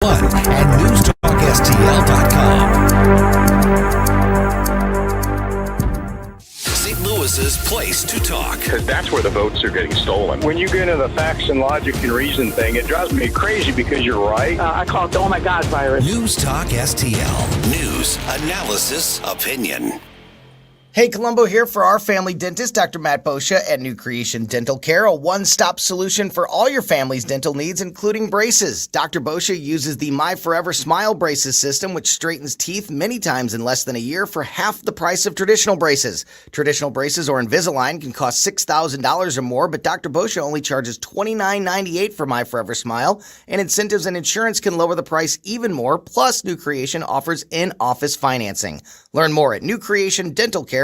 at NewstalkSTL.com. St. Louis's place to talk. Because that's where the votes are getting stolen. When you get into the facts and logic and reason thing, it drives me crazy because you're right. I call it the oh my God virus. NewstalkSTL. News, analysis, opinion. Hey, Columbo here for our family dentist, Dr. Matt Boscia at New Creation Dental Care, a one-stop solution for all your family's dental needs, including braces. Dr. Boscia uses the My Forever Smile Braces system, which straightens teeth many times in less than a year for half the price of traditional braces. Traditional braces or Invisalign can cost $6,000 or more, but Dr. Boscia only charges $29.98 for My Forever Smile, and incentives and insurance can lower the price even more, plus New Creation offers in-office financing. Learn more at newcreationdentalcare.com.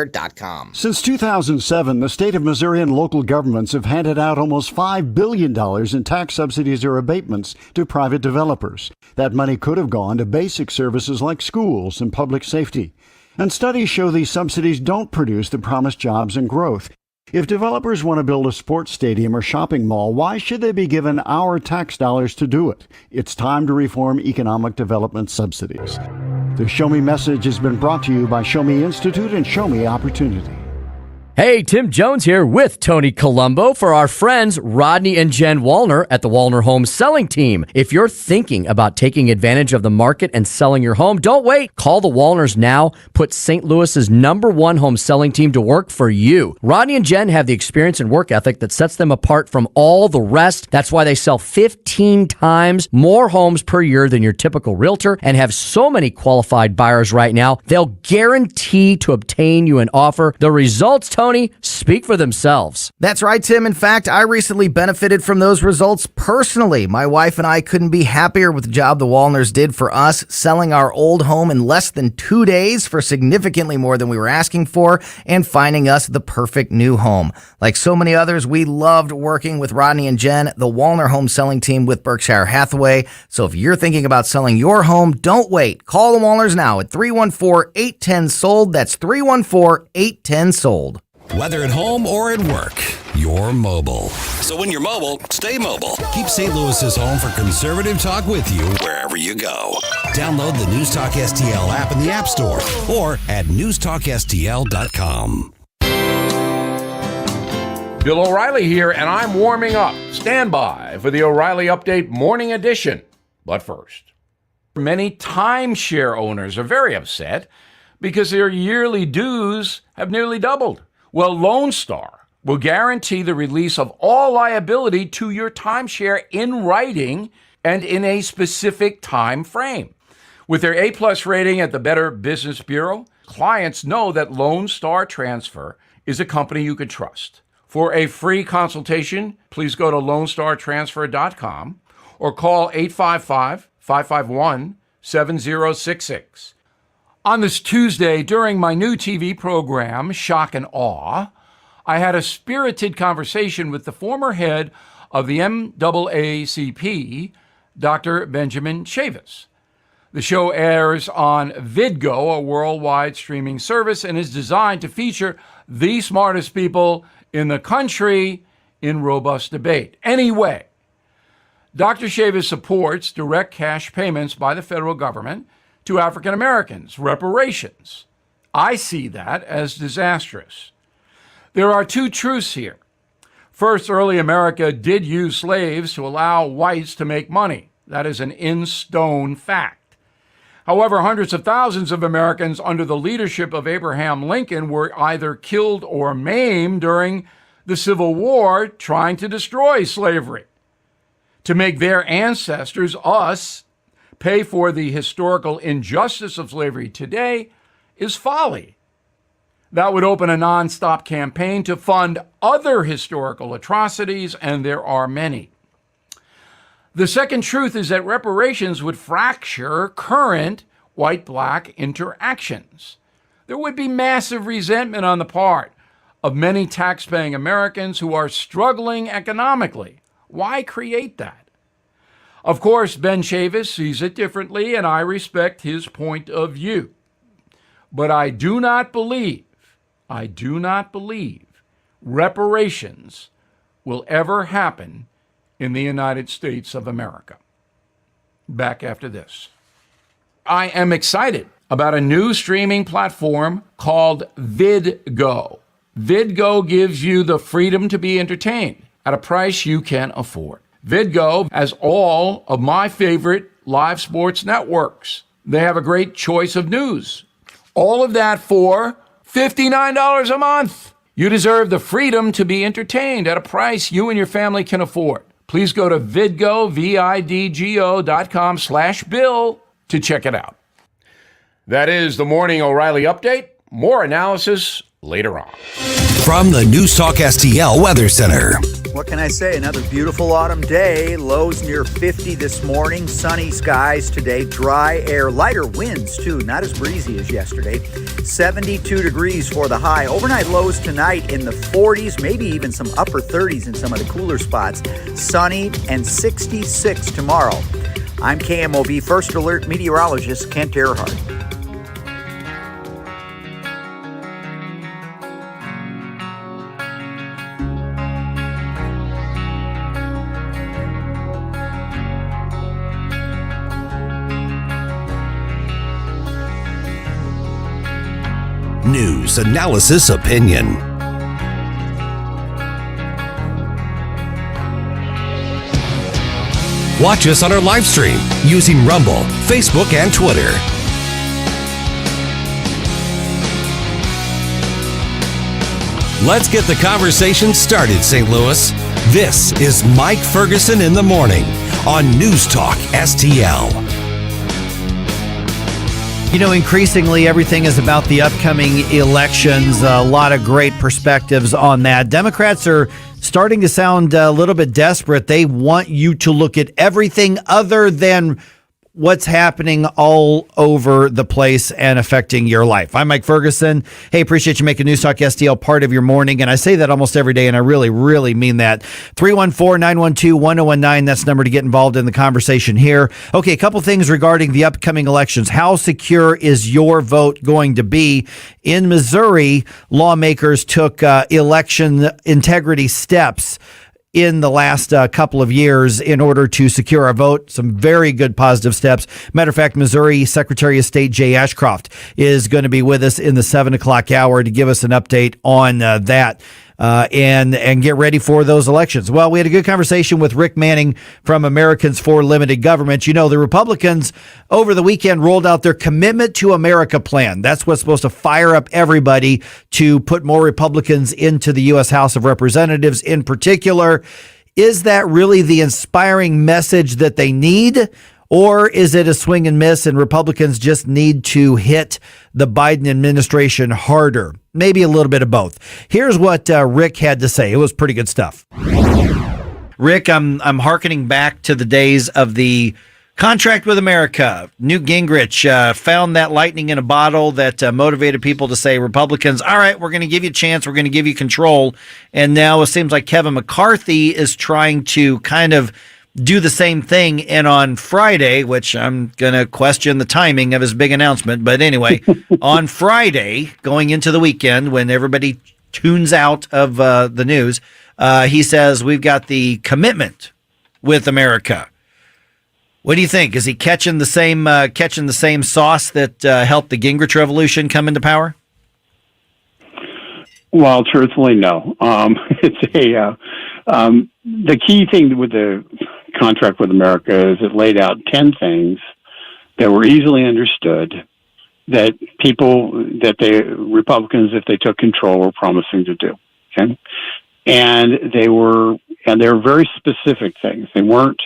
Since 2007, the state of Missouri and local governments have handed out almost $5 billion in tax subsidies or abatements to private developers. That money could have gone to basic services like schools and public safety. And studies show these subsidies don't produce the promised jobs and growth. If developers want to build a sports stadium or shopping mall, why should they be given our tax dollars to do it? It's time to reform economic development subsidies. The Show Me message has been brought to you by Show Me Institute and Show Me Opportunity. Hey, Tim Jones here with Tony Colombo for our friends Rodney and Jen Wallner at the Wallner Home Selling Team. If you're thinking about taking advantage of the market and selling your home, don't wait. Call the Wallners now. Put St. Louis's #1 home selling team to work for you. Rodney and Jen have the experience and work ethic that sets them apart from all the rest. That's why they sell 15 times more homes per year than your typical realtor and have so many qualified buyers right now. They'll guarantee to obtain you an offer. The results, Tony, speak for themselves. That's right, Tim. In fact, I recently benefited from those results personally. My wife and I couldn't be happier with the job the Wallners did for us, selling our old home in less than 2 days for significantly more than we were asking for and finding us the perfect new home. Like so many others, we loved working with Rodney and Jen, the Wallner Home Selling Team with Berkshire Hathaway. So if you're thinking about selling your home, don't wait. Call the Wallners now at 314-810-SOLD. That's 314-810-SOLD. Whether at home or at work, you're mobile. So when you're mobile, stay mobile. Keep St. Louis's home for conservative talk with you wherever you go. Download the NewstalkSTL app in the App Store or at NewstalkSTL.com. Bill O'Reilly here, and I'm warming up. Stand by for the O'Reilly Update Morning Edition. But first, many timeshare owners are very upset because their yearly dues have nearly doubled. Well, Lone Star will guarantee the release of all liability to your timeshare in writing and in a specific time frame. With their A-plus rating at the Better Business Bureau, clients know that Lone Star Transfer is a company you can trust. For a free consultation, please go to LoneStarTransfer.com or call 855-551-7066. On this Tuesday, during my new TV program, Shock and Awe, I had a spirited conversation with the former head of the NAACP, Dr. Benjamin Chavis. The show airs on Vidgo, a worldwide streaming service, and is designed to feature the smartest people in the country in robust debate. Anyway, Dr. Chavis supports direct cash payments by the federal government to African Americans, reparations. I see that as disastrous. There are two truths here. First, early America did use slaves to allow whites to make money. That is an in-stone fact. However, hundreds of thousands of Americans under the leadership of Abraham Lincoln were either killed or maimed during the Civil War trying to destroy slavery. To make their ancestors, us, pay for the historical injustice of slavery today is folly. That would open a nonstop campaign to fund other historical atrocities, and there are many. The second truth is that reparations would fracture current white-black interactions. There would be massive resentment on the part of many tax-paying Americans who are struggling economically. Why create that? Of course, Ben Chavis sees it differently, and I respect his point of view. But I do not believe reparations will ever happen in the United States of America. Back after this. I am excited about a new streaming platform called VidGo. VidGo gives you the freedom to be entertained at a price you can afford. VidGo has all of my favorite live sports networks. They have a great choice of news. All of that for $59 a month. You deserve the freedom to be entertained at a price you and your family can afford. Please go to vidgo, vidgo.com/bill to check it out. That is the Morning O'Reilly Update. More analysis later on. From the NewstalkSTL Weather Center. What can I say? Another beautiful autumn day. Lows near 50 this morning. Sunny skies today. Dry air. Lighter winds, too. Not as breezy as yesterday. 72 degrees for the high. Overnight lows tonight in the 40s, maybe even some upper 30s in some of the cooler spots. Sunny and 66 tomorrow. I'm KMOV First Alert meteorologist Kent Earhart. News, analysis, opinion. Watch us on our live stream using Rumble, Facebook, and Twitter. Let's get the conversation started, St. Louis. This is Mike Ferguson in the morning on News Talk STL. You know, increasingly, everything is about the upcoming elections. A lot of great perspectives on that. Democrats are starting to sound a little bit desperate. They want you to look at everything other than what's happening all over the place and affecting your life. I'm Mike Ferguson. Hey, appreciate you making News Talk STL part of your morning. And I say that almost every day, and I really, really mean that. 314-912-1019, that's the number to get involved in the conversation here. Okay, a couple things regarding the upcoming elections. How secure is your vote going to be? In Missouri, lawmakers took election integrity steps in the last couple of years in order to secure our vote. Some very good positive steps. Matter of fact, Missouri Secretary of State Jay Ashcroft is going to be with us in the 7 o'clock hour to give us an update on that. And get ready for those elections. Well, we had a good conversation with Rick Manning from Americans for Limited Government. You know, the Republicans over the weekend rolled out their Commitment to America plan. That's what's supposed to fire up everybody to put more Republicans into the U.S. House of Representatives in particular. Is that really the inspiring message that they need? Or is it a swing and miss and Republicans just need to hit the Biden administration harder? Maybe a little bit of both. Here's what Rick had to say. It was pretty good stuff. Rick, I'm hearkening back to the days of the contract with America. Newt Gingrich found that lightning in a bottle that motivated people to say, Republicans, all right, we're going to give you a chance. We're going to give you control. And now it seems like Kevin McCarthy is trying to kind of do the same thing. And on Friday, which I'm going to question the timing of his big announcement, but anyway, on Friday, going into the weekend, when everybody tunes out of the news, he says, we've got the commitment with America. What do you think? Is he catching the same sauce that helped the Gingrich Revolution come into power? Well, truthfully, no. It's the key thing with the contract with America is it laid out 10 things that were easily understood that the Republicans, if they took control, were promising to do. Okay, and they were very specific things. They weren't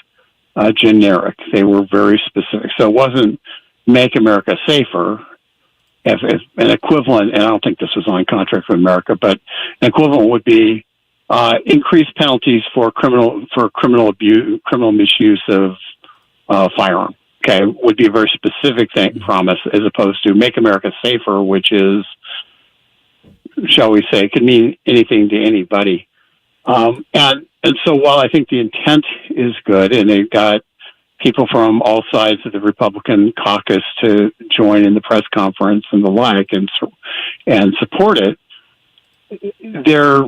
generic. They were very specific. So it wasn't make America safer. If an equivalent, and I don't think this was on contract with America, but an equivalent would be increased penalties for criminal abuse, criminal misuse of firearm. Okay, would be a very specific promise, as opposed to make America safer, which is, shall we say, could mean anything to anybody. And so while I think the intent is good, and they've got people from all sides of the Republican caucus to join in the press conference and the like, and support it, they're,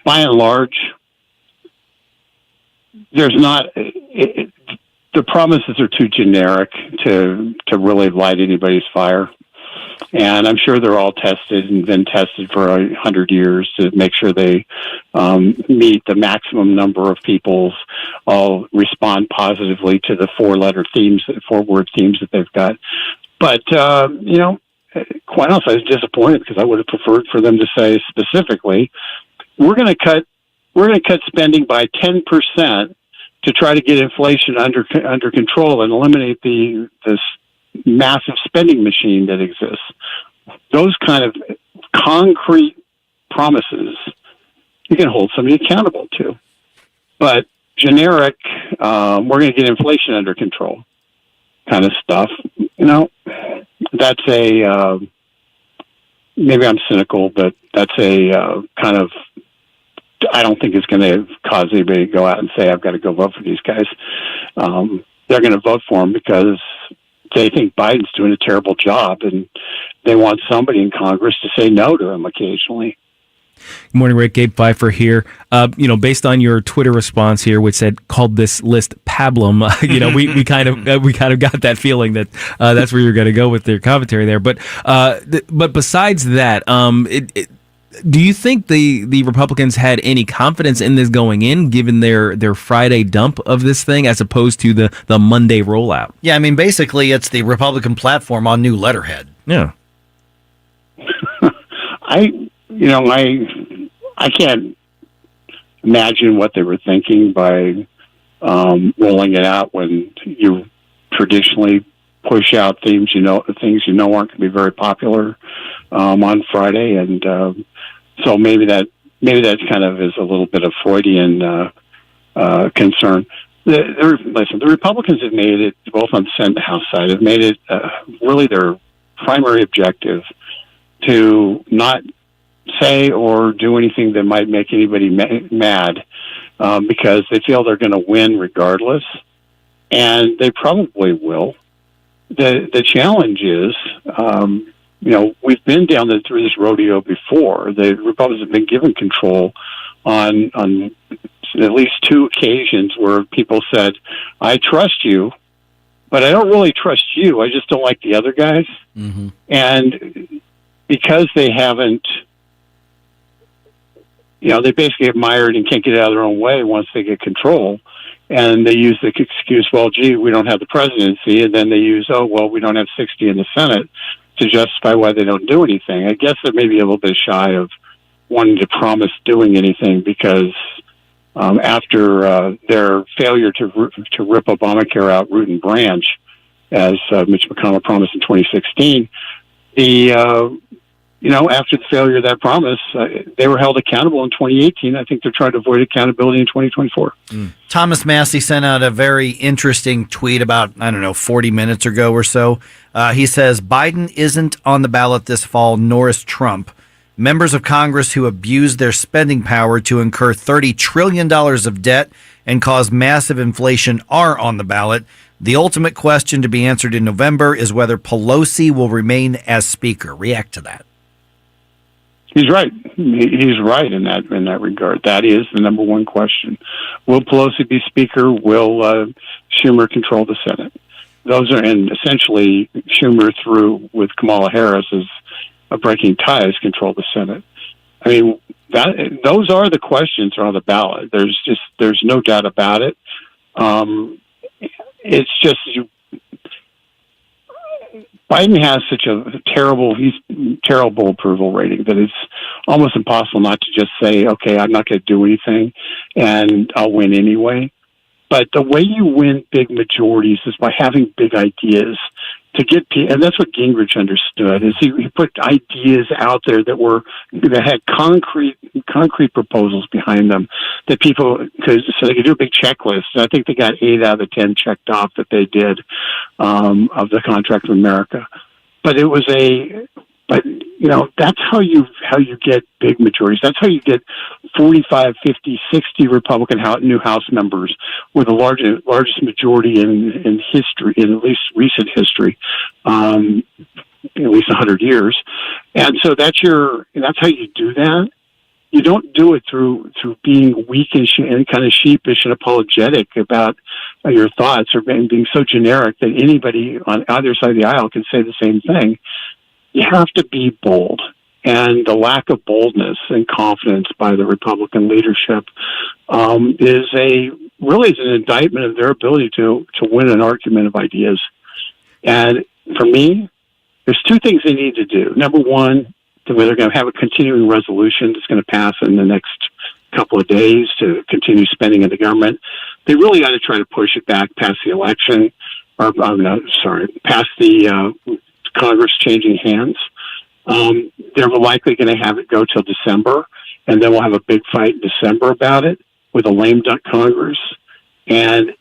by and large, there's not the promises are too generic to really light anybody's fire. And I'm sure they're all tested and been tested for 100 years to make sure they meet the maximum number of people all respond positively to the four-word themes that they've got. But, quite honestly, I was disappointed because I would have preferred for them to say specifically, we're going to cut spending by 10% to try to get inflation under control and eliminate this massive spending machine that exists. Those kind of concrete promises you can hold somebody accountable to. But generic, we're going to get inflation under control kind of stuff, that's maybe I'm cynical, but that's a kind of, I don't think it's going to cause anybody to go out and say, I've got to go vote for these guys. They're going to vote for them because they think Biden's doing a terrible job, and they want somebody in Congress to say no to him occasionally. Good morning, Rick. Gabe Pfeiffer here. Based on your Twitter response here, which called this list pablum, we kind of got that feeling that that's where you're going to go with your commentary there. But besides that, do you think the Republicans had any confidence in this going in, given their Friday dump of this thing, as opposed to the Monday rollout? Yeah, I mean, basically, it's the Republican platform on new letterhead. Yeah. I can't imagine what they were thinking by rolling it out when you traditionally push out things you know aren't going to be very popular on Friday, and so maybe that kind of is a little bit of Freudian concern. The Republicans have made it, both on the Senate and the House side, have made it really their primary objective to not say or do anything that might make anybody mad, because they feel they're going to win regardless, and they probably will. The challenge is, we've been through this rodeo before. The Republicans have been given control on at least two occasions where people said, I trust you, but I don't really trust you. I just don't like the other guys. Mm-hmm. And because they haven't, they basically get mired and can't get out of their own way once they get control. And they use the excuse, well, gee, we don't have the presidency. And then they use, we don't have 60 in the Senate to justify why they don't do anything. I guess they're maybe a little bit shy of wanting to promise doing anything because after their failure to rip Obamacare out root and branch, as Mitch McConnell promised in 2016, after the failure of that promise, they were held accountable in 2018. I think they're trying to avoid accountability in 2024. Thomas Massey sent out a very interesting tweet about, 40 minutes ago or so. He says, Biden isn't on the ballot this fall, nor is Trump. Members of Congress who abuse their spending power to incur $30 trillion of debt and cause massive inflation are on the ballot. The ultimate question to be answered in November is whether Pelosi will remain as Speaker. React to that. He's right. He's right in that regard. That is the number one question. Will Pelosi be Speaker? Will Schumer control the Senate? And essentially Schumer through with Kamala Harris as breaking ties control the Senate. I mean, those are the questions that are on the ballot. There's no doubt about it. It's just Biden has such a terrible approval rating that it's almost impossible not to just say, okay, I'm not going to do anything and I'll win anyway. But the way you win big majorities is by having big ideas to get people, and that's what Gingrich understood, is he put ideas out there that had concrete proposals behind them that people could, so they could do a big checklist. And I think they got 8 out of the 10 checked off that they did of the Contract with America. But that's how you get big majorities. That's how you get 45, 50, 60 Republican new House members with the largest majority in history, in at least recent history, at least 100 years. And so that's how you do that. You don't do it through being weak and kind of sheepish and apologetic about your thoughts are being so generic that anybody on either side of the aisle can say the same thing. You have to be bold. And the lack of boldness and confidence by the Republican leadership is an indictment of their ability to win an argument of ideas. And for me, there's two things they need to do. Number one, they're going to have a continuing resolution that's going to pass in the next couple of days to continue spending in the government. They really ought to try to push it back past the election, past the Congress changing hands. They're likely going to have it go till December, and then we'll have a big fight in December about it with a lame duck Congress. And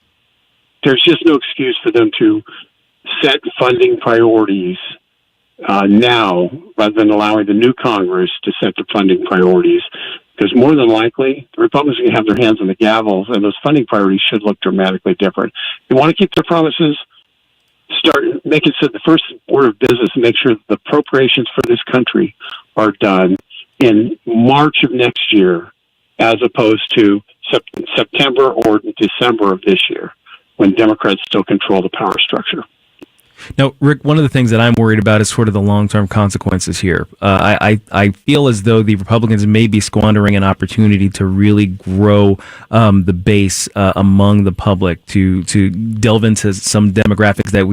there's just no excuse for them to set funding priorities now rather than allowing the new Congress to set the funding priorities. Because more than likely, the Republicans are going to have their hands on the gavel, and those funding priorities should look dramatically different. They want to keep their promises. Start making so the first order of business and make sure that the appropriations for this country are done in March of next year, as opposed to September or December of this year, when Democrats still control the power structure. Now, Rick, one of the things that I'm worried about is sort of the long-term consequences here. I feel as though the Republicans may be squandering an opportunity to really grow the base among the public, to delve into some demographics that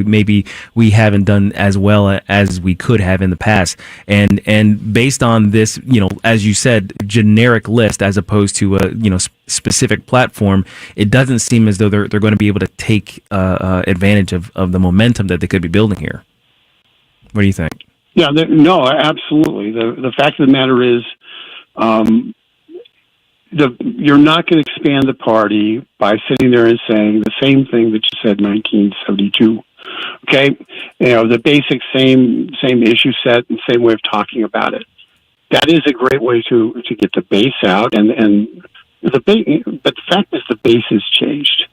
we haven't done as well as we could have in the past. And based on this, as you said, generic list as opposed to a specific platform, it doesn't seem as though they're going to be able to take advantage of the momentum that they could be building here. What do you think? Yeah, no, absolutely. The fact of the matter is, you're not going to expand the party by sitting there and saying the same thing that you said in 1972. Okay, the basic same issue set and same way of talking about it. That is a great way to get the base out, and the base. But the fact is, the base has changed.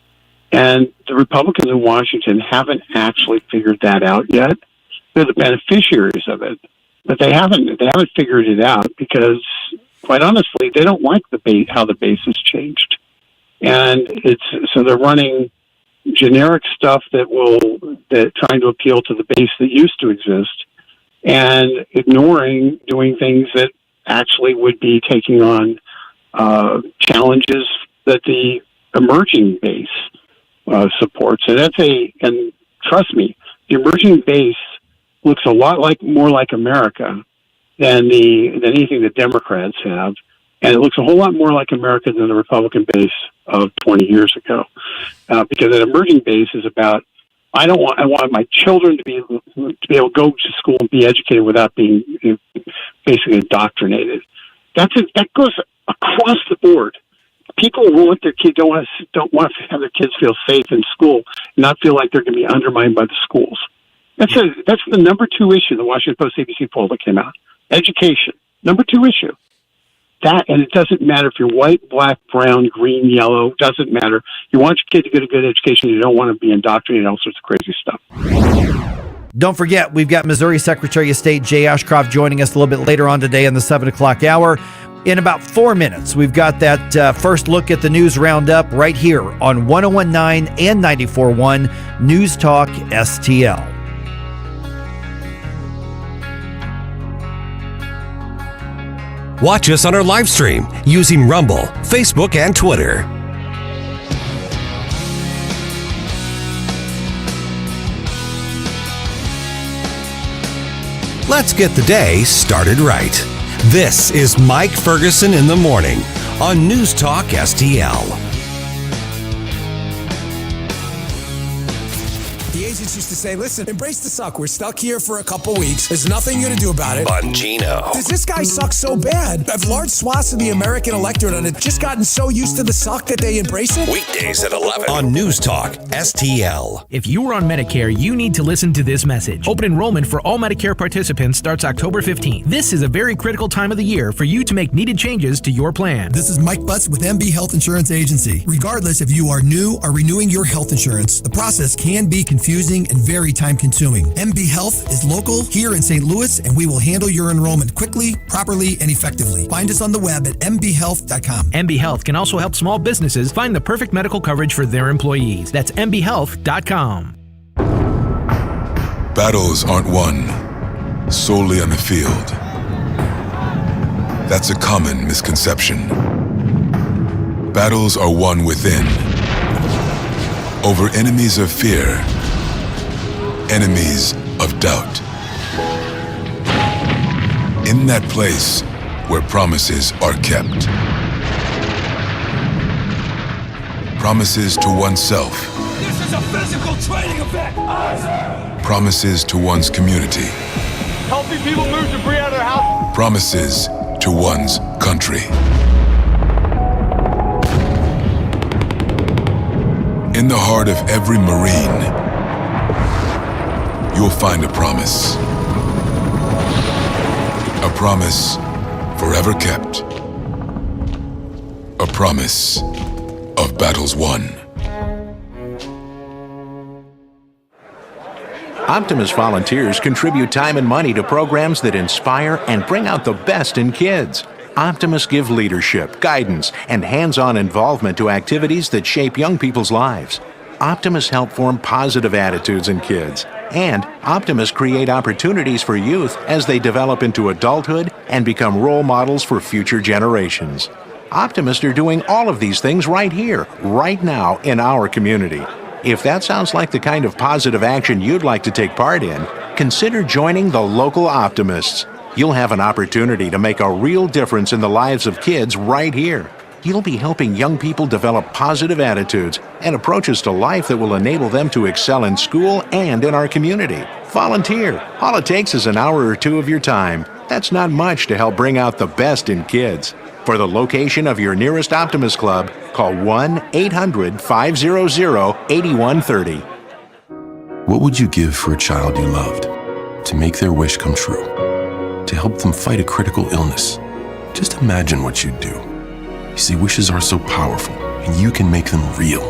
And the Republicans in Washington haven't actually figured that out yet. They're the beneficiaries of it, but they haven't figured it out because, quite honestly, they don't like how the base has changed, and so they're running generic stuff that trying to appeal to the base that used to exist, and ignoring doing things that actually would be taking on challenges that the emerging base supports. And trust me, the emerging base looks a lot more like America than anything that Democrats have, and it looks a whole lot more like America than the Republican base of 20 years ago, because that emerging base is about I want my children to be able to go to school and be educated without being basically indoctrinated. That goes across the board. People who want their kids don't want to have their kids feel safe in school, and not feel like they're going to be undermined by the schools. That's the number 2 issue in the Washington Post ABC poll that came out. Education, number 2 issue. That, and it doesn't matter if you're white, black, brown, green, yellow, doesn't matter. You want your kid to get a good education. You don't want to be indoctrinated in all sorts of crazy stuff. Don't forget, we've got Missouri Secretary of State Jay Ashcroft joining us a little bit later on today in the 7 o'clock hour. In about 4 minutes, we've got that first look at the news roundup right here on 101.9 and 94.1 News Talk STL. Watch us on our live stream using Rumble, Facebook, and Twitter. Let's get the day started right. This is Mike Ferguson in the morning on News Talk STL. The agents used to say, listen, embrace the suck. We're stuck here for a couple weeks. There's nothing you're going to do about it. Bongino. Does this guy suck so bad? Have large swaths of the American electorate on it just gotten so used to the suck that they embrace it? Weekdays at 11 on News Talk STL. If you are on Medicare, you need to listen to this message. Open enrollment for all Medicare participants starts October 15th. This is a very critical time of the year for you to make needed changes to your plan. This is Mike Butts with MB Health Insurance Agency. Regardless if you are new or renewing your health insurance, the process can be confusing frustrating, and very time-consuming. MB Health is local here in St. Louis, and we will handle your enrollment quickly, properly, and effectively. Find us on the web at mbhealth.com. MB Health can also help small businesses find the perfect medical coverage for their employees. That's mbhealth.com. Battles aren't won solely on the field. That's a common misconception. Battles are won within, over enemies of fear, enemies of doubt. In that place where promises are kept. Promises to oneself. This is a physical training event! Promises to one's community. Helping people move debris out of their house. Promises to one's country. In the heart of every Marine, you'll find a promise. A promise forever kept. A promise of battles won. Optimus volunteers contribute time and money to programs that inspire and bring out the best in kids. Optimus give leadership, guidance, and hands-on involvement to activities that shape young people's lives. Optimus help form positive attitudes in kids. And Optimus create opportunities for youth as they develop into adulthood and become role models for future generations. Optimists are doing all of these things right here, right now in our community. If that sounds like the kind of positive action you'd like to take part in, consider joining the local Optimists. You'll have an opportunity to make a real difference in the lives of kids right here. You'll be helping young people develop positive attitudes and approaches to life that will enable them to excel in school and in our community. Volunteer. All it takes is an hour or two of your time. That's not much to help bring out the best in kids. For the location of your nearest Optimist Club, call 1-800-500-8130. What would you give for a child you loved? To make their wish come true? To help them fight a critical illness? Just imagine what you'd do. You see, wishes are so powerful, and you can make them real.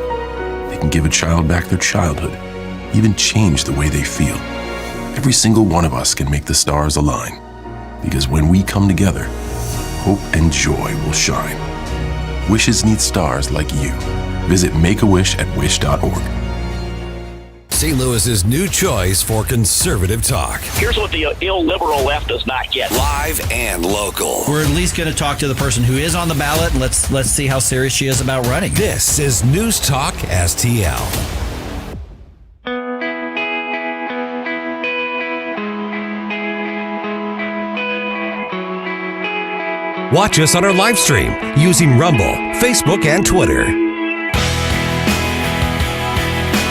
They can give a child back their childhood, even change the way they feel. Every single one of us can make the stars align, because when we come together, hope and joy will shine. Wishes need stars like you. Visit makeawish@wish.org. St. Louis's new choice for conservative talk. Here's what the illiberal left does not get. Live and local. We're at least going to talk to the person who is on the ballot, and let's see how serious she is about running. This is News Talk STL. Watch us on our live stream using Rumble, Facebook, and Twitter.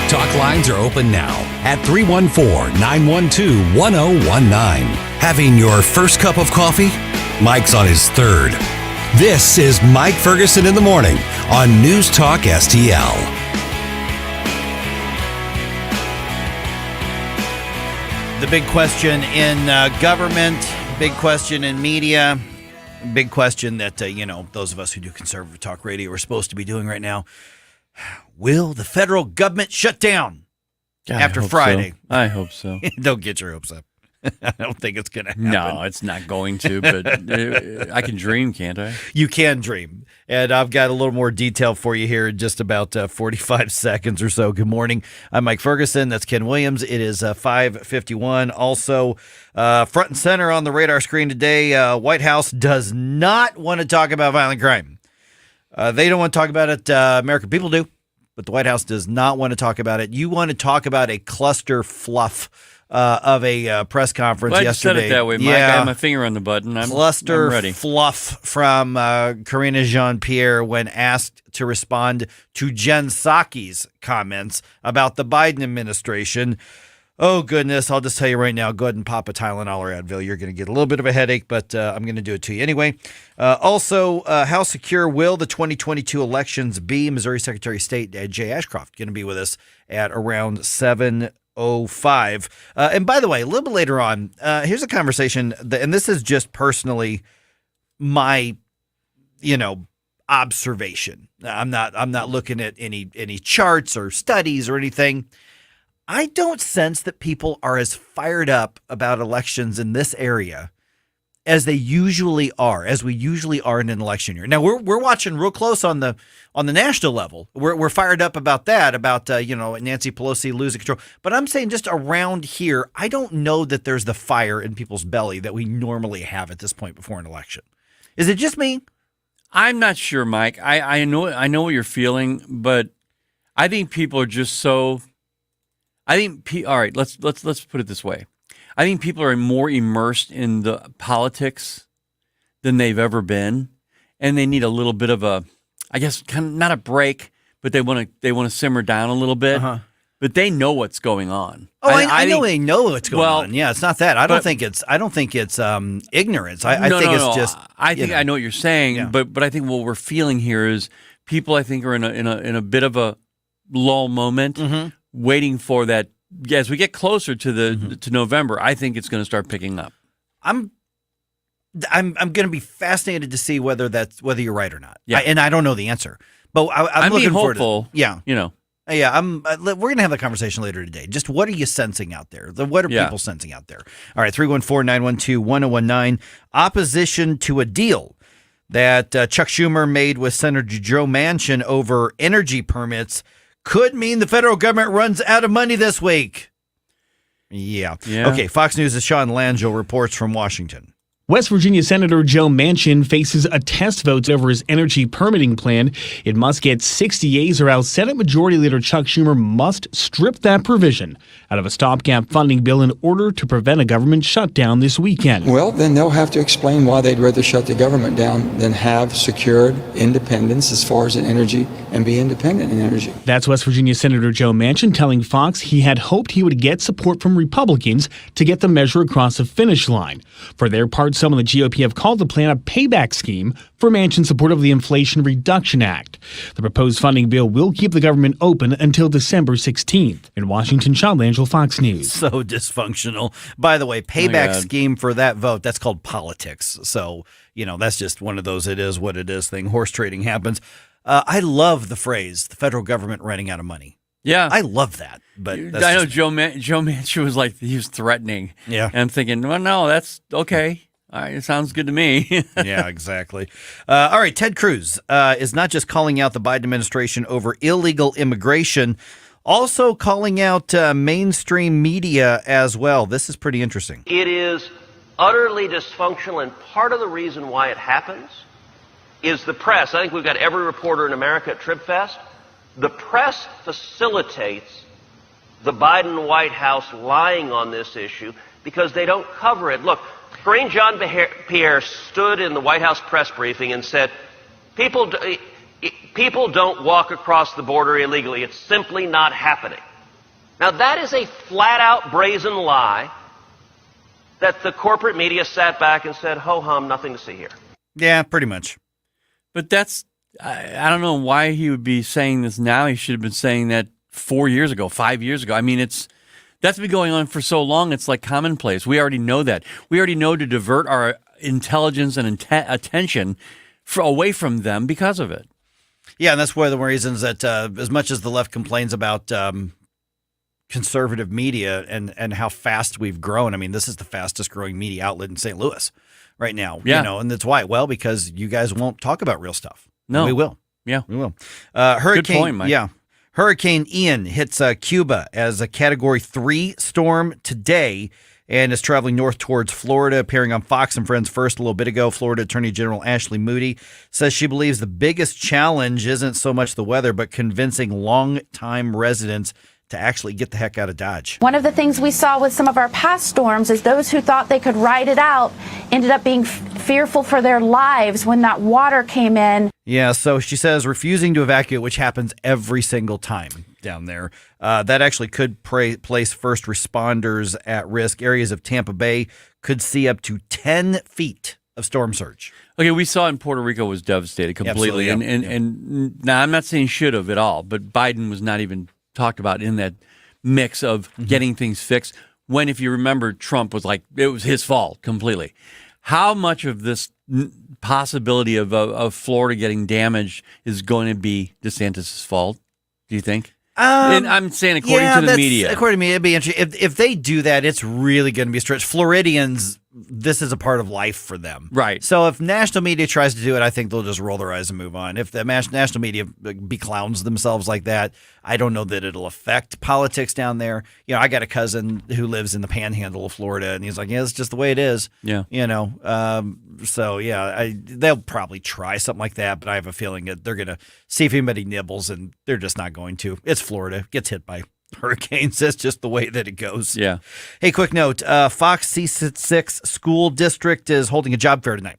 Talk lines are open now at 314-912-1019. Having your first cup of coffee? Mike's on his third. This is Mike Ferguson in the morning on News Talk STL. The big question in government, big question in media, big question that, those of us who do conservative talk radio are supposed to be doing right now. Will the federal government shut down after Friday? So. I hope so. Don't get your hopes up. I don't think it's going to happen. No, it's not going to, but I can dream, can't I? You can dream. And I've got a little more detail for you here in just about 45 seconds or so. Good morning. I'm Mike Ferguson. That's Ken Williams. It is 5:51. Also, front and center on the radar screen today, White House does not want to talk about violent crime. They don't want to talk about it. American people do, but the White House does not want to talk about it. You want to talk about a cluster fluff of a press conference yesterday. I said it that way, Mike. I have my finger on the button. I'm ready. Fluff from Karina Jean-Pierre when asked to respond to Jen Psaki's comments about the Biden administration. Oh, goodness. I'll just tell you right now, go ahead and pop a Tylenol or Advil. You're going to get a little bit of a headache, but I'm going to do it to you anyway. Also, how secure will the 2022 elections be? Missouri Secretary of State Jay Ashcroft going to be with us at around 7:05. And by the way, a little bit later on, here's a conversation, and this is just personally my, observation. I'm not looking at any charts or studies or anything. I don't sense that people are as fired up about elections in this area as they usually are, as we usually are in an election year. Now we're watching real close on the national level. We're fired up about that, about Nancy Pelosi losing control. But I'm saying just around here, I don't know that there's the fire in people's belly that we normally have at this point before an election. Is it just me? I'm not sure, Mike. I know what you're feeling, but I think people are just so. All right. Let's put it this way. I think people are more immersed in the politics than they've ever been, and they need a little bit of a, I guess, kind of not a break, but they want to simmer down a little bit. Uh-huh. But they know what's going on. Oh, I know they know what's going on. Yeah, it's not that. I don't think it's ignorance. I think it's just. I think I know what you're saying, but I think what we're feeling here is people, I think, are in a bit of a lull moment, waiting for that. As we get closer to to November, I think it's going to start picking up. I'm going to be fascinated to see whether you're right or not. Yeah, and I don't know the answer, but I'm looking being hopeful. Yeah, Yeah, we're going to have the conversation later today. Just what are you sensing out there? What are people sensing out there? All right, 314-912-1019. Opposition to a deal that Chuck Schumer made with Senator Joe Manchin over energy permits could mean the federal government runs out of money this week. Yeah. Okay, Fox News' Sean Langell reports from Washington. West Virginia Senator Joe Manchin faces a test vote over his energy permitting plan. It must get 60 yeas or else Senate Majority Leader Chuck Schumer must strip that provision out of a stopgap funding bill in order to prevent a government shutdown this weekend. Well, then they'll have to explain why they'd rather shut the government down than have secured independence as far as in energy and be independent in energy. That's West Virginia Senator Joe Manchin telling Fox he had hoped he would get support from Republicans to get the measure across the finish line. For their part, some of the GOP have called the plan a payback scheme for Manchin's support of the Inflation Reduction Act. The proposed funding bill will keep the government open until December 16th. In Washington, Sean Langell, Fox News. So dysfunctional. By the way, payback scheme for that vote, that's called politics. So, that's just one of those it is what it is thing. Horse trading happens. I love the phrase, the federal government running out of money. Yeah. I love that. But I know Joe Manchin was like, he was threatening. Yeah. And I'm thinking, well, no, that's okay. All right, it sounds good to me. Yeah, exactly. All right, Ted Cruz is not just calling out the Biden administration over illegal immigration, also calling out mainstream media as well. This is pretty interesting. It is utterly dysfunctional, and part of the reason why it happens is the press. I think we've got every reporter in America at TribFest. The press facilitates the Biden White House lying on this issue because they don't cover it. Look, Karine Jean-Pierre stood in the White House press briefing and said, people don't walk across the border illegally. It's simply not happening. Now, that is a flat-out brazen lie that the corporate media sat back and said, ho-hum, nothing to see here. Yeah, pretty much. But I don't know why he would be saying this now. He should have been saying that 4 years ago, 5 years ago. I mean, that's been going on for so long, it's like commonplace. We already know that. We already know to divert our intelligence and attention away from them because of it. Yeah, and that's one of the reasons that as much as the left complains about conservative media and how fast we've grown, I mean, this is the fastest growing media outlet in St. Louis right now. Yeah. And that's why. Well, because you guys won't talk about real stuff. No. We will. Yeah. We will. Good point, Mike. Yeah. Hurricane Ian hits Cuba as a Category 3 storm today and is traveling north towards Florida. Appearing on Fox and Friends First a little bit ago, Florida Attorney General Ashley Moody says she believes the biggest challenge isn't so much the weather, but convincing longtime residents to actually get the heck out of Dodge. One of the things we saw with some of our past storms is those who thought they could ride it out ended up being fearful for their lives when that water came in. Yeah, so she says refusing to evacuate, which happens every single time down there. That actually could place first responders at risk. Areas of Tampa Bay could see up to 10 feet of storm surge. Okay, we saw in Puerto Rico was devastated completely. Absolutely, and now I'm not saying should have at all, but Biden was not even talked about in that mix of getting things fixed. When, if you remember, Trump was like, it was his fault completely. How much of this possibility of Florida getting damaged is going to be DeSantis' fault, do you think? And I'm saying according to the media. According to me, it'd be interesting. If they do that, it's really going to be a stretch. Floridians, this is a part of life for them. Right. So if national media tries to do it, I think they'll just roll their eyes and move on. If the national media beclowns themselves like that, I don't know that it'll affect politics down there. You know, I got a cousin who lives in the panhandle of Florida, and he's like, yeah, it's just the way it is. Yeah. You know, so yeah, they'll probably try something like that, but I have a feeling that they're going to see if anybody nibbles, and they're just not going to. It's Florida. Gets hit by hurricanes. That's just the way that it goes. Yeah. Hey, quick note. Fox C6 School District is holding a job fair tonight.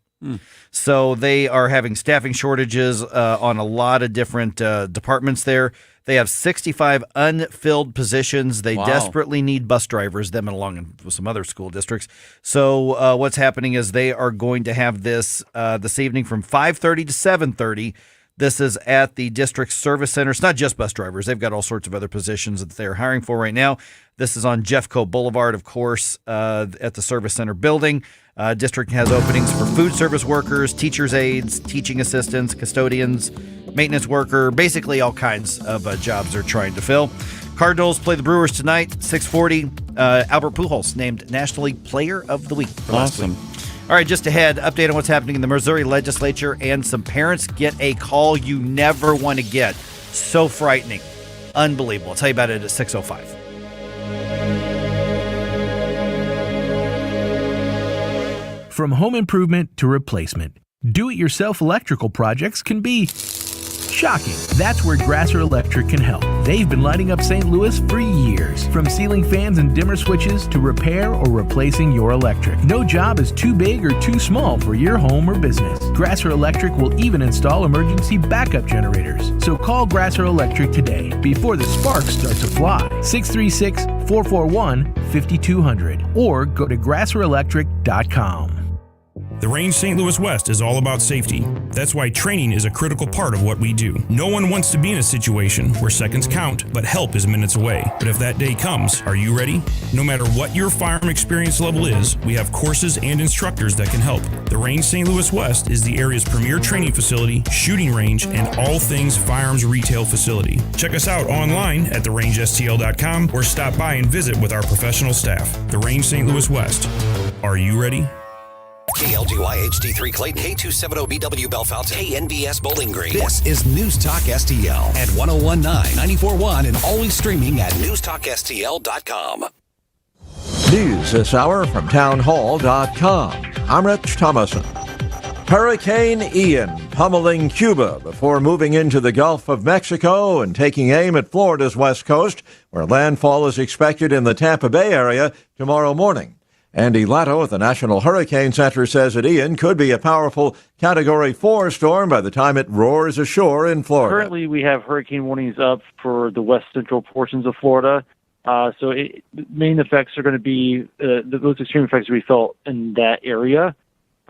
So they are having staffing shortages on a lot of different departments there. They have 65 unfilled positions. They desperately need bus drivers, them and along with some other school districts. So what's happening is they are going to have this this evening from 5:30 to 7:30. This is at the district service center. It's not just bus drivers. They've got all sorts of other positions that they're hiring for right now. This is on Jeffco Boulevard, of course, at the service center building. District has openings for food service workers, teachers' aides, teaching assistants, custodians, maintenance worker, basically all kinds of jobs they're trying to fill. Cardinals play the Brewers tonight, 6:40. Albert Pujols named National League Player of the Week for last week. All right, just ahead, update on what's happening in the Missouri legislature, and some parents get a call you never want to get. So frightening. Unbelievable. I'll tell you about it at 6:05. From home improvement to replacement, do-it-yourself electrical projects can be shocking. That's where Grasser Electric can help. They've been lighting up St. Louis for years. From ceiling fans and dimmer switches to repair or replacing your electric. No job is too big or too small for your home or business. Grasser Electric will even install emergency backup generators. So call Grasser Electric today before the sparks start to fly. 636-441-5200 or go to grasserelectric.com. The Range St. Louis West is all about safety. That's why training is a critical part of what we do. No one wants to be in a situation where seconds count, but help is minutes away. But if that day comes, are you ready? No matter what your firearm experience level is, we have courses and instructors that can help. The Range St. Louis West is the area's premier training facility, shooting range, and all things firearms retail facility. Check us out online at therangestl.com or stop by and visit with our professional staff. The Range St. Louis West. Are you ready? KLGY HD3 Clayton, K270BW Bellefontaine, KNBS Bowling Green. This is News Talk STL at 1019, 94.1, and always streaming at NewstalkSTL.com. News this hour from townhall.com. I'm Rich Thomason. Hurricane Ian pummeling Cuba before moving into the Gulf of Mexico and taking aim at Florida's west coast, where landfall is expected in the Tampa Bay area tomorrow morning. Andy Latto at the National Hurricane Center says that Ian could be a powerful Category 4 storm by the time it roars ashore in Florida. Currently, we have hurricane warnings up for the west central portions of Florida. The main effects are going to be the most extreme effects we felt in that area.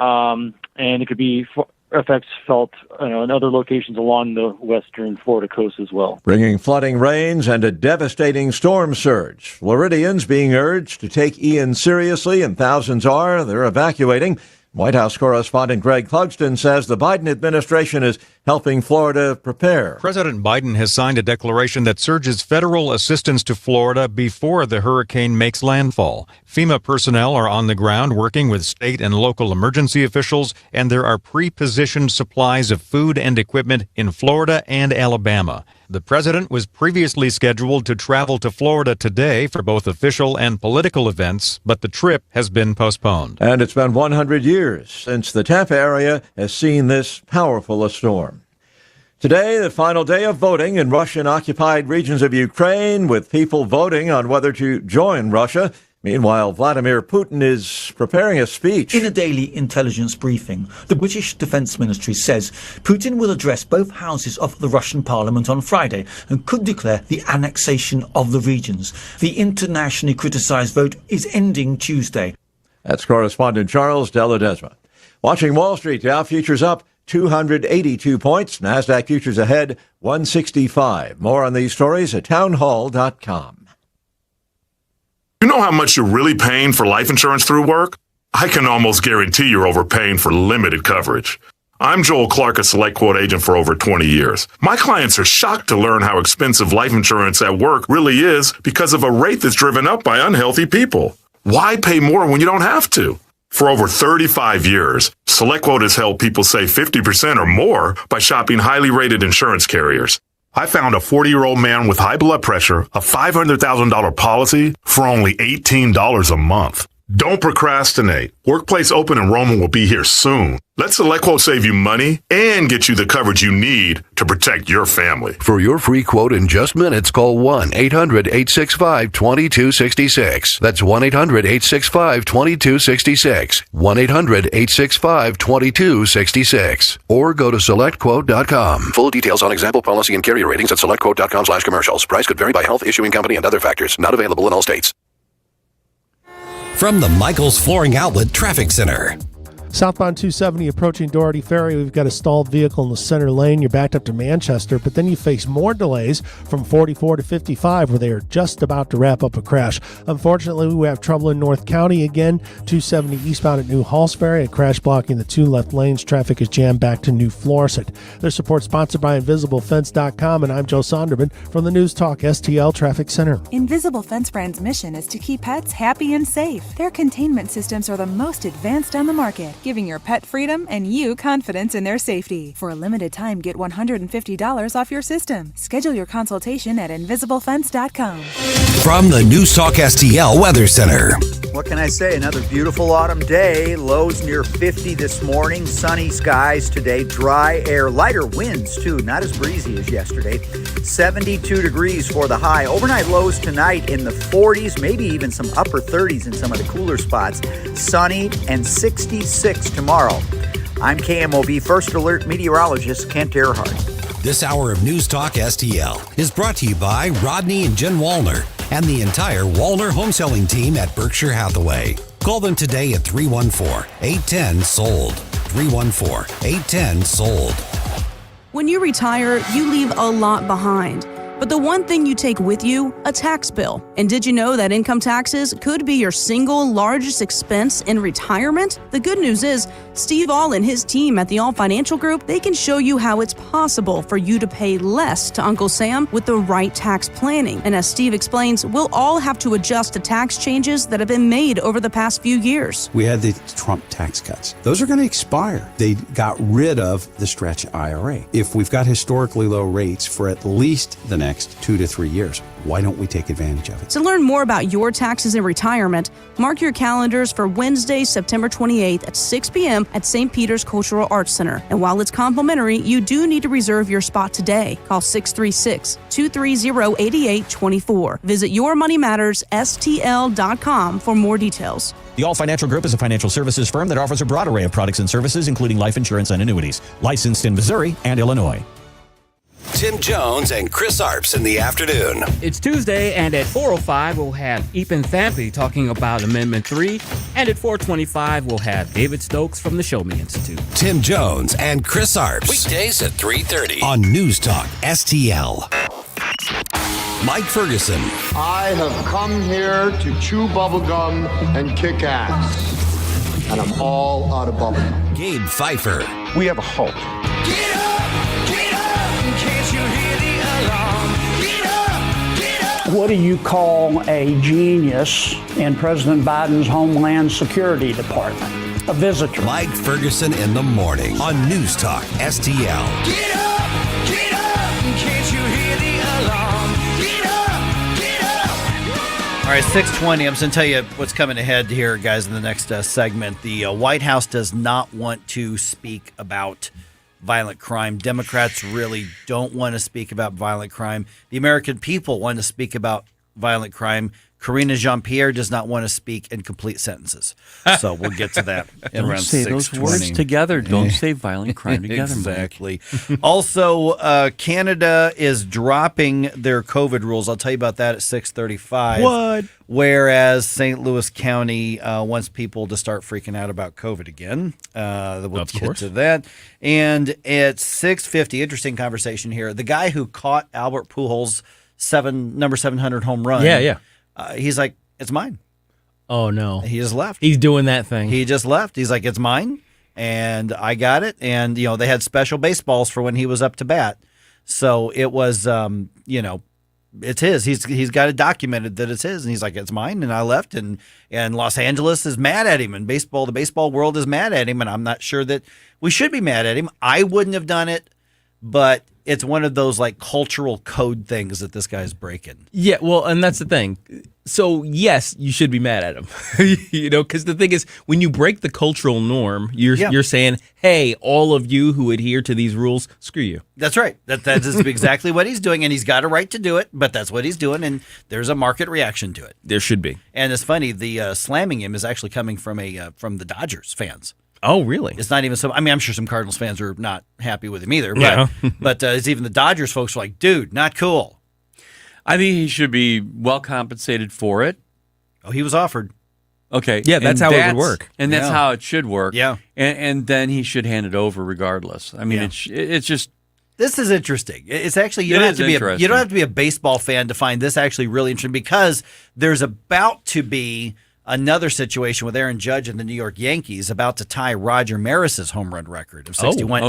And it could be effects felt in other locations along the western Florida coast as well. Bringing flooding rains and a devastating storm surge. Floridians being urged to take Ian seriously, and thousands are. They're evacuating. White House correspondent Greg Clugston says the Biden administration is helping Florida prepare. President Biden has signed a declaration that surges federal assistance to Florida before the hurricane makes landfall. FEMA personnel are on the ground working with state and local emergency officials, and there are pre-positioned supplies of food and equipment in Florida and Alabama. The president was previously scheduled to travel to Florida today for both official and political events, but the trip has been postponed. And it's been 100 years since the Tampa area has seen this powerful a storm. Today, the final day of voting in Russian-occupied regions of Ukraine, with people voting on whether to join Russia. Meanwhile, Vladimir Putin is preparing a speech. In a daily intelligence briefing, the British Defence Ministry says Putin will address both houses of the Russian parliament on Friday and could declare the annexation of the regions. The internationally criticised vote is ending Tuesday. That's correspondent Charles De La Desma. Watching Wall Street, Dow futures up 282 points. NASDAQ futures ahead 165. More on these stories at townhall.com. You know how much you're really paying for life insurance through work? I can almost guarantee you're overpaying for limited coverage. I'm Joel Clark, a Select Quote agent for over 20 years. My clients are shocked to learn how expensive life insurance at work really is because of a rate that's driven up by unhealthy people. Why pay more when you don't have to? For over 35 years, SelectQuote has helped people save 50% or more by shopping highly rated insurance carriers. I found a 40-year-old man with high blood pressure, a $500,000 policy for only $18 a month. Don't procrastinate. Workplace open enrollment will be here soon. Let SelectQuote save you money and get you the coverage you need to protect your family. For your free quote in just minutes, call 1-800-865-2266. That's 1-800-865-2266. 1-800-865-2266. Or go to SelectQuote.com. Full details on example policy and carrier ratings at SelectQuote.com/commercials. Price could vary by health, issuing company, and other factors. Not available in all states. From the Michaels Flooring Outlet Traffic Center. Southbound 270 approaching Doherty Ferry, we've got a stalled vehicle in the center lane. You're backed up to Manchester, but then you face more delays from 44 to 55 where they are just about to wrap up a crash. Unfortunately, we have trouble in North County again. 270 eastbound at New Halls Ferry, a crash blocking the two left lanes. Traffic is jammed back to New Florissant. Their support sponsored by InvisibleFence.com, and I'm Joe Sonderman from the News Talk STL Traffic Center. Invisible Fence Brand's mission is to keep pets happy and safe. Their containment systems are the most advanced on the market, giving your pet freedom and you confidence in their safety. For a limited time, get $150 off your system. Schedule your consultation at InvisibleFence.com. From the News Talk STL Weather Center. What can I say? Another beautiful autumn day. Lows near 50 this morning. Sunny skies today. Dry air. Lighter winds, too. Not as breezy as yesterday. 72 degrees for the high. Overnight lows tonight in the 40s, maybe even some upper 30s in some of the cooler spots. Sunny and 66 tomorrow. I'm KMOV First Alert meteorologist Kent Earhart. This hour of News Talk STL is brought to you by Rodney and Jen Wallner and the entire Wallner home selling team at Berkshire Hathaway. Call them today at 314-810-SOLD. 314-810-SOLD. When you retire, you leave a lot behind. But the one thing you take with you, a tax bill. And did you know that income taxes could be your single largest expense in retirement? The good news is, Steve All and his team at the All Financial Group, they can show you how it's possible for you to pay less to Uncle Sam with the right tax planning. And as Steve explains, we'll all have to adjust to tax changes that have been made over the past few years. We had the Trump tax cuts. Those are going to expire. They got rid of the stretch IRA. If we've got historically low rates for at least the next 2 to 3 years, why don't we take advantage of it? To learn more about your taxes in retirement, mark your calendars for Wednesday, September 28th at 6 p.m. at St. Peter's Cultural Arts Center. And while it's complimentary, you do need to reserve your spot today. Call 636-230-8824. Visit YourMoneyMattersSTL.com for more details. The All Financial Group is a financial services firm that offers a broad array of products and services, including life insurance and annuities. Licensed in Missouri and Illinois. Tim Jones and Chris Arps in the afternoon. It's Tuesday, and at 4:05, we'll have Ethan Thampy talking about Amendment 3. And at 4:25, we'll have David Stokes from the Show Me Institute. Tim Jones and Chris Arps. Weekdays at 3:30 on News Talk STL. Mike Ferguson. I have come here to chew bubblegum and kick ass. And I'm all out of bubblegum. Gabe Pfeiffer. We have a hope. Get up! Can't you hear the alarm? Get up! Get up! What do you call a genius in President Biden's Homeland Security Department? A visitor. Mike Ferguson in the morning on News Talk STL. Get up! Get up! Can't you hear the alarm? Get up! Get up! All right, 6:20. I'm just going to tell you what's coming ahead here, guys, in the next segment. The White House does not want to speak about violent crime. Democrats really don't want to speak about violent crime. The American people want to speak about violent crime. Karina Jean-Pierre does not want to speak in complete sentences. So we'll get to that in around 6:20. Don't say those words together. Don't say violent crime together. Exactly. Also, Canada is dropping their COVID rules. I'll tell you about that at 6:35. What? Whereas St. Louis County wants people to start freaking out about COVID again. We'll get to that. And at 6:50, interesting conversation here. The guy who caught Albert Pujols' number 700 home run. Yeah. He's like, it's mine. Oh, no. He just left. He's doing that thing. He just left. He's like, it's mine. and I got it. And they had special baseballs for when he was up to bat, so it was it's his. He's got it documented that it's his, and he's like, it's mine, and I left, and Los Angeles is mad at him, and the baseball world is mad at him, and I'm not sure that we should be mad at him. I wouldn't have done it, but it's one of those like cultural code things that this guy's breaking. Yeah, well, and that's the thing. So yes, you should be mad at him, because the thing is, when you break the cultural norm, you're saying, hey, all of you who adhere to these rules, screw you. That's right. That is exactly what he's doing, and he's got a right to do it, but that's what he's doing, and there's a market reaction to it. There should be. And it's funny, the slamming him is actually coming from the Dodgers fans. Oh, really? It's not even some. I mean, I'm sure some Cardinals fans are not happy with him either. Yeah. But it's even the Dodgers folks are like, dude, not cool. I think he should be well compensated for it. Oh, he was offered. Okay. Yeah, that's how it would work. And that's how it should work. Yeah. And then he should hand it over regardless. I mean, it's just. This is interesting. It's actually you don't have to be a baseball fan to find this actually really interesting, because there's about to be another situation with Aaron Judge and the New York Yankees about to tie Roger Maris's home run record of 61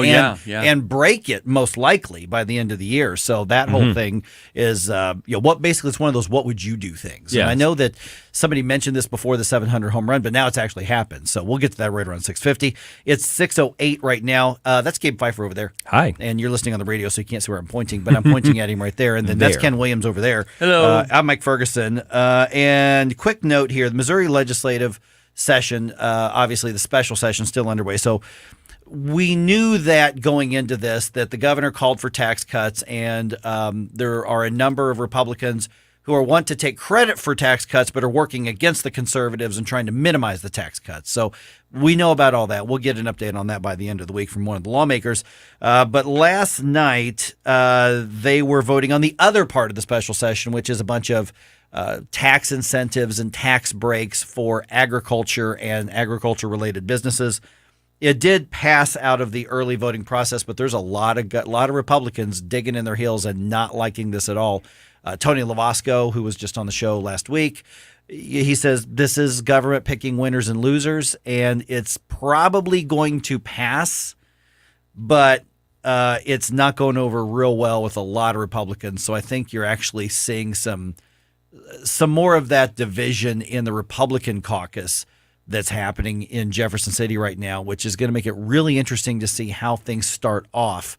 and break it most likely by the end of the year. So that whole thing is basically it's one of those what would you do things. Yes. And I know that somebody mentioned this before the 700 home run, but now it's actually happened. So we'll get to that right around 6:50. It's 6:08 right now. That's Gabe Pfeiffer over there. Hi. And you're listening on the radio, so you can't see where I'm pointing, but I'm pointing at him right there. And then that's Ken Williams over there. Hello. I'm Mike Ferguson. And quick note here, the Missouri legislative session, obviously the special session still underway. So we knew that going into this, that the governor called for tax cuts, and there are a number of Republicans who want to take credit for tax cuts but are working against the conservatives and trying to minimize the tax cuts. So we know about all that. We'll get an update on that by the end of the week from one of the lawmakers. But last night, they were voting on the other part of the special session, which is a bunch of tax incentives and tax breaks for agriculture and agriculture-related businesses. It did pass out of the early voting process, but there's a lot of Republicans digging in their heels and not liking this at all. Tony Lavasco, who was just on the show last week, he says this is government picking winners and losers, and it's probably going to pass, but it's not going over real well with a lot of Republicans. So I think you're actually seeing some more of that division in the Republican caucus that's happening in Jefferson City right now, which is going to make it really interesting to see how things start off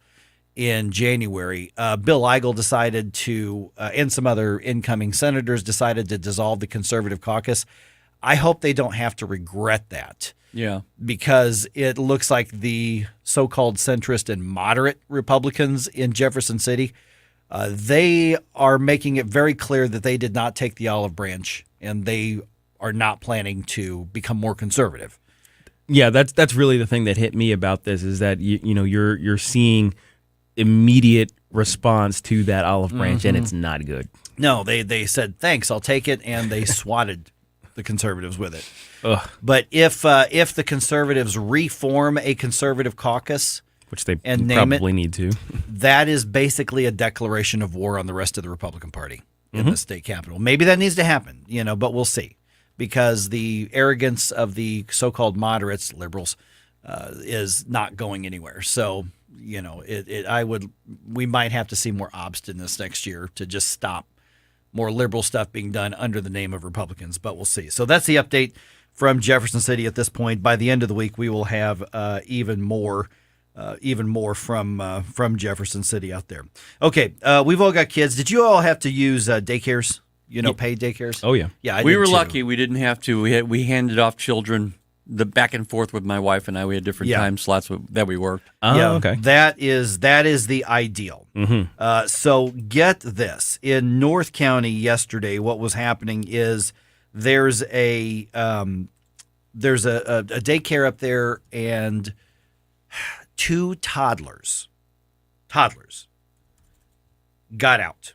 in January. Bill Eigel decided to, and some other incoming senators decided to dissolve the conservative caucus. I hope they don't have to regret that. Yeah. Because it looks like the so-called centrist and moderate Republicans in Jefferson City, they are making it very clear that they did not take the olive branch, and they are not planning to become more conservative. Yeah, that's really the thing that hit me about this, is that you're seeing immediate response to that olive branch, and it's not good. No, they said thanks, I'll take it, and they swatted the conservatives with it. Ugh. But if the conservatives reform a conservative caucus, which they and probably need to, that is basically a declaration of war on the rest of the Republican Party in the state capitol. Maybe that needs to happen, but we'll see, because the arrogance of the so-called moderates, liberals, is not going anywhere. So, we might have to see more obstinance next year to just stop more liberal stuff being done under the name of Republicans, but we'll see. So that's the update from Jefferson City at this point. By the end of the week, we will have even more from Jefferson City out there. Okay, we've all got kids. Did you all have to use daycares? Paid daycares? Oh yeah, yeah. We were lucky; we didn't have to. We handed off children the back and forth with my wife and I. We had different time slots that we worked. Okay. That is the ideal. So get this: in North County yesterday, what was happening is there's a daycare up there, and two toddlers got out.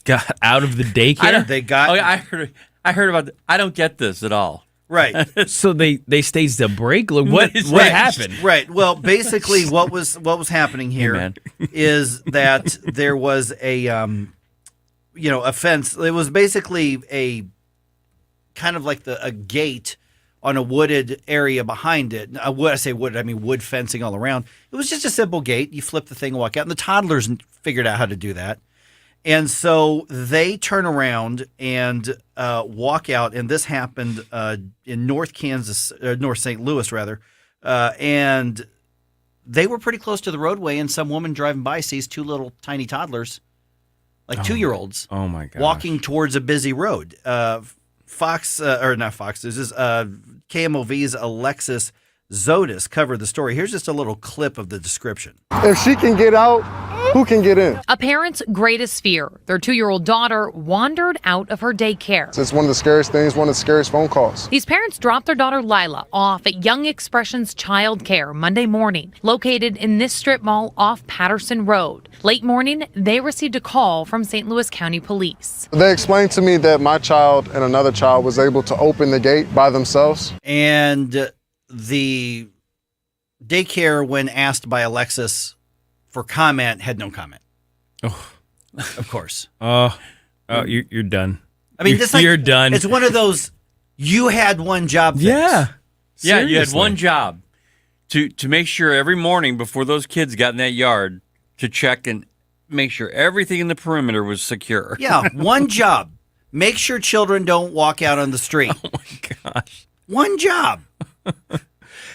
Got out of the daycare? I heard about I don't get this at all. Right. So they staged a break? What happened? Right. Well, basically what was happening here is that there was a a fence. It was basically a kind of like a gate on a wooded area behind it. I say wooded, I mean wood fencing all around. It was just a simple gate. You flip the thing and walk out. And the toddlers figured out how to do that. And so they turn around and walk out. And this happened in North St. Louis, rather. And they were pretty close to the roadway. And some woman driving by sees two little tiny toddlers, like 2-year-olds, oh my gosh, walking towards a busy road. This is KMOV's Alexis Zotis covered the story. Here's just a little clip of the description. If she can get out, who can get in? A parent's greatest fear. Their 2-year-old daughter wandered out of her daycare. It's one of the scariest things, one of the scariest phone calls. These parents dropped their daughter Lila off at Young Expressions Child Care Monday morning, located in this strip mall off Patterson Road. Late morning, they received a call from St. Louis County Police. They explained to me that my child and another child was able to open the gate by themselves. And the daycare, when asked by Alexis for comment, had no comment. Oh, of course. You're done. I mean, you're done. It's one of those. You had one job. Things. Yeah, yeah. You had one job to make sure every morning before those kids got in that yard to check and make sure everything in the perimeter was secure. Yeah, one job. Make sure children don't walk out on the street. Oh my gosh. One job.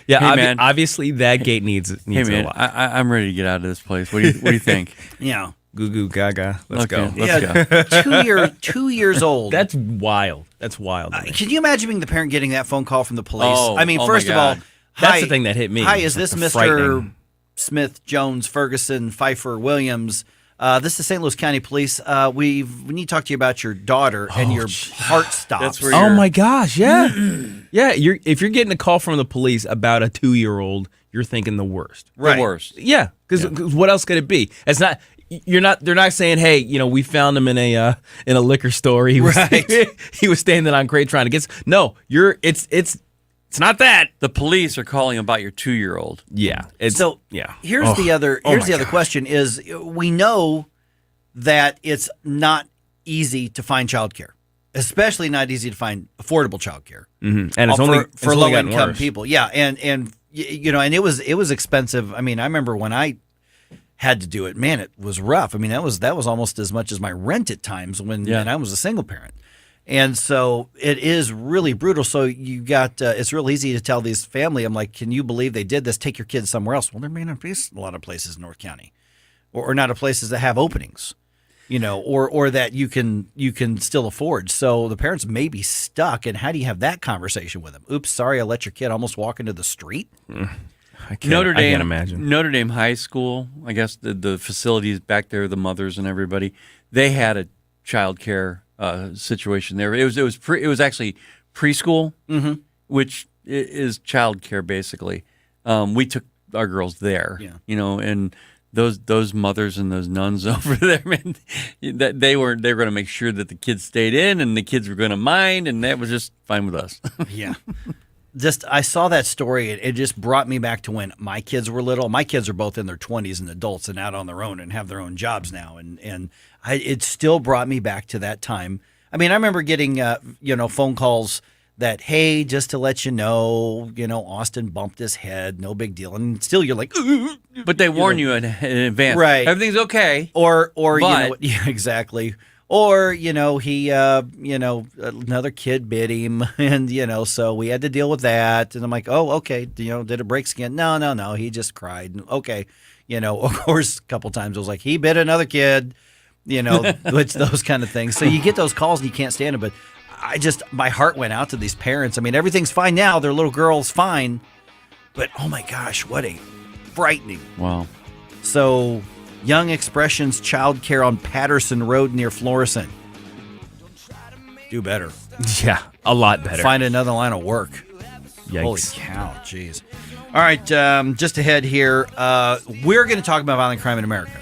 Yeah, hey, man. Obviously that gate needs hey, man, a lot. I'm ready to get out of this place. What do you think? Yeah. Goo goo gaga. Let's go. Let's go. 2 years old. That's wild. That's wild. Can you imagine being the parent getting that phone call from the police? Oh, I mean, oh first my of all, God. That's the thing that hit me. Hi, is this That's Mr. frightening. Smith, Jones, Ferguson, Pfeiffer, Williams? This is St. Louis County Police. We need to talk to you about your daughter, and your heart stops. That's where Oh my gosh, yeah. Yeah, if you're getting a call from the police about a 2-year-old, you're thinking the worst. Right. The worst. Yeah, because what else could it be? It's not. They're not saying, hey, we found him in a liquor store. He was he was standing on crate trying to get. No, it's not that. The police are calling about your 2-year-old. Yeah. Here's the other question is, we know that it's not easy to find childcare, especially not easy to find affordable childcare. Mm-hmm. And it's for only low income worse. people. Yeah, and and it was expensive. I mean, I remember when I had to do it, man, it was rough. I mean, that was almost as much as my rent at times when I was a single parent. And so it is really brutal. So you got it's real easy to tell these family, I'm like, can you believe they did this? Take your kids somewhere else. Well, there may not be a lot of places in North County, or not of places that have openings, or that you can still afford. So the parents may be stuck. And how do you have that conversation with them? Oops, sorry, I let your kid almost walk into the street. I can't imagine. Notre Dame High School, I guess the facilities back there, the mothers and everybody, they had a child care situation there. It was actually preschool, which is child care basically. We took our girls there, and those mothers and those nuns over there, man, that they were going to make sure that the kids stayed in and the kids were going to mind, and that was just fine with us. Yeah. I saw that story. It just brought me back to when my kids were little. My kids are both in their 20s and adults and out on their own and have their own jobs now. And it still brought me back to that time. I mean, I remember getting, phone calls that, hey, just to let you know, Austin bumped his head, no big deal. And still you're like, ugh. But they warn you in advance. Right. Everything's okay. Or but, yeah, exactly. Or, he, another kid bit him, and, so we had to deal with that. And I'm like, oh, okay, did it break skin? No, he just cried. Okay. Of course, a couple times I was like, he bit another kid, which those kind of things. So you get those calls and you can't stand it. But my heart went out to these parents. I mean, everything's fine now. Their little girl's fine. But, oh, my gosh, what a frightening. Wow. So Young Expressions Child Care on Patterson Road near Florissant. Do better. Yeah, a lot better. Find another line of work. Yikes. Holy cow, jeez. All right, just ahead here, we're going to talk about violent crime in America.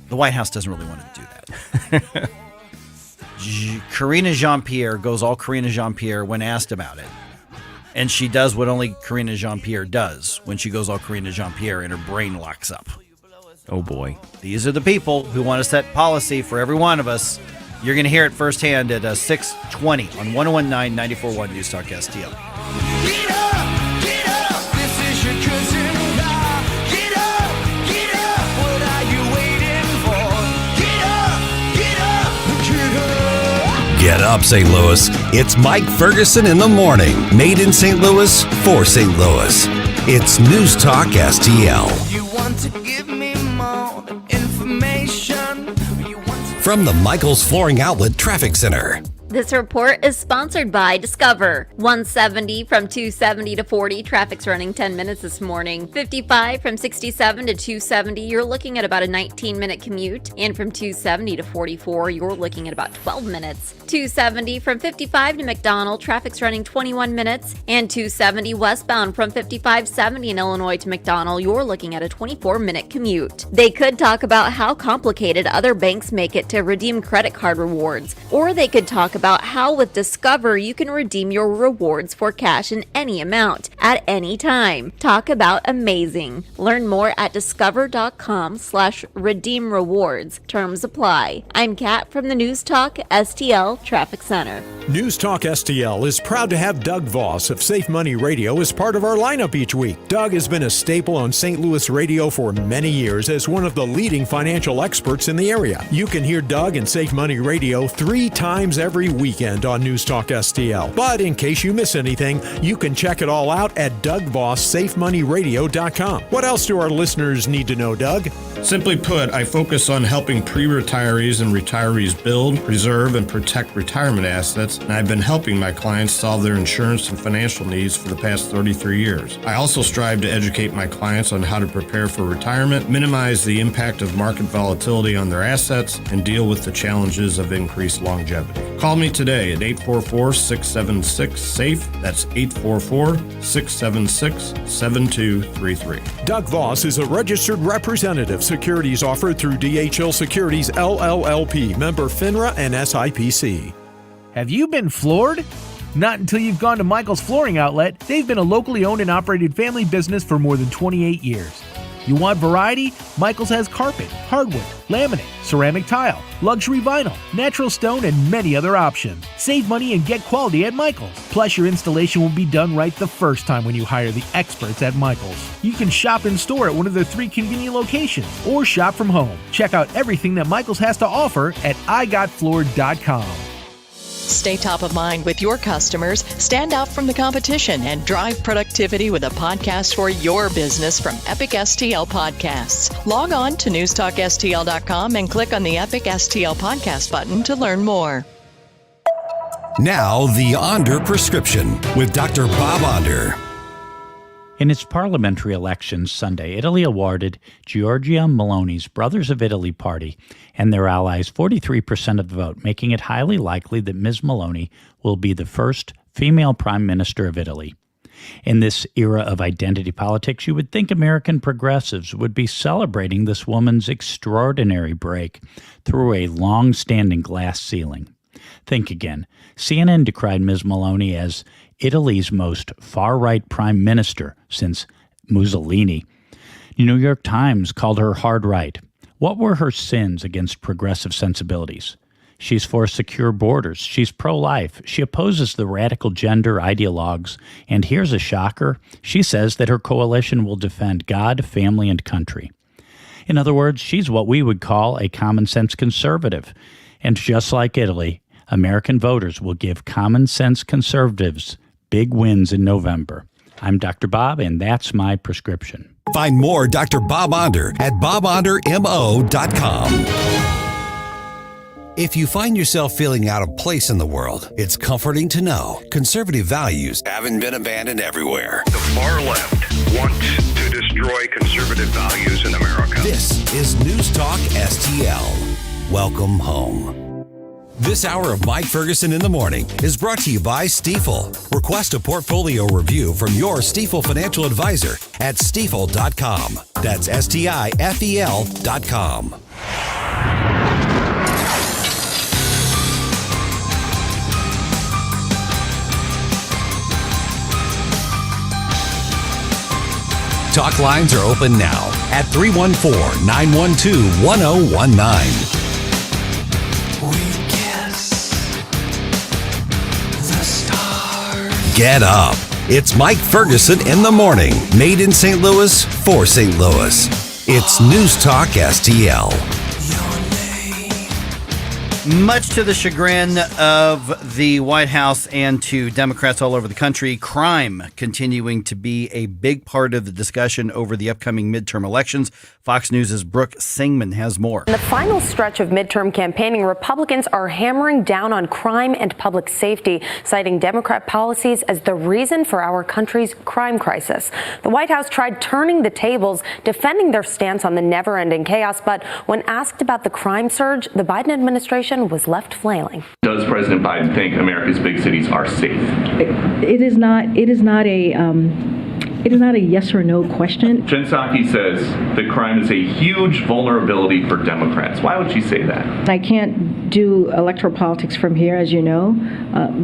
The White House doesn't really want to do that. Karina Jean-Pierre goes all Karina Jean-Pierre when asked about it. And she does what only Karina Jean-Pierre does when she goes all Karina Jean-Pierre and her brain locks up. Oh, boy. These are the people who want to set policy for every one of us. You're going to hear it firsthand at 6:20 on 101.9 94.1 News Talk STL. Get up, this is your cousin Law. Get up, what are you waiting for? Get up. Get up, St. Louis. It's Mike Ferguson in the morning. Made in St. Louis for St. Louis. It's News Talk STL. You want to give me more information? From the Michaels Flooring Outlet Traffic Center. This report is sponsored by Discover. 170 from 270 to 40. Traffic's running 10 minutes this morning. 55 from 67 to 270. You're looking at about a 19-minute commute. And from 270 to 44, you're looking at about 12 minutes. 270 from 55 to McDonald. Traffic's running 21 minutes. And 270 westbound from 5570 in Illinois to McDonald. You're looking at a 24-minute commute. They could talk about how complicated other banks make it to redeem credit card rewards. Or they could talk about how with Discover you can redeem your rewards for cash in any amount at any time. Talk about amazing. Learn more at discover.com/redeem rewards. Terms apply. I'm Kat from the News Talk STL Traffic Center. News Talk STL is proud to have Doug Voss of Safe Money Radio as part of our lineup each week. Doug has been a staple on St. Louis radio for many years as one of the leading financial experts in the area. You can hear Doug and Safe Money Radio 3 times every weekend on News Talk STL. But in case you miss anything, you can check it all out at DougVossSafeMoneyRadio.com. What else do our listeners need to know, Doug? Simply put, I focus on helping pre-retirees and retirees build, preserve, and protect retirement assets, and I've been helping my clients solve their insurance and financial needs for the past 33 years. I also strive to educate my clients on how to prepare for retirement, minimize the impact of market volatility on their assets, and deal with the challenges of increased longevity. Call me today at 844-676-SAFE. That's 844-676-7233. Doug Voss is a registered representative. Securities offered through DHL Securities LLLP, member FINRA and SIPC. Have you been floored? Not until you've gone to Michael's Flooring Outlet. They've been a locally owned and operated family business for more than 28 years. You want variety? Michael's has carpet, hardwood, laminate, ceramic tile, luxury vinyl, natural stone, and many other options. Save money and get quality at Michael's. Plus, your installation will be done right the first time when you hire the experts at Michael's. You can shop in store at one of their 3 convenient locations or shop from home. Check out everything that Michael's has to offer at igotfloored.com. Stay top of mind with your customers, stand out from the competition, and drive productivity with a podcast for your business from Epic STL Podcasts. Log on to newstalkstl.com and click on the Epic STL Podcast button to learn more. Now, the Onder Prescription with Dr. Bob Onder. In its parliamentary elections Sunday, Italy awarded Giorgia Meloni's Brothers of Italy party and their allies 43% of the vote, making it highly likely that Ms. Meloni will be the first female prime minister of Italy. In this era of identity politics, you would think American progressives would be celebrating this woman's extraordinary break through a long-standing glass ceiling. Think again. CNN decried Ms. Meloni as Italy's most far-right prime minister since Mussolini. The New York Times called her hard-right. What were her sins against progressive sensibilities? She's for secure borders. She's pro-life. She opposes the radical gender ideologues. And here's a shocker. She says that her coalition will defend God, family, and country. In other words, she's what we would call a common-sense conservative. And just like Italy, American voters will give common-sense conservatives big wins in November. I'm Dr. Bob, and that's my prescription. Find more Dr. Bob Onder at bobondermo.com. If you find yourself feeling out of place in the world, it's comforting to know conservative values haven't been abandoned everywhere. The far left wants to destroy conservative values in America. This is News Talk STL. Welcome home. This hour of Mike Ferguson in the Morning is brought to you by Stifel. Request a portfolio review from your Stifel financial advisor at stifel.com. That's STIFEL.com. Talk lines are open now at 314-912-1019. We get Get up. It's Mike Ferguson in the morning. Made in St. Louis for St. Louis. It's News Talk STL. Much to the chagrin of the White House and to Democrats all over the country, crime continuing to be a big part of the discussion over the upcoming midterm elections. Fox News' Brooke Singman has more. In the final stretch of midterm campaigning, Republicans are hammering down on crime and public safety, citing Democrat policies as the reason for our country's crime crisis. The White House tried turning the tables, defending their stance on the never-ending chaos, but when asked about the crime surge, the Biden administration was left flailing. Does President Biden think America's big cities are safe? It is not a yes or no question. Jen Psaki says that crime is a huge vulnerability for Democrats. Why would she say that? I can't do electoral politics from here, as you know,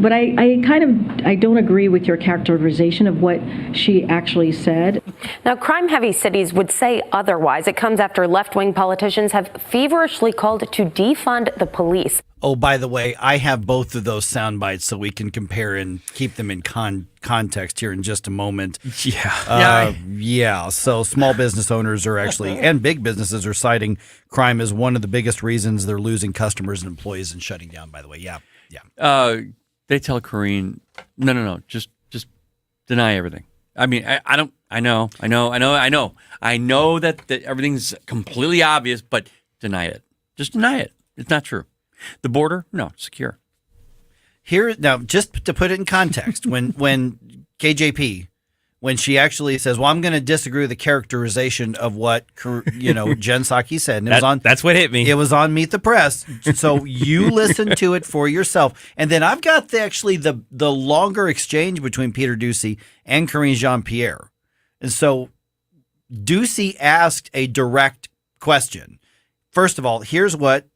but I don't agree with your characterization of what she actually said. Now, crime-heavy cities would say otherwise. It comes after left-wing politicians have feverishly called to defund the police. Oh, by the way, I have both of those sound bites so we can compare and keep them in context here in just a moment. Yeah. So small business owners are actually, and big businesses are citing crime as one of the biggest reasons they're losing customers and employees and shutting down, by the way. Yeah. They tell Karine, no, just deny everything. I mean, I know that everything's completely obvious, but deny it. Just deny it. It's not true. The border, no, secure. Here now, just to put it in context, when KJP, when she actually says, "Well, I'm going to disagree with the characterization of what Jen Psaki said," and that's what hit me. It was on Meet the Press, so you listen to it for yourself. And then I've got the longer exchange between Peter Doocy and Karine Jean-Pierre, and so Doocy asked a direct question. First of all, here's what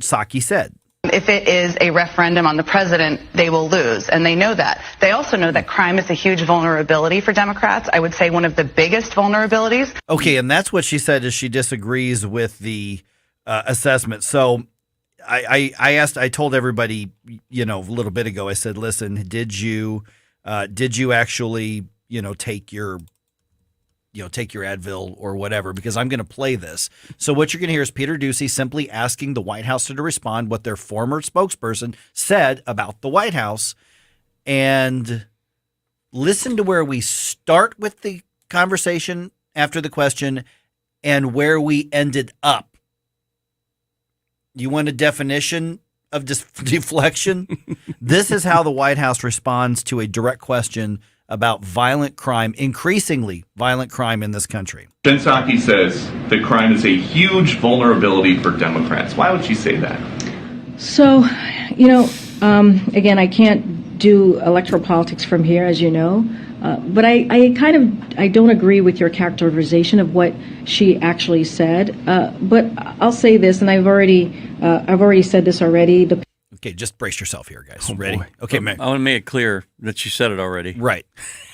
Psaki said. If it is a referendum on the president, they will lose, and they know that. They also know that crime is a huge vulnerability for Democrats. I would say one of the biggest vulnerabilities. Okay, and that's what she said is she disagrees with the assessment. So I told everybody, a little bit ago, I said, listen, did you actually, take your Advil or whatever, because I'm going to play this. So what you're going to hear is Peter Doocy simply asking the White House to respond what their former spokesperson said about the White House, and listen to where we start with the conversation after the question and where we ended up. You want a definition of deflection? This is how the White House responds to a direct question about violent crime, increasingly violent crime in this country. Jen Psaki says that crime is a huge vulnerability for Democrats. Why would she say that? So, again, I can't do electoral politics from here, as you know, but I don't agree with your characterization of what she actually said. But I'll say this, and I've already said this already. Okay, just brace yourself here, guys. Ready? Boy. Okay, I want to make it clear that you said it already. Right.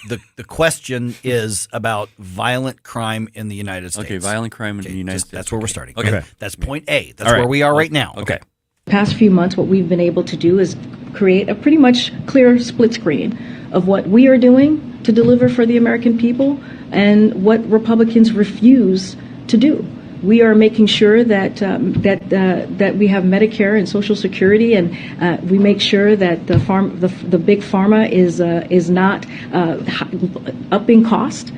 The question is about violent crime in the United States. Okay, violent crime in the United States. That's where we're starting. Okay. That's point A. That's where we are right now. Okay. Past few months, what we've been able to do is create a pretty much clear split screen of what we are doing to deliver for the American people and what Republicans refuse to do. We are making sure that that we have Medicare and Social Security, and we make sure that the big pharma is not upping cost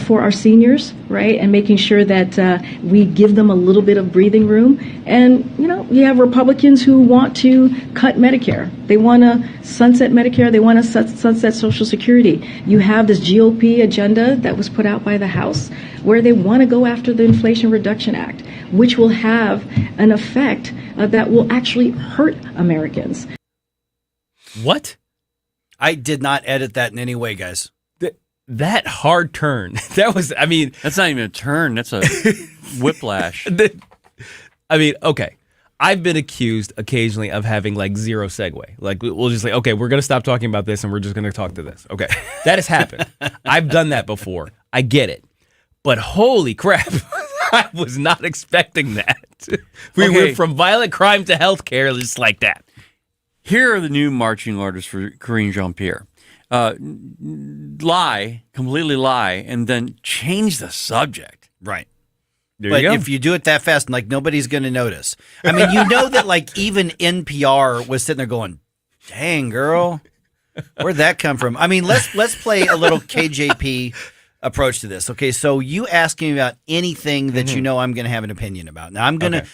for our seniors, right? And making sure that we give them a little bit of breathing room. And you have Republicans who want to cut Medicare. They want to sunset Medicare. They want to sunset Social Security. You have this GOP agenda that was put out by the House, where they want to go after the Inflation Reduction Act, which will have an effect that will actually hurt Americans. What? I did not edit that in any way, guys. That hard turn. That's not even a turn. That's a whiplash. Okay. I've been accused occasionally of having zero segue. We'll just okay, we're going to stop talking about this and we're just going to talk to this. Okay. That has happened. I've done that before. I get it. But holy crap, I was not expecting that. We went from violent crime to healthcare just like that. Here are the new marching orders for Karine Jean-Pierre. completely lie, and then change the subject. Right. There But you go. if you do it that fast, like nobody's going to notice. I mean, you know that like even NPR was sitting there going, "Dang, girl, where'd that come from?" I mean, let's play a little KJP approach to this. Okay, so you ask me about anything that you know I'm going to have an opinion about. Now I'm gonna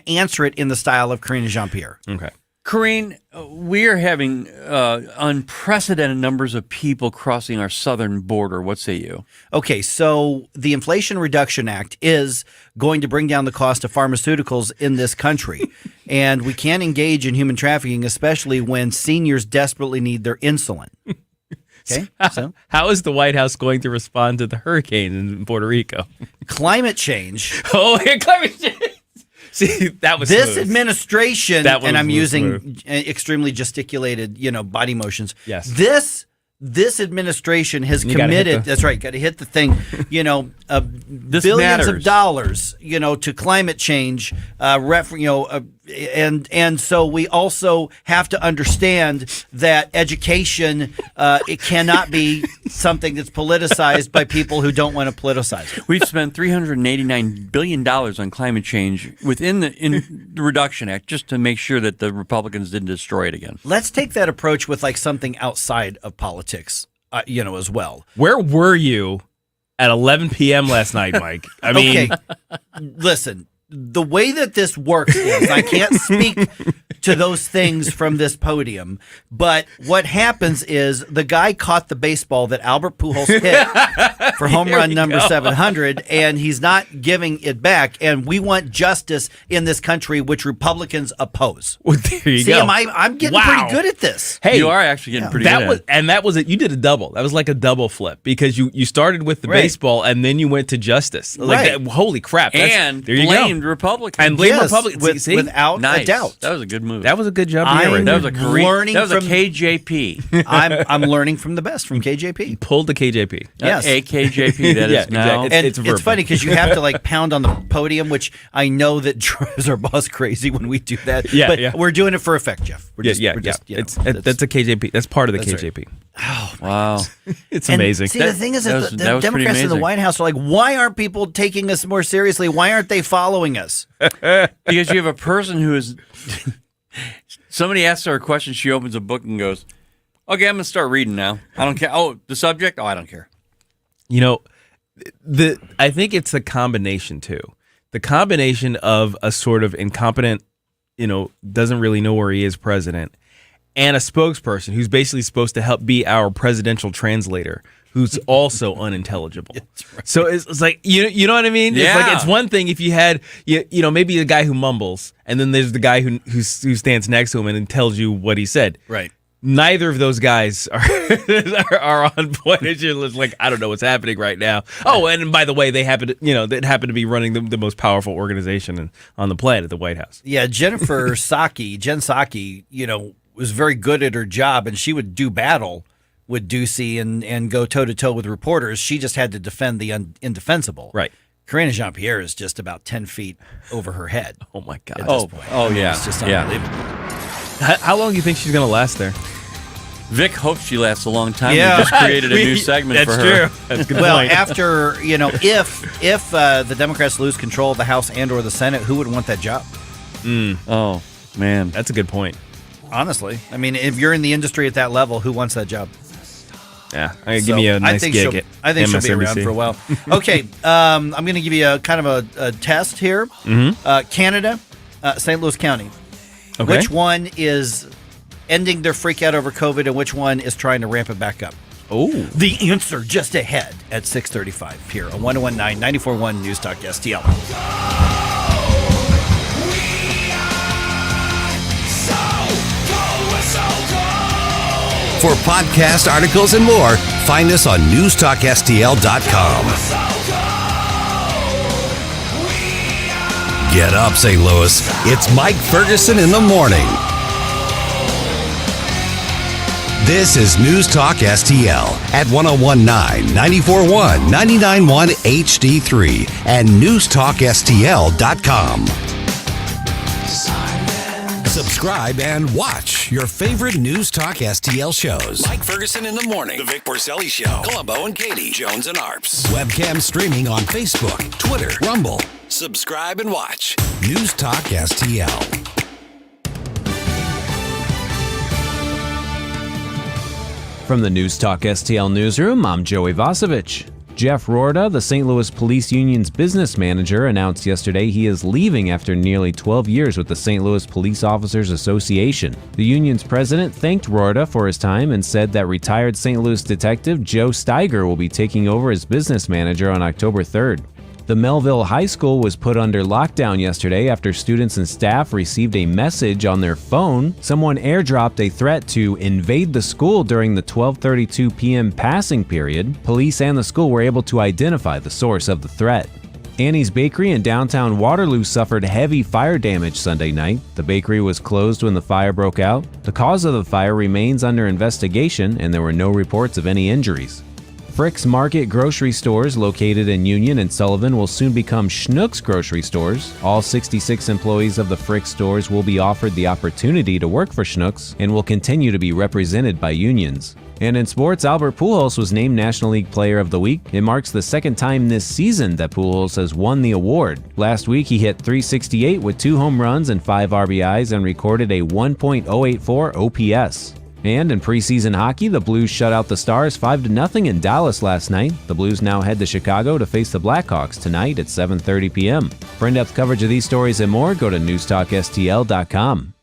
answer it in the style of Karina Jean-Pierre. Okay. Corinne, we are having unprecedented numbers of people crossing our southern border. What say you? Okay, so the Inflation Reduction Act is going to bring down the cost of pharmaceuticals in this country. And we can't engage in human trafficking, especially when seniors desperately need their insulin. Okay, so how is the White House going to respond to the hurricane in Puerto Rico? Climate change. Oh, yeah, climate change. See, that was this smooth. administration, That and I'm was using smooth. extremely gesticulated, body motions. Yes. This administration has You gotta hit committed. the- That's right. Got to hit the thing. Billions matters. of dollars. To climate change. And so we also have to understand that education it cannot be something that's politicized by people who don't want to politicize it. We've spent $389 billion on climate change within the Reduction Act just to make sure that the Republicans didn't destroy it again. Let's take that approach with like something outside of politics, as well. Where were you at 11 p.m. last night, Mike? I mean, okay, listen, the way that this works is I can't speak to those things from this podium, but what happens is the guy caught the baseball that Albert Pujols hit for home run number 700, and he's not giving it back, and we want justice in this country, which Republicans oppose. Well, there you See, go. I'm getting Wow. pretty good at this. Hey, you are actually getting pretty that good was, at it. and that was it. You did a double. That was like a double flip because you started with the Right. baseball and then you went to justice. Like Right. that, holy crap! And there you blamed go. Republicans. And blame Yes, Republicans. See? without Nice. a doubt. That was a good move. That was a good job. I'm Right That there. was a Korean, learning that was from- a KJP. I'm learning from the best from KJP. Pulled the KJP. Yes. A KJP that Yeah, is now. exactly. And It's a it's verb. funny because you have to like pound on the podium, which I know that drives our boss crazy when we do that. Yeah, but yeah. we're doing it for effect, Jeff. We're Yeah, just, yeah, we're yeah. just, That's a KJP. That's part of the That's right. KJP. Wow. It's And amazing. see, the thing is that that was the pretty Democrats in the amazing. White House are like, why aren't people taking us more seriously? Why aren't they following us? Because you have a person who is. Somebody asks her a question, she opens a book and goes, "Okay, I'm going to start reading now. I don't care. Oh, the subject? Oh, I don't care." I think it's a combination too. The combination of a sort of incompetent, doesn't really know where he is president, and a spokesperson who's basically supposed to help be our presidential translator, who's also unintelligible. Right. So it's like you know what I mean? Yeah. It's like it's one thing if you had maybe a guy who mumbles, and then there's the guy who stands next to him and tells you what he said. Right. Neither of those guys are on point. It's just like, I don't know what's happening right now. Oh, and by the way, they happen to be running the most powerful organization on the planet, the White House. Yeah, Jen Psaki, was very good at her job, and she would do battle with Ducey and go toe-to-toe with reporters. She just had to defend the indefensible. Right. Karina Jean-Pierre is just about 10 feet over her head. Oh, my God. At this point. Oh, yeah. It's just Yeah. unbelievable. How long do you think she's going to last there? Vic hopes she lasts a long time. Yeah. We just created a new segment for her. That's true. That's a good Well, point. after, if the Democrats lose control of the House and or the Senate, who would want that job? Oh, man. That's a good point. Honestly. I mean, if you're in the industry at that level, who wants that job? Yeah, give me a nice gig at I think she'll be around MSNBC. for a while. Okay, I'm going to give you a kind of a test here. Mm-hmm. Canada, St. Louis County. Okay. Which one is ending their freak out over COVID and which one is trying to ramp it back up? Oh. The answer just ahead at 6:35 here on 1019 94.1 News Talk STL. For podcast articles and more, find us on NewstalkSTL.com. Get up, St. Louis. It's Mike Ferguson in the morning. This is News Talk STL at 1019, 94.1, 99.1 HD3 and NewstalkSTL.com. Subscribe and watch your favorite News Talk STL shows. Mike Ferguson in the Morning, The Vic Porcelli Show, Columbo and Katie, Jones and Arps. Webcam streaming on Facebook, Twitter, Rumble. Subscribe and watch News Talk STL. From the News Talk STL newsroom, I'm Joey Vasevich. Jeff Rorda, the St. Louis Police Union's business manager, announced yesterday he is leaving after nearly 12 years with the St. Louis Police Officers Association. The union's president thanked Rorda for his time and said that retired St. Louis detective Joe Steiger will be taking over as business manager on October 3rd. The Melville High School was put under lockdown yesterday after students and staff received a message on their phone. Someone airdropped a threat to invade the school during the 12:32 p.m. passing period. Police and the school were able to identify the source of the threat. Annie's Bakery in downtown Waterloo suffered heavy fire damage Sunday night. The bakery was closed when the fire broke out. The cause of the fire remains under investigation, and there were no reports of any injuries. Frick's Market grocery stores located in Union and Sullivan will soon become Schnucks grocery stores. All 66 employees of the Frick stores will be offered the opportunity to work for Schnucks and will continue to be represented by unions. And in sports, Albert Pujols was named National League Player of the Week. It marks the second time this season that Pujols has won the award. Last week, he hit .368 with 2 home runs and 5 RBIs and recorded a 1.084 OPS. And in preseason hockey, the Blues shut out the Stars 5-0 in Dallas last night. The Blues now head to Chicago to face the Blackhawks tonight at 7:30 p.m. For in-depth coverage of these stories and more, go to NewstalkSTL.com.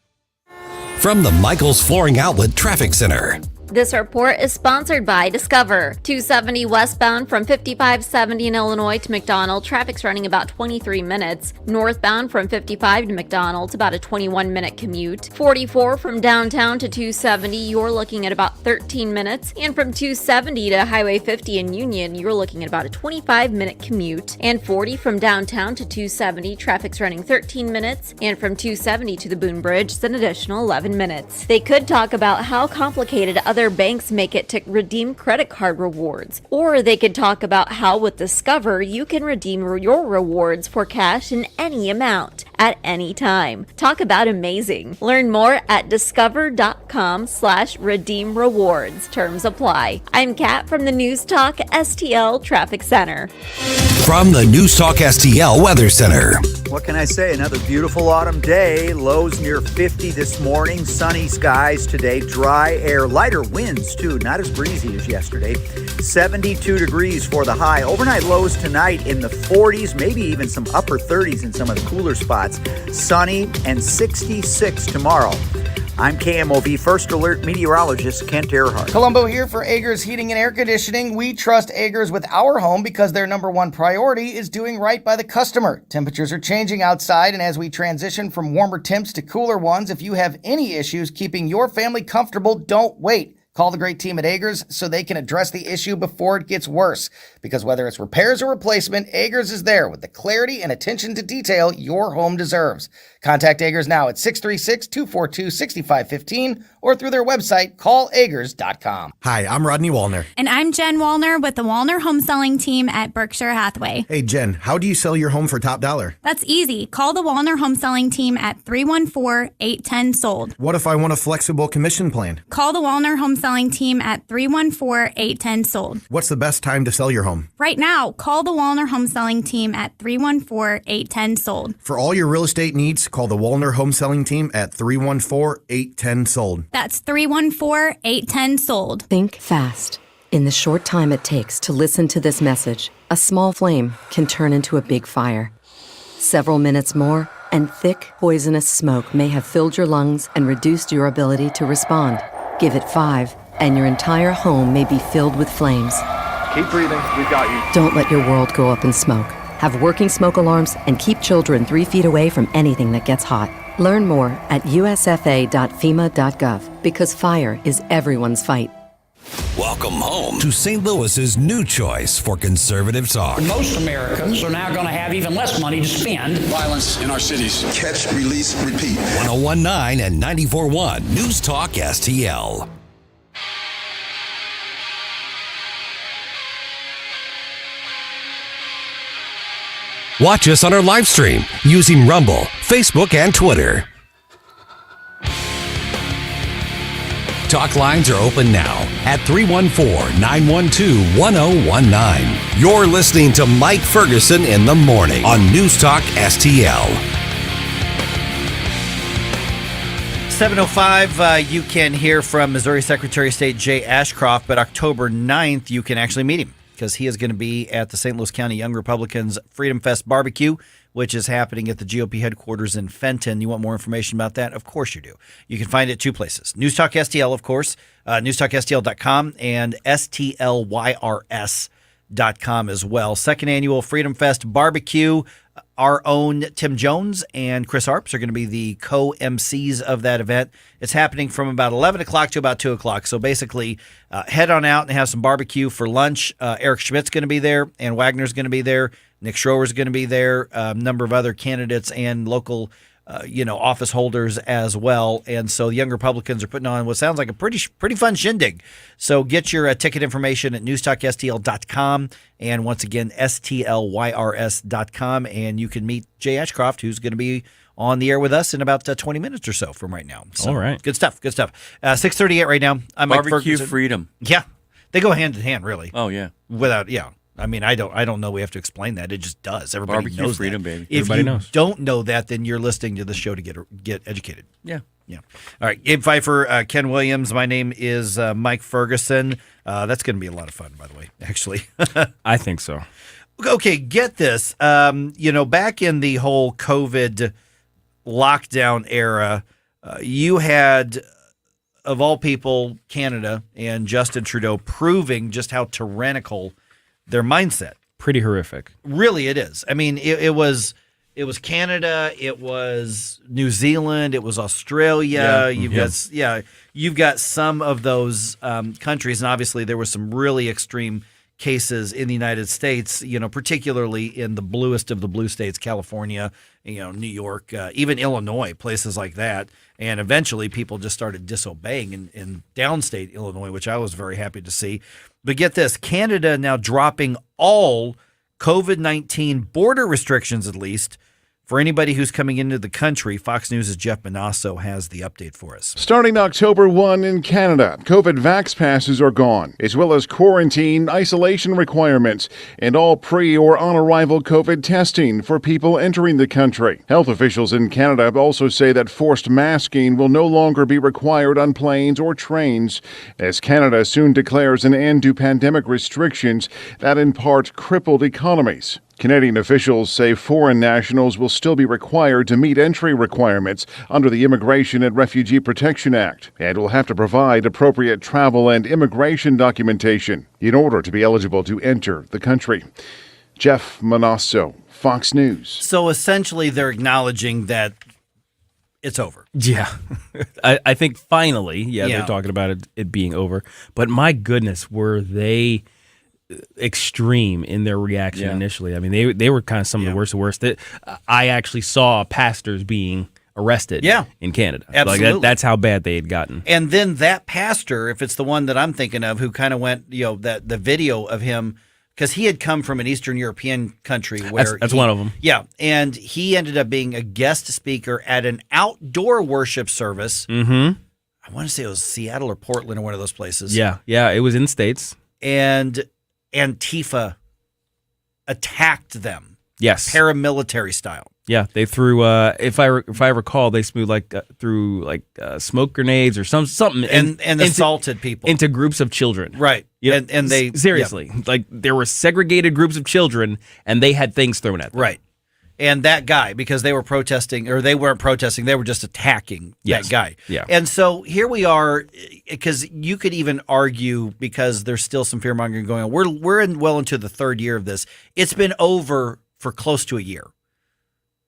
From the Michaels Flooring Outlet Traffic Center. This report is sponsored by Discover. 270 westbound from 5570 in Illinois to McDonald, traffic's running about 23 minutes. Northbound from 55 to McDonald, about a 21-minute commute. 44 from downtown to 270, you're looking at about 13 minutes. And from 270 to Highway 50 in Union, you're looking at about a 25-minute commute. And 40 from downtown to 270, traffic's running 13 minutes. And from 270 to the Boone Bridge, it's an additional 11 minutes. They could talk about how complicated other banks make it to redeem credit card rewards. Or they could talk about how with Discover you can redeem your rewards for cash in any amount at any time. Talk about amazing. Learn more at discover.com/redeem rewards. Terms apply. I'm Kat from the News Talk STL Traffic Center. From the News Talk STL Weather Center. What can I say? Another beautiful autumn day. Lows near 50 this morning. Sunny skies today. Dry air. Lighter winds, too. Not as breezy as yesterday. 72 degrees for the high. Overnight lows tonight in the 40s, maybe even some upper 30s in some of the cooler spots. Sunny and 66 tomorrow. I'm KMOV First Alert meteorologist Kent Earhart. Columbo here for Agers Heating and Air Conditioning. We trust Agers with our home because their number one priority is doing right by the customer. Temperatures are changing outside, and as we transition from warmer temps to cooler ones, if you have any issues keeping your family comfortable, don't wait. Call the great team at Agers so they can address the issue before it gets worse. Because whether it's repairs or replacement, Agers is there with the clarity and attention to detail your home deserves. Contact Agers now at 636-242-6515 or through their website, callagers.com. Hi, I'm Rodney Wallner. And I'm Jen Wallner with the Wallner Home Selling Team at Berkshire Hathaway. Hey, Jen, how do you sell your home for top dollar? That's easy. Call the Wallner Home Selling Team at 314-810-SOLD. What if I want a flexible commission plan? Call the Wallner Home Selling Team at 314-810-SOLD. What's the best time to sell your home? Right now, call the Wallner Home Selling Team at 314-810-SOLD. For all your real estate needs, call the Wallner Home Selling Team at 314-810-SOLD. That's 314-810-SOLD. Think fast. In the short time it takes to listen to this message, a small flame can turn into a big fire. Several minutes more, and thick, poisonous smoke may have filled your lungs and reduced your ability to respond. Give it 5, and your entire home may be filled with flames. Keep breathing. We've got you. Don't let your world go up in smoke. Have working smoke alarms and keep children 3 feet away from anything that gets hot. Learn more at usfa.fema.gov because fire is everyone's fight. Welcome home to St. Louis's new choice for conservative talk. Most Americans are now going to have even less money to spend. Violence in our cities. Catch, release, repeat. 101.9 and 94.1 News Talk STL. Watch us on our live stream using Rumble, Facebook, and Twitter. Talk lines are open now at 314-912-1019. You're listening to Mike Ferguson in the morning on News Talk STL. 7:05, you can hear from Missouri Secretary of State Jay Ashcroft, but October 9th, you can actually meet him because he is going to be at the St. Louis County Young Republicans Freedom Fest Barbecue, which is happening at the GOP headquarters in Fenton. You want more information about that? Of course you do. You can find it two places. News Talk STL, of course, newstalkstl.com and stlYRS.com as well. Second annual Freedom Fest Barbecue. Our own Tim Jones and Chris Arps are going to be the co-MCs of that event. It's happening from about 11 o'clock to about 2 o'clock. So basically, head on out and have some barbecue for lunch. Eric Schmidt's going to be there, and Wagner's going to be there. Nick Schroer's going to be there. A number of other candidates and local office holders as well. And so the Young Republicans are putting on what sounds like a pretty fun shindig. So get your ticket information at newstalkstl.com. And once again, stlYRS.com. And you can meet Jay Ashcroft, who's going to be on the air with us in about 20 minutes or so from right now. So, all right. Good stuff. 6:38 right now. I'm Mike Barbecue Ferguson. freedom. Yeah. They go hand in hand, really. Oh, yeah. I mean, I don't know we have to explain that. It just does. Everybody Barbecue knows freedom, that. baby. If Everybody you knows. don't know that, then you're listening to the show to get educated. Yeah. Yeah. All right. Gabe Pfeiffer, Ken Williams. My name is Mike Ferguson. That's going to be a lot of fun, by the way, actually. I think so. Okay, get this. Back in the whole COVID lockdown era, you had, of all people, Canada and Justin Trudeau proving just how tyrannical their mindset. Pretty horrific. Really, it is. I mean, it was Canada, it was New Zealand, it was Australia. You've got some of those countries, and obviously there were some really extreme cases in the United States. Particularly in the bluest of the blue states, California, New York, even Illinois, places like that. And eventually, people just started disobeying in downstate Illinois, which I was very happy to see. But get this, Canada now dropping all COVID-19 border restrictions, at least, for anybody who's coming into the country. Fox News' Jeff Manasso has the update for us. Starting October 1 in Canada, COVID vax passes are gone, as well as quarantine, isolation requirements, and all pre- or on-arrival COVID testing for people entering the country. Health officials in Canada also say that forced masking will no longer be required on planes or trains, as Canada soon declares an end to pandemic restrictions that in part crippled economies. Canadian officials say foreign nationals will still be required to meet entry requirements under the Immigration and Refugee Protection Act and will have to provide appropriate travel and immigration documentation in order to be eligible to enter the country. Jeff Manasso, Fox News. So essentially, they're acknowledging that it's over. Yeah. I think finally, they're talking about it being over. But my goodness, were they extreme in their reaction initially. I mean, they were kind of some of the worst of the worst. I actually saw pastors being arrested in Canada. Absolutely. Like that's how bad they had gotten. And then that pastor, if it's the one that I'm thinking of, who kind of went, that the video of him, because he had come from an Eastern European country where that's one of them. Yeah, and he ended up being a guest speaker at an outdoor worship service. Mm-hmm. I want to say it was Seattle or Portland or one of those places. Yeah, it was in the States. And Antifa attacked them. Yes. Paramilitary style. Yeah, they threw. If I recall, they threw smoke grenades or something, and assaulted people into groups of children. Right. And they seriously there were segregated groups of children, and they had things thrown at them. Right. And that guy, because they were protesting, or they weren't protesting, they were just attacking that guy. Yeah. And so here we are, because you could even argue, because there's still some fear mongering going on. We're well into the third year of this. It's been over for close to a year.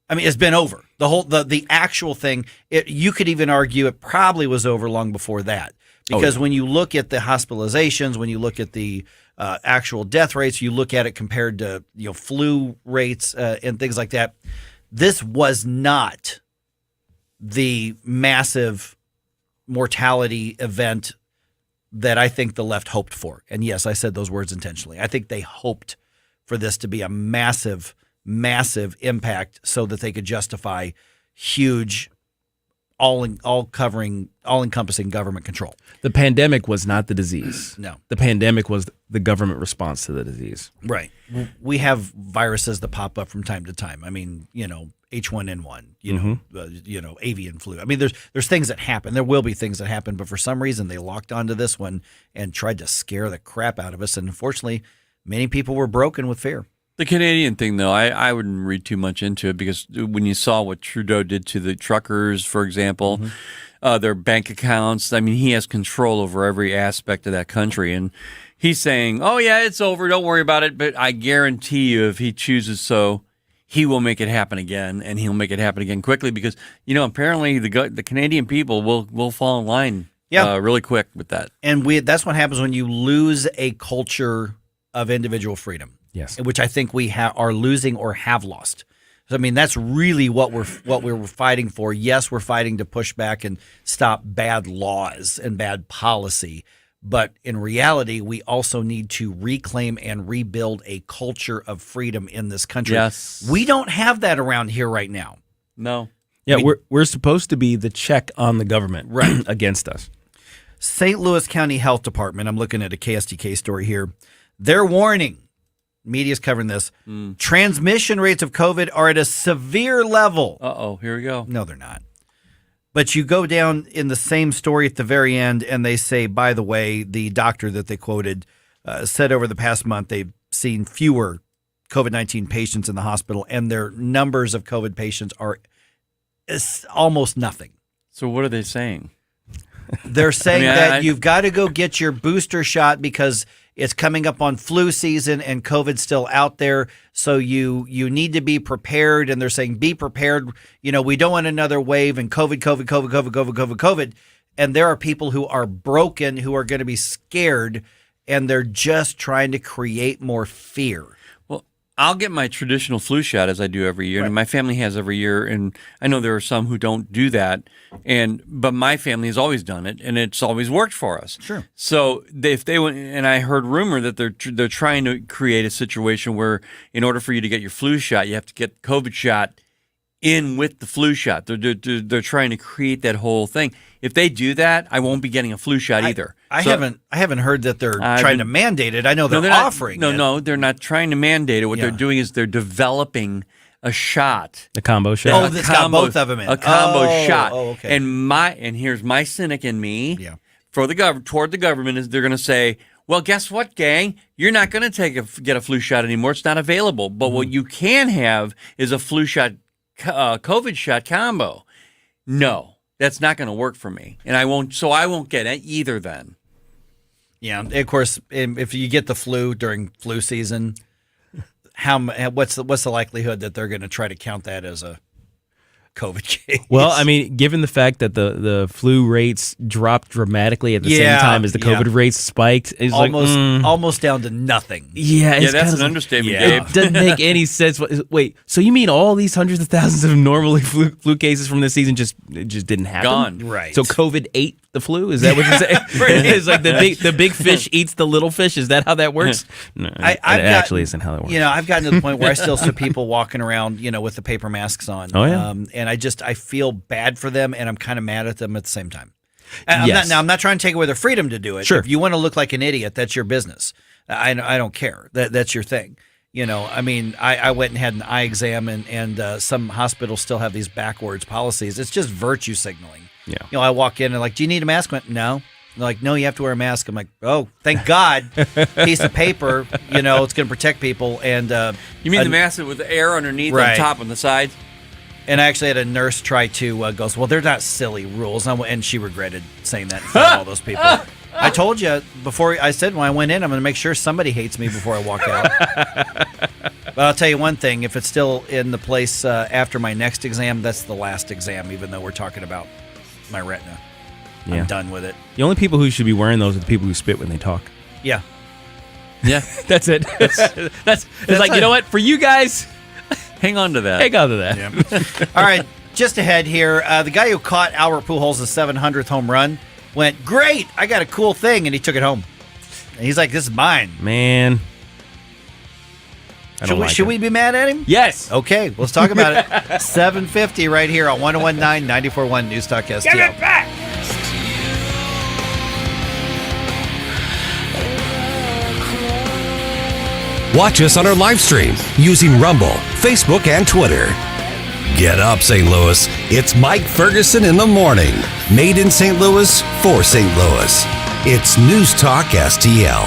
I mean, it's been over. The actual thing. You could even argue it probably was over long before that, because when you look at the hospitalizations, when you look at the actual death rates, you look at it compared to flu rates and things like that. This was not the massive mortality event that I think the left hoped for. And yes, I said those words intentionally. I think they hoped for this to be a massive impact so that they could justify huge all-encompassing government control. The pandemic was not the disease. No. The pandemic was the government response to the disease. Right. We have viruses that pop up from time to time. I mean, H1N1, avian flu. I mean, there's things that happen. There will be things that happen, but for some reason they locked onto this one and tried to scare the crap out of us. And unfortunately, many people were broken with fear. The Canadian thing, though, I wouldn't read too much into it because when you saw what Trudeau did to the truckers, for example, their bank accounts, I mean, he has control over every aspect of that country. And he's saying, oh, yeah, it's over. Don't worry about it. But I guarantee you if he chooses so, he will make it happen again, and he'll make it happen again quickly because, apparently the Canadian people will fall in line really quick with that. And that's what happens when you lose a culture of individual freedom. Yes, which I think we are losing or have lost. So, I mean, that's really what we're fighting for. Yes, we're fighting to push back and stop bad laws and bad policy. But in reality, we also need to reclaim and rebuild a culture of freedom in this country. Yes. We don't have that around here right now. No. Yeah, we're supposed to be the check on the government against us. St. Louis County Health Department, I'm looking at a KSTK story here. They're warning. Media's covering this. Transmission rates of COVID are at a severe level. Uh-oh, here we go. No, they're not. But you go down in the same story at the very end, and they say, by the way, the doctor that they quoted said over the past month they've seen fewer COVID-19 patients in the hospital, and their numbers of COVID patients are almost nothing. So what are they saying? They're saying that you've got to go get your booster shot because it's coming up on flu season and COVID's still out there. So you need to be prepared. And they're saying, be prepared. We don't want another wave and COVID. And there are people who are broken, who are going to be scared, and they're just trying to create more fear. Well, I'll get my traditional flu shot as I do every year, and my family has every year. And I know there are some who don't do that, but my family has always done it, and it's always worked for us. Sure. So if they went, and I heard rumor that they're trying to create a situation where, in order for you to get your flu shot, you have to get COVID shot in with the flu shot. They're trying to create that whole thing. If they do that, I won't be getting a flu shot either. I haven't heard that they're trying to mandate it. I know they're offering it. No, they're not trying to mandate it. What they're doing is they're developing a shot. A combo shot. Oh, it's got both of them in. A combo shot. Oh, okay. And here's my cynic in me. Yeah. Toward the government is they're going to say, well, guess what, gang? You're not going to get a flu shot anymore. It's not available. But what you can have is a flu shot, COVID shot combo. No, that's not going to work for me, and I won't get it either. Then, yeah, of course, if you get the flu during flu season, what's the likelihood that they're going to try to count that as a COVID case? Well, I mean, given the fact that the flu rates dropped dramatically at the same time as the COVID rates spiked, it's almost down to nothing. Yeah, that's an understatement. It doesn't make any sense. Wait, so you mean all these hundreds of thousands of normally flu cases from this season just didn't happen? Gone. Right. So COVID ate the flu? Is that what you're saying? It's like the big fish eats the little fish. Is that how that works? No, it actually isn't how that works. I've gotten to the point where I still see people walking around, with the paper masks on. Oh yeah. And I feel bad for them, and I'm kind of mad at them at the same time. I'm not trying to take away their freedom to do it. Sure. If you want to look like an idiot, that's your business. I don't care. That's your thing. I mean, I went and had an eye exam, and some hospitals still have these backwards policies. It's just virtue signaling. Yeah. I walk in and like, do you need a mask? I went, no. They're like, no, you have to wear a mask. I'm like, oh, thank God. Piece of paper, it's going to protect people. And you mean the mask with the air underneath, on top, on the sides? And I actually had a nurse try to go, well, they're not silly rules. And she regretted saying that in front of all those people. I told you before, I said when I went in, I'm going to make sure somebody hates me before I walk out. But I'll tell you one thing, if it's still in the place after my next exam, that's the last exam, even though we're talking about my retina. Yeah. I'm done with it. The only people who should be wearing those are the people who spit when they talk. Yeah. Yeah. That's it. That's like, you know what? For you guys, hang on to that. Hang on to that. Yeah. All right. Just ahead here, the guy who caught Albert Pujols' 700th home run went, great, I got a cool thing, and he took it home. And he's like, this is mine. Man. Should we be mad at him? Yes. Okay, let's talk about it. 7:50 right here on 101.9 94.1 News Talk STL. Give it back! Watch us on our live stream using Rumble, Facebook, and Twitter. Get up, St. Louis. It's Mike Ferguson in the morning. Made in St. Louis for St. Louis. It's News Talk STL.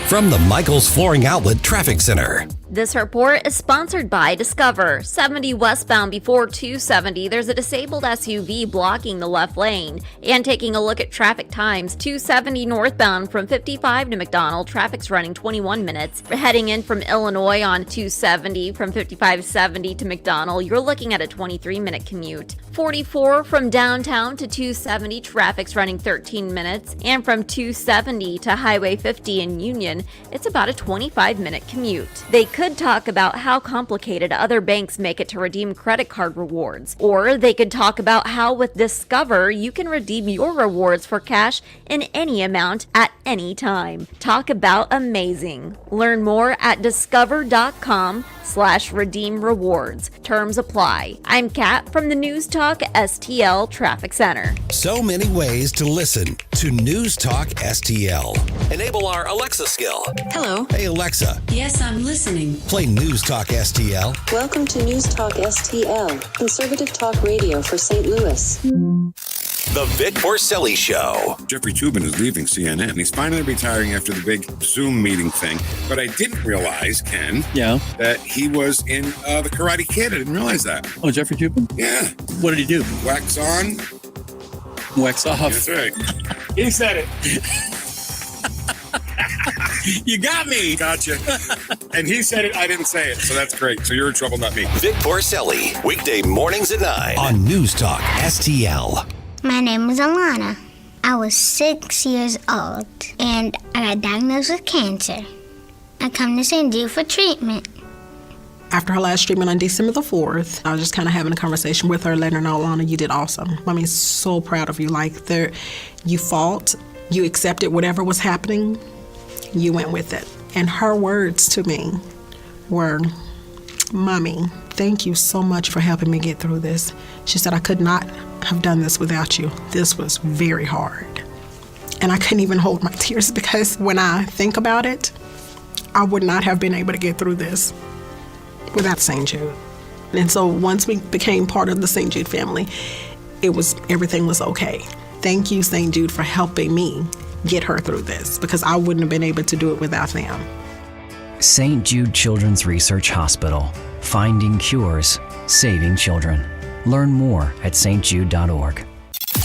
From the Michaels Flooring Outlet Traffic Center. This report is sponsored by Discover. 70 westbound before 270, there's a disabled SUV blocking the left lane. And taking a look at traffic times, 270 northbound from 55 to McDonald, traffic's running 21 minutes. Heading in from Illinois on 270 from 5570 to McDonald, you're looking at a 23-minute commute. 44 from downtown to 270, traffic's running 13 minutes. And from 270 to Highway 50 in Union, it's about a 25-minute commute. They could talk about how complicated other banks make it to redeem credit card rewards. Or they could talk about how with Discover, you can redeem your rewards for cash in any amount at any time. Talk about amazing. Learn more at discover.com/redeem rewards. Terms apply. I'm Kat from the News Talk STL Traffic Center. So many ways to listen to News Talk STL. Enable our Alexa skill. Hello. Hey, Alexa. Yes, I'm listening. Play News Talk STL. Welcome to News Talk STL, conservative talk radio for St. Louis. The Vic Borselli Show. Jeffrey Toobin is leaving CNN. He's finally retiring after the big Zoom meeting thing. But I didn't realize, Ken, that he was in The Karate Kid. I didn't realize that. Oh, Jeffrey Toobin? Yeah. What did he do? Wax on. Wax off. That's right. He said it. You got me. Gotcha. And he said it, I didn't say it. So that's great. So you're in trouble, not me. Vic Borselli, weekday mornings at 9 on News Talk STL. My name is Alana. I was 6 years old, and I got diagnosed with cancer. I come to St. Jude for treatment. After her last treatment on December the 4th, I was just kind of having a conversation with her, letting her know, Alana, you did awesome. I mean, so proud of you. Like, you fought, you accepted whatever was happening, you went with it. And her words to me were, Mommy, thank you so much for helping me get through this. She said, I could not have done this without you. This was very hard. And I couldn't even hold my tears because when I think about it, I would not have been able to get through this without St. Jude. And so once we became part of the St. Jude family, everything was okay. Thank you, St. Jude, for helping me get her through this because I wouldn't have been able to do it without them. St. Jude Children's Research Hospital. Finding cures, saving children. Learn more at stjude.org.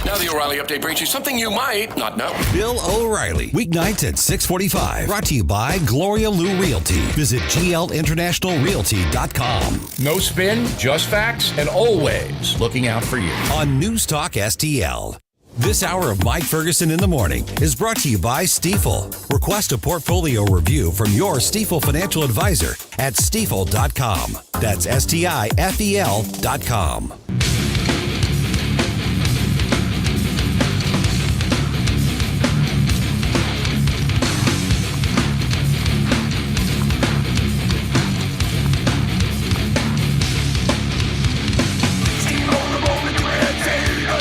Now the O'Reilly Update brings you something you might not know. Bill O'Reilly, weeknights at 6:45. Brought to you by Gloria Lou Realty. Visit GLInternationalRealty.com. No spin, just facts, and always looking out for you. On News Talk STL. This hour of Mike Ferguson in the Morning is brought to you by Stifel. Request a portfolio review from your Stifel financial advisor at stifel.com. That's STIFEL.com.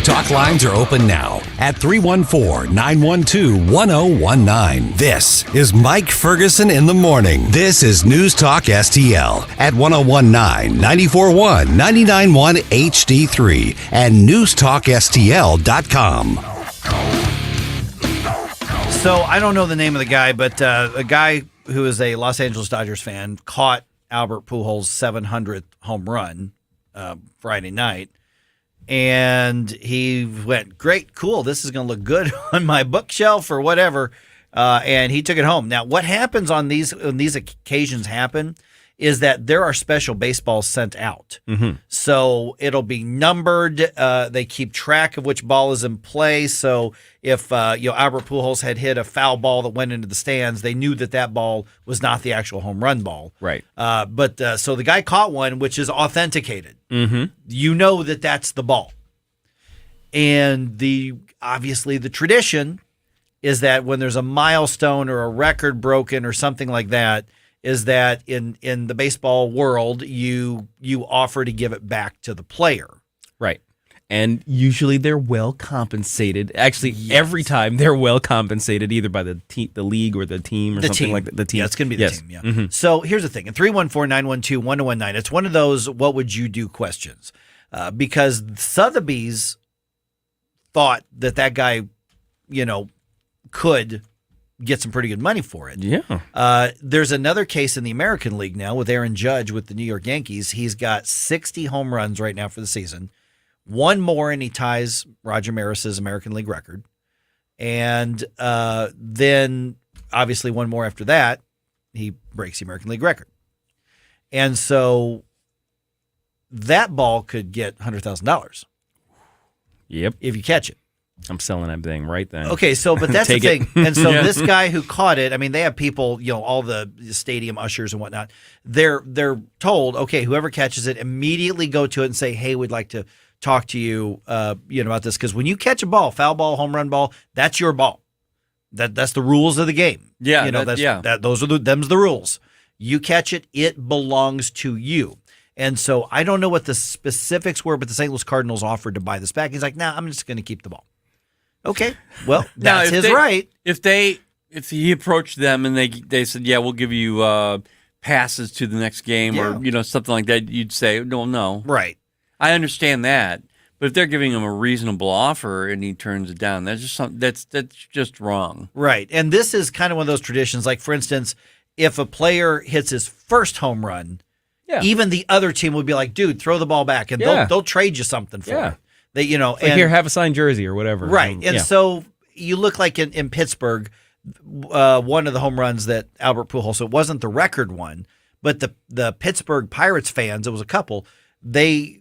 Talk lines are open now at 314-912-1019. This is Mike Ferguson in the Morning. This is News Talk STL at 1019, 94.1, 99.1 HD3 and newstalkstl.com. So I don't know the name of the guy, but a guy who is a Los Angeles Dodgers fan caught Albert Pujols' 700th home run Friday night. And he went, great, cool, this is going to look good on my bookshelf or whatever. And he took it home. Now, what happens when these occasions happen is that there are special baseballs sent out. Mm-hmm. So it'll be numbered. They keep track of which ball is in play. So if Albert Pujols had hit a foul ball that went into the stands, they knew that ball was not the actual home run ball. Right. But so the guy caught one, which is authenticated. Mm-hmm. You know that's the ball. And obviously the tradition is that when there's a milestone or a record broken or something like that, is that in the baseball world, you offer to give it back to the player. Right. And usually they're well compensated. Actually, every time they're well compensated, either by the league or the team or something like that. The team. Yeah, it's going to be the team. Yeah. Mm-hmm. So here's the thing. In 314-912-1019, it's one of those what would you do questions. Because Sotheby's thought that guy, could get some pretty good money for it. Yeah. There's another case in the American League now with Aaron Judge with the New York Yankees. He's got 60 home runs right now for the season. One more and he ties Roger Maris's American League record. And then obviously one more after that, he breaks the American League record. And so that ball could get $100,000. Yep. If you catch it. I'm selling that thing right then. Okay, so but that's the thing. And so this guy who caught it, I mean, they have people, all the stadium ushers and whatnot. They're told, okay, whoever catches it, immediately go to it and say, hey, we'd like to talk to you, about this, because when you catch a ball, foul ball, home run ball, that's your ball. That's the rules of the game. Yeah, them's the rules. You catch it, it belongs to you. And so I don't know what the specifics were, but the St. Louis Cardinals offered to buy this back. He's like, nah, I'm just going to keep the ball. Okay, well, that's his right. If he approached them and they said, yeah, we'll give you passes to the next game or something like that, you'd say, no. Right. I understand that, but if they're giving him a reasonable offer and he turns it down, that's just that's just wrong. Right. And this is kind of one of those traditions. Like, for instance, if a player hits his first home run, even the other team would be like, dude, throw the ball back, and they'll trade you something for it. They, like, here, have a signed jersey or whatever. Right. And so you look like in Pittsburgh, one of the home runs that Albert Pujols, so it wasn't the record one, but the Pittsburgh Pirates fans, it was a couple, they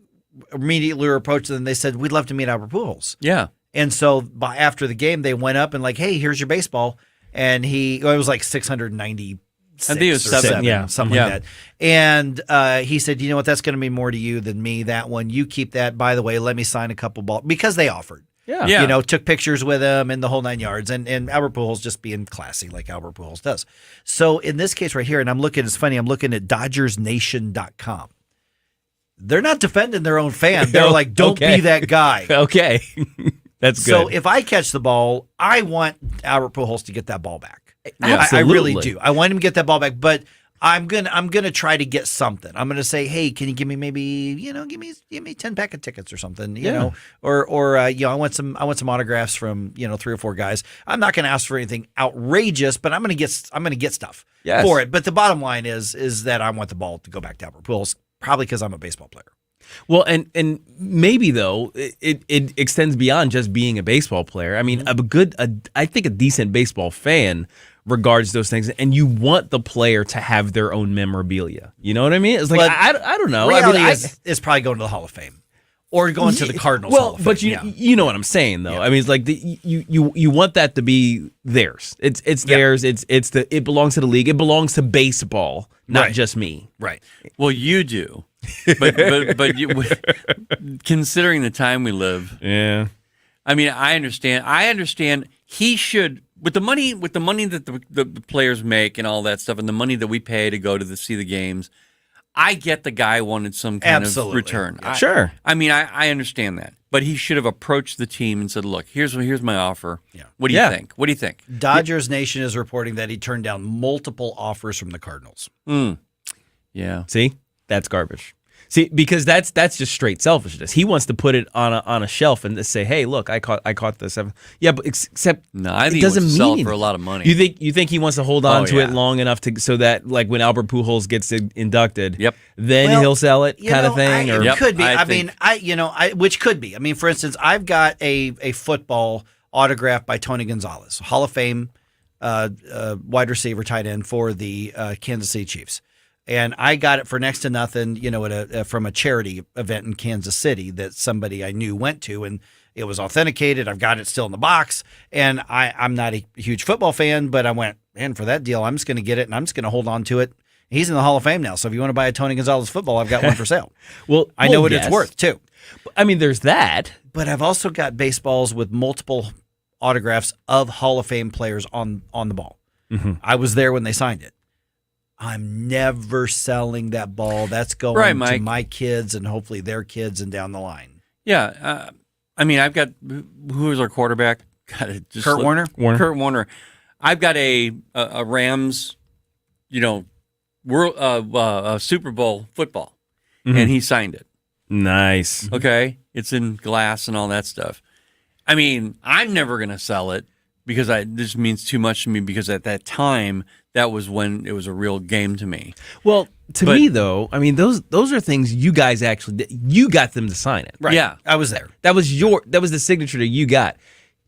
immediately were approached and they said, we'd love to meet Albert Pujols. Yeah. And so after the game, they went up and like, hey, here's your baseball. And it was like 690. I think it was seven, something like that. And he said, you know what, that's going to be more to you than me, that one. You keep that. By the way, let me sign a couple balls. Because they offered. Yeah. Took pictures with him and the whole 9 yards. And Albert Pujols just being classy like Albert Pujols does. So in this case right here, and it's funny, I'm looking at DodgersNation.com. They're not defending their own fan. They're like, don't be that guy. Okay. That's good. So if I catch the ball, I want Albert Pujols to get that ball back. Yeah, I really do. I want him to get that ball back, but I'm gonna try to get something. I'm gonna say, hey, can you give me maybe give me 10 pack of tickets or something, or I want some autographs from 3 or 4 guys. I'm not gonna ask for anything outrageous, but I'm gonna get stuff for it. But the bottom line is that I want the ball to go back to Albert Pujols, probably because I'm a baseball player. Well, and maybe though it extends beyond just being a baseball player. I mean, I think a decent baseball fan regards those things, and you want the player to have their own memorabilia. You know what I mean? It's like, I don't know. Reality is probably going to the Hall of Fame or going to the Cardinals Hall of Fame. But you know what I'm saying though. I mean, it's like you want that to be theirs. It's theirs. It belongs to the league. It belongs to baseball, not just me. Right. Well, you do. but considering the time we live, I mean, I understand. He should, with the money that the players make and all that stuff, and the money that we pay to go to see the games. I get the guy wanted some kind of return. Sure. I mean, I understand that, but he should have approached the team and said, "Look, here's my offer. Yeah. What do you think? What do you think?" Dodgers Nation is reporting that he turned down multiple offers from the Cardinals. Yeah. See, that's garbage. See, because that's just straight selfishness. He wants to put it on a shelf and say, "Hey, look, I caught the 7." Yeah, but except I think it doesn't he wants to mean sell it for a lot of money. You think he wants to hold on to it long enough so that like when Albert Pujols gets inducted, then he'll sell it, kind of thing. It could be. Which could be. I mean, for instance, I've got a football autograph by Tony Gonzalez, Hall of Fame wide receiver, tight end for the Kansas City Chiefs. And I got it for next to nothing, from a charity event in Kansas City that somebody I knew went to, and it was authenticated. I've got it still in the box, and I'm not a huge football fan, but I went, man, for that deal, I'm just going to get it, and I'm just going to hold on to it. He's in the Hall of Fame now, so if you want to buy a Tony Gonzalez football, I've got one for sale. I know what it's worth, too. I mean, there's that. But I've also got baseballs with multiple autographs of Hall of Fame players on the ball. Mm-hmm. I was there when they signed it. I'm never selling that ball. That's going to my kids and hopefully their kids and down the line. Yeah. I mean, I've got, who is our quarterback? Kurt Warner? Kurt Warner. I've got a Rams, world Super Bowl football, and he signed it. Nice. Okay? It's in glass and all that stuff. I mean, I'm never going to sell it because this means too much to me because at that time, that was when it was a real game to me. Well, to me, though, I mean, those are things you guys actually, you got them to sign it. Right. Yeah. I was there. That was the signature that you got.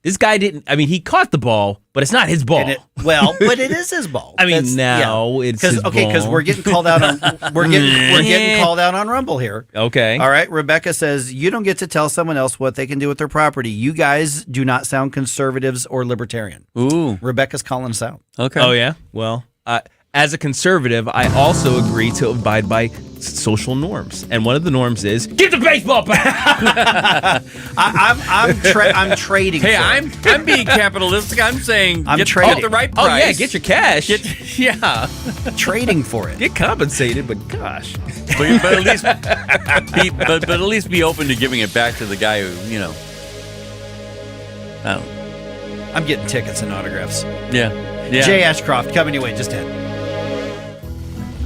This guy didn't, I mean, he caught the ball, but it's not his ball. But it is his ball. I mean, it's his ball. Okay, because we're getting called out on we're getting called out on Rumble here. Okay. All right. Rebecca says you don't get to tell someone else what they can do with their property. You guys do not sound conservatives or libertarian. Ooh. Rebecca's calling us out. Okay. Oh yeah. Well, as a conservative, I also agree to abide by social norms, and one of the norms is get the baseball bat. I'm trading. Hey, I'm being capitalistic. I'm saying I'm get trading. the right price. Oh yeah, get your cash. Yeah, trading for it. Get compensated, but gosh, but at least be open to giving it back to the guy who I don't. I'm getting tickets and autographs. Yeah. Jay Ashcroft coming your way just ahead.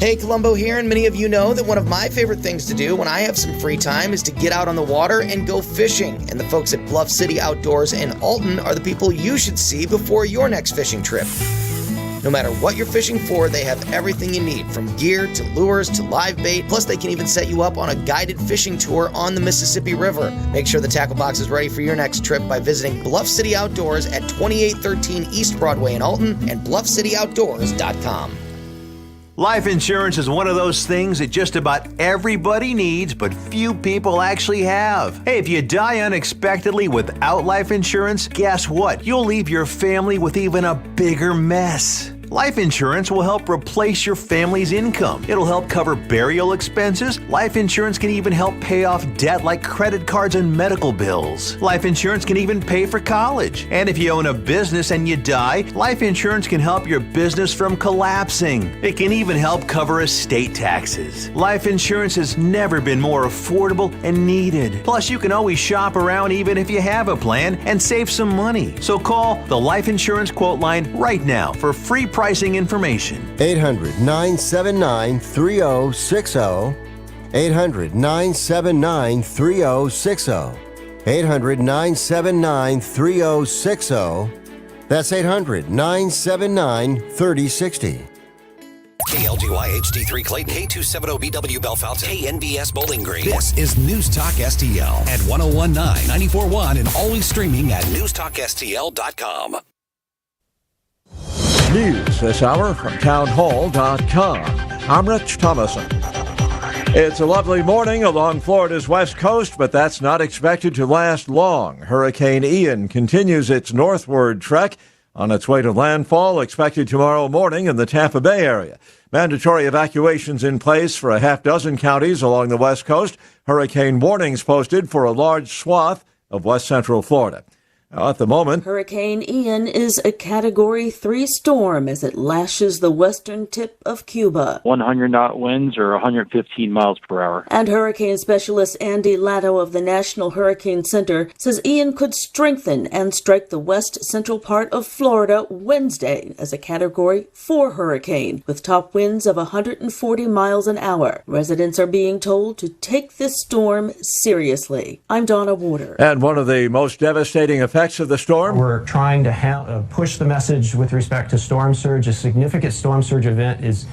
Hey, Columbo here, and many of you know that one of my favorite things to do when I have some free time is to get out on the water and go fishing. And the folks at Bluff City Outdoors in Alton are the people you should see before your next fishing trip. No matter what you're fishing for, they have everything you need, from gear to lures to live bait. Plus, they can even set you up on a guided fishing tour on the Mississippi River. Make sure the tackle box is ready for your next trip by visiting Bluff City Outdoors at 2813 East Broadway in Alton and BluffCityOutdoors.com. Life insurance is one of those things that just about everybody needs, but few people actually have. Hey, if you die unexpectedly without life insurance, guess what? You'll leave your family with even a bigger mess. Life insurance will help replace your family's income. It'll help cover burial expenses. Life insurance can even help pay off debt like credit cards and medical bills. Life insurance can even pay for college. And if you own a business and you die, life insurance can help your business from collapsing. It can even help cover estate taxes. Life insurance has never been more affordable and needed. Plus, you can always shop around even if you have a plan and save some money. So call the Life Insurance Quote Line right now for free pricing information. 800-979-3060. 800-979-3060. 800-979-3060. That's 800-979-3060. KLGY HD3 Clayton, K270BW Bellefonte, KNBS Bowling Green. This is News Talk STL at 1019, 94.1, and always streaming at NewstalkSTL.com. News this hour from townhall.com. I'm Rich Thomason. It's a lovely morning along Florida's west coast, but that's not expected to last long. Hurricane Ian continues its northward trek on its way to landfall, expected tomorrow morning in the Tampa Bay area. Mandatory evacuations in place for a half dozen counties along the west coast. Hurricane warnings posted for a large swath of west central Florida. Now, at the moment, Hurricane Ian is a Category 3 storm as it lashes the western tip of Cuba. 100-knot winds or 115 miles per hour. And hurricane specialist Andy Latto of the National Hurricane Center says Ian could strengthen and strike the west central part of Florida Wednesday as a Category 4 hurricane with top winds of 140 miles an hour. Residents are being told to take this storm seriously. I'm Donna Warder. And one of the most devastating effects of the storm. We're trying to push the message with respect to storm surge. A significant storm surge event is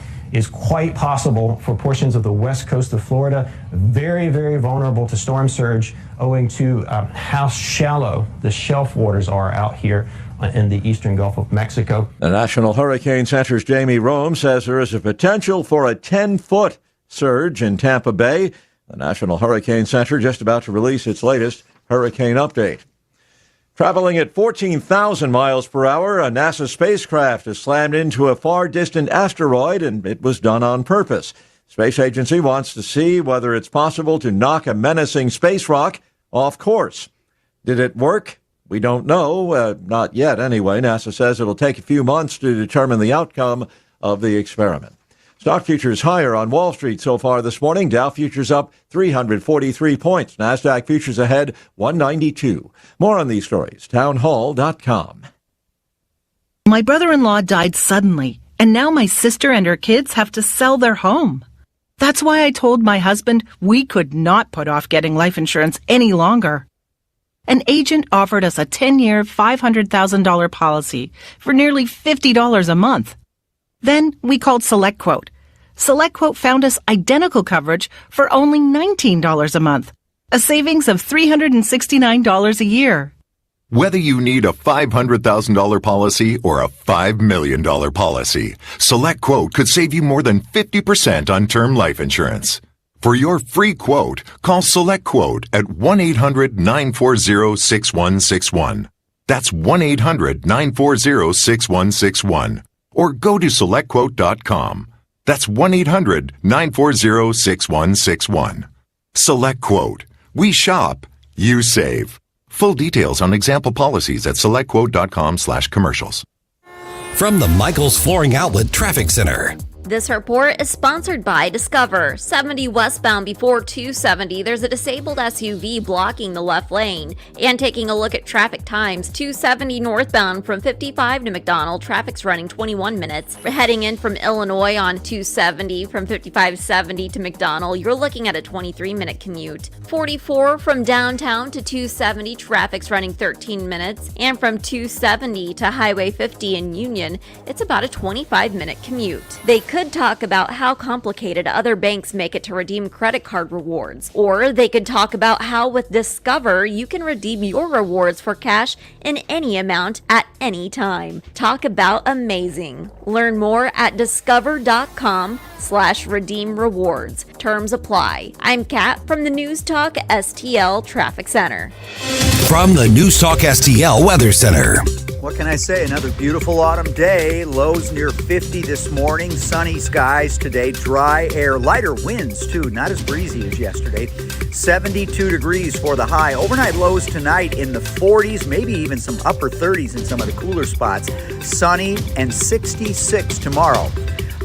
quite possible for portions of the west coast of Florida. Very, very vulnerable to storm surge owing to how shallow the shelf waters are out here in the eastern Gulf of Mexico. The National Hurricane Center's Jamie Rome says there is a potential for a 10-foot surge in Tampa Bay. The National Hurricane Center just about to release its latest hurricane update. Traveling at 14,000 miles per hour, a NASA spacecraft has slammed into a far-distant asteroid, and it was done on purpose. Space Agency wants to see whether it's possible to knock a menacing space rock off course. Did it work? We don't know, not yet anyway. NASA says it'll take a few months to determine the outcome of the experiment. Stock futures higher on Wall Street so far this morning. Dow futures up 343 points. NASDAQ futures ahead 192. More on these stories, townhall.com. My brother-in-law died suddenly, and now my sister and her kids have to sell their home. That's why I told my husband we could not put off getting life insurance any longer. An agent offered us a 10-year, $500,000 policy for nearly $50 a month. Then we called SelectQuote. SelectQuote found us identical coverage for only $19 a month, a savings of $369 a year. Whether you need a $500,000 policy or a $5 million policy, SelectQuote could save you more than 50% on term life insurance. For your free quote, call SelectQuote at 1-800-940-6161. That's 1-800-940-6161. Or go to SelectQuote.com. That's 1-800-940-6161. SelectQuote. We shop. You save. Full details on example policies at SelectQuote.com/commercials. From the Michaels Flooring Outlet Traffic Center. This report is sponsored by Discover. 70 westbound before 270, there's a disabled SUV blocking the left lane. And taking a look at traffic times, 270 northbound from 55 to McDonald, traffic's running 21 minutes. Heading in from Illinois on 270 from 5570 to McDonald, you're looking at a 23-minute commute. 44 from downtown to 270, traffic's running 13 minutes. And from 270 to Highway 50 in Union, it's about a 25-minute commute. They could talk about how complicated other banks make it to redeem credit card rewards. Or they could talk about how with Discover you can redeem your rewards for cash in any amount at any time. Talk about amazing. Learn more at discover.com/redeem rewards. Terms apply. I'm Kat from the Newstalk STL Traffic Center. From the Newstalk STL Weather Center. What can I say? Another beautiful autumn day. Lows near 50 this morning. Sunny skies today. Dry air. Lighter winds, too. Not as breezy as yesterday. 72 degrees for the high. Overnight lows tonight in the 40s, maybe even some upper 30s in some of the cooler spots. Sunny and 66 tomorrow.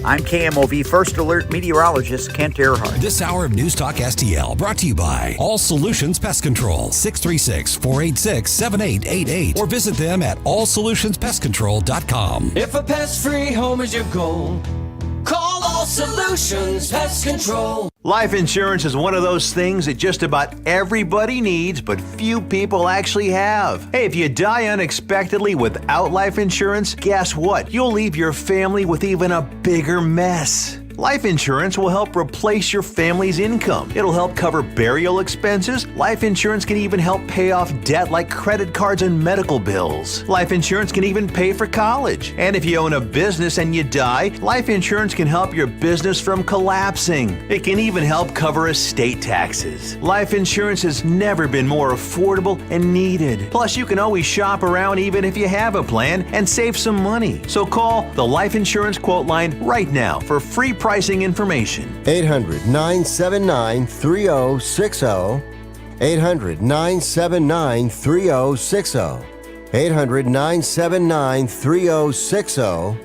I'm KMOV First Alert meteorologist Kent Earhart. This hour of Newstalk STL brought to you by All Solutions Pest Control, 636-486-7888, or visit them at allsolutionspestcontrol.com. If a pest-free home is your goal, call All Solutions Pest Control. Life insurance is one of those things that just about everybody needs, but few people actually have. Hey, if you die unexpectedly without life insurance, guess what? You'll leave your family with even a bigger mess. Life insurance will help replace your family's income. It'll help cover burial expenses. Life insurance can even help pay off debt like credit cards and medical bills. Life insurance can even pay for college. And if you own a business and you die, life insurance can help your business from collapsing. It can even help cover estate taxes. Life insurance has never been more affordable and needed. Plus, you can always shop around even if you have a plan and save some money. So call the Life Insurance Quote Line right now for free pricing information. 800-979-3060. 800-979-3060. 800-979-3060.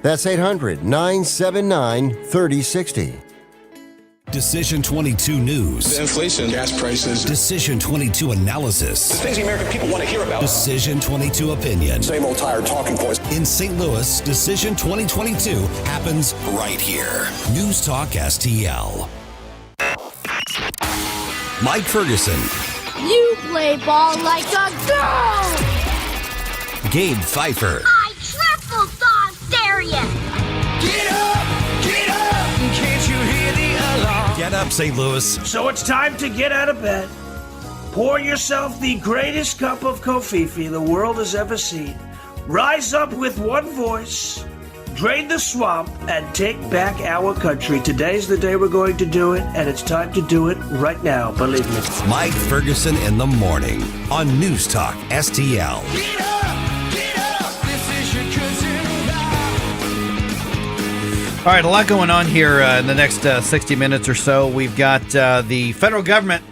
That's 800-979-3060. Decision 22 News. Inflation, gas prices. Decision 22 Analysis. The things the American people want to hear about. Decision 22 Opinion. Same old tired talking points. In St. Louis, Decision 2022 happens right here. Newstalk STL. Mike Ferguson. You play ball like a girl! Gabe Pfeiffer. I triple dog dare you! Get up! Get up! Can't you hear the alarm? Get up, St. Louis. So it's time to get out of bed. Pour yourself the greatest cup of Kofifi the world has ever seen. Rise up with one voice, drain the swamp, and take back our country. Today's the day we're going to do it, and it's time to do it right now, believe me. Mike Ferguson in the morning on Newstalk STL. Get up! Get up! This is your cousin. All right, a lot going on here in the next 60 minutes or so. We've got the federal government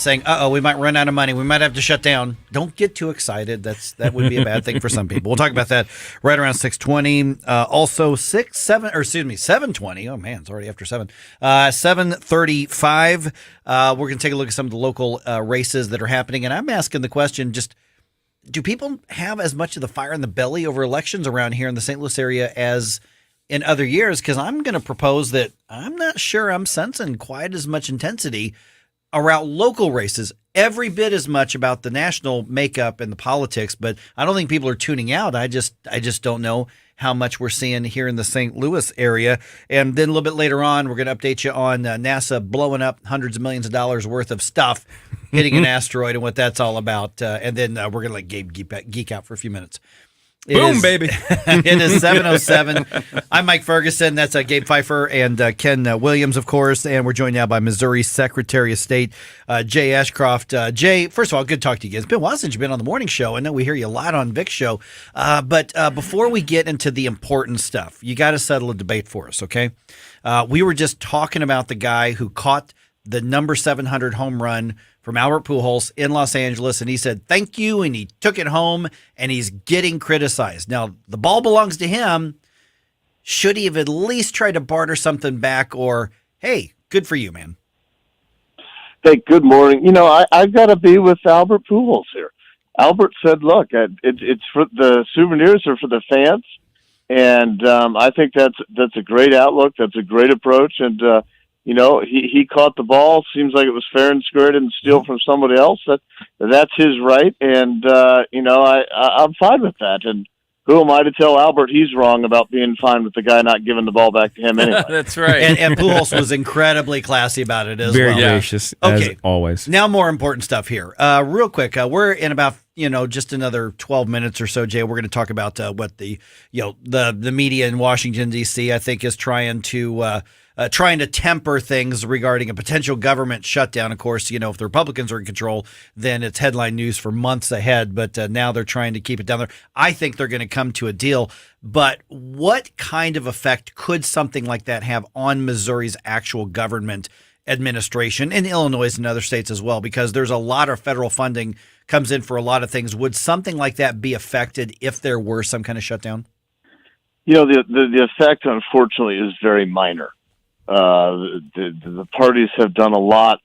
saying, we might run out of money. We might have to shut down. Don't get too excited. That would be a bad thing for some people. We'll talk about that right around 6:20. Also 7:20. Oh man, it's already after 7. 7:35. We're going to take a look at some of the local races that are happening. And I'm asking the question, just do people have as much of the fire in the belly over elections around here in the St. Louis area as in other years? Because I'm going to propose that I'm not sure I'm sensing quite as much intensity around local races, every bit as much about the national makeup and the politics, but I don't think people are tuning out. I just don't know how much we're seeing here in the St. Louis area. And then a little bit later on, we're going to update you on NASA blowing up hundreds of millions of dollars worth of stuff, hitting an asteroid and what that's all about. And then we're going to let Gabe geek out for a few minutes. Boom, baby. It is 7:07. I'm Mike Ferguson. That's Gabe Pfeiffer and Ken Williams, of course. And we're joined now by Missouri Secretary of State, Jay Ashcroft. Jay, first of all, good to talk to you again. It's been a while since you've been on the morning show. I know we hear you a lot on Vic's show. But before we get into the important stuff, you got to settle a debate for us, okay? We were just talking about the guy who caught the number 700 home run from Albert Pujols in Los Angeles, and he said thank you, and he took it home, and he's getting criticized. Now, the ball belongs to him. Should he have at least tried to barter something back, or, hey, good for you, man? Hey, good morning. I've got to be with Albert Pujols here. Albert said, look, it's for the souvenirs are for the fans, and I think that's a great outlook. That's a great approach, and he caught the ball. Seems like it was fair and square. Didn't steal from somebody else. That's his right, and I'm fine with that. And who am I to tell Albert he's wrong about being fine with the guy not giving the ball back to him anyway? That's right. And Pujols was incredibly classy about it as Very well. gracious, as always. Now, more important stuff here. Real quick, we're in about just another 12 minutes or so, Jay. We're going to talk about what the media in Washington D.C. I think is trying to temper things regarding a potential government shutdown. Of course, if the Republicans are in control, then it's headline news for months ahead. But now they're trying to keep it down there. I think they're going to come to a deal. But what kind of effect could something like that have on Missouri's actual government administration, and Illinois and other states as well? Because there's a lot of federal funding comes in for a lot of things. Would something like that be affected if there were some kind of shutdown? The effect, unfortunately, is very minor. The parties have done a lot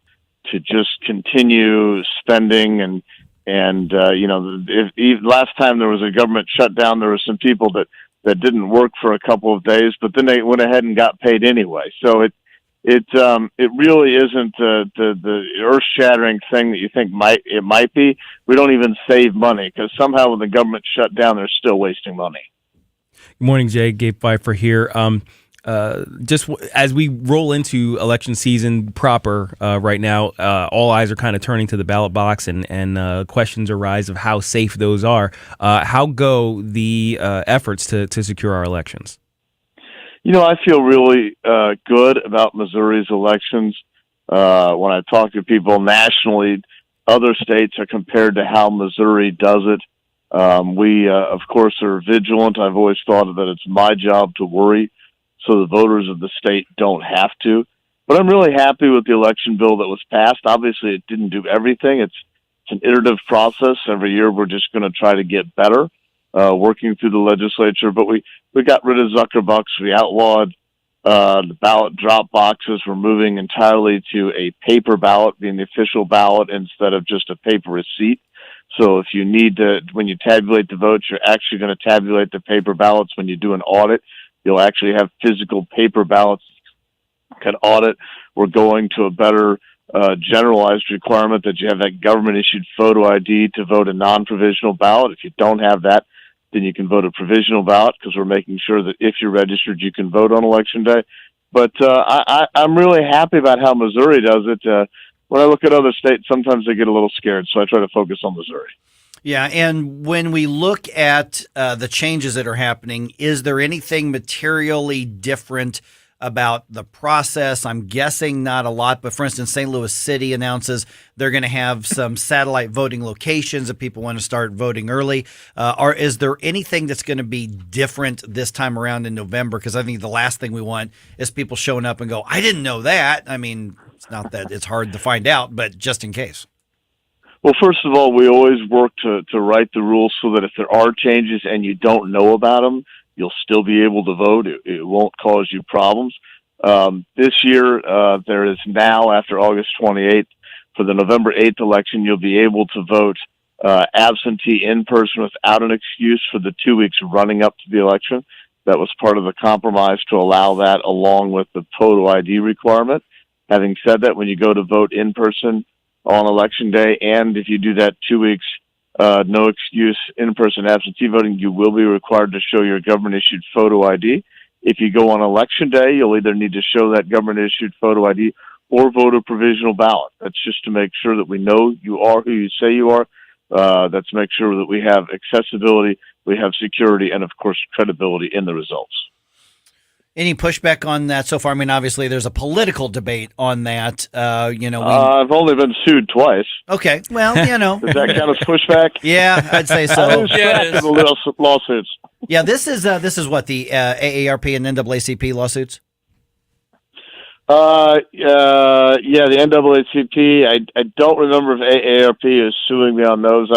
to just continue spending and if last time there was a government shutdown, there were some people that didn't work for a couple of days, but then they went ahead and got paid anyway. So it really isn't the earth-shattering thing that you think it might be. We don't even save money because somehow when the government shut down, they're still wasting money. Good morning, Jay. Gabe Pfeiffer here. Just as we roll into election season proper right now, all eyes are kind of turning to the ballot box, and questions arise of how safe those are. How go the efforts to secure our elections? I feel really good about Missouri's elections. When I talk to people nationally, other states are compared to how Missouri does it. We, of course, are vigilant. I've always thought that it's my job to worry so the voters of the state don't have to. But I'm really happy with the election bill that was passed. Obviously, it didn't do everything. It's an iterative process. Every year we're just going to try to get better, working through the legislature. But we got rid of Zuckerbucks. We outlawed the ballot drop boxes. We're moving entirely to a paper ballot being the official ballot instead of just a paper receipt. So if you need to, when you tabulate the votes, you're actually going to tabulate the paper ballots. When you do an audit, you'll actually have physical paper ballots can audit. We're going to a better generalized requirement that you have that government-issued photo ID to vote a non-provisional ballot. If you don't have that, then you can vote a provisional ballot because we're making sure that if you're registered, you can vote on Election Day. But I'm really happy about how Missouri does it. When I look at other states, sometimes they get a little scared, so I try to focus on Missouri. Yeah, and when we look at the changes that are happening, is there anything materially different about the process? I'm guessing not a lot, but for instance, St. Louis City announces they're going to have some satellite voting locations if people want to start voting early. Or is there anything that's going to be different this time around in November? Because I think the last thing we want is people showing up and go, I didn't know that. I mean, It's not that it's hard to find out, but just in case. Well, first of all, we always work to write the rules so that if there are changes and you don't know about them, you'll still be able to vote. It won't cause you problems. This year, there is now, after August 28th, for the November 8th election, you'll be able to vote absentee in person without an excuse for the 2 weeks running up to the election. That was part of the compromise to allow that along with the photo ID requirement. Having said that, when you go to vote in person on election day, and if you do that 2 weeks, no excuse in-person absentee voting, you will be required to show your government-issued photo ID. If you go on election day, you'll either need to show that government-issued photo ID or vote a provisional ballot. That's just to make sure that we know you are who you say you are. That's to make sure that we have accessibility, we have security, and, of course, credibility in the results. Any pushback on that so far? I mean, obviously, there's a political debate on that. I've only been sued twice. Okay, well, Is that kind of pushback? Yeah, I'd say so. I was trapped in the lawsuits. Yeah, this is what the AARP and NAACP lawsuits. The NAACP. I don't remember if AARP is suing me on those.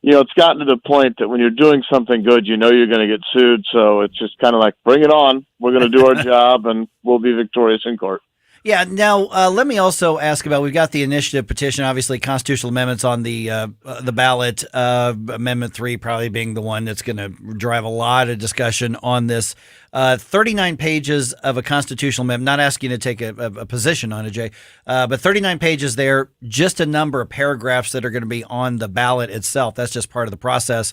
It's gotten to the point that when you're doing something good, you're going to get sued. So it's just kind of like, bring it on. We're going to do our job, and we'll be victorious in court. Yeah. Now, let me also ask about, we've got the initiative petition, obviously constitutional amendments on the ballot, Amendment 3 probably being the one that's going to drive a lot of discussion on this. 39 pages of a constitutional amendment, not asking you to take a position on it, Jay, but 39 pages there, just a number of paragraphs that are going to be on the ballot itself. That's just part of the process.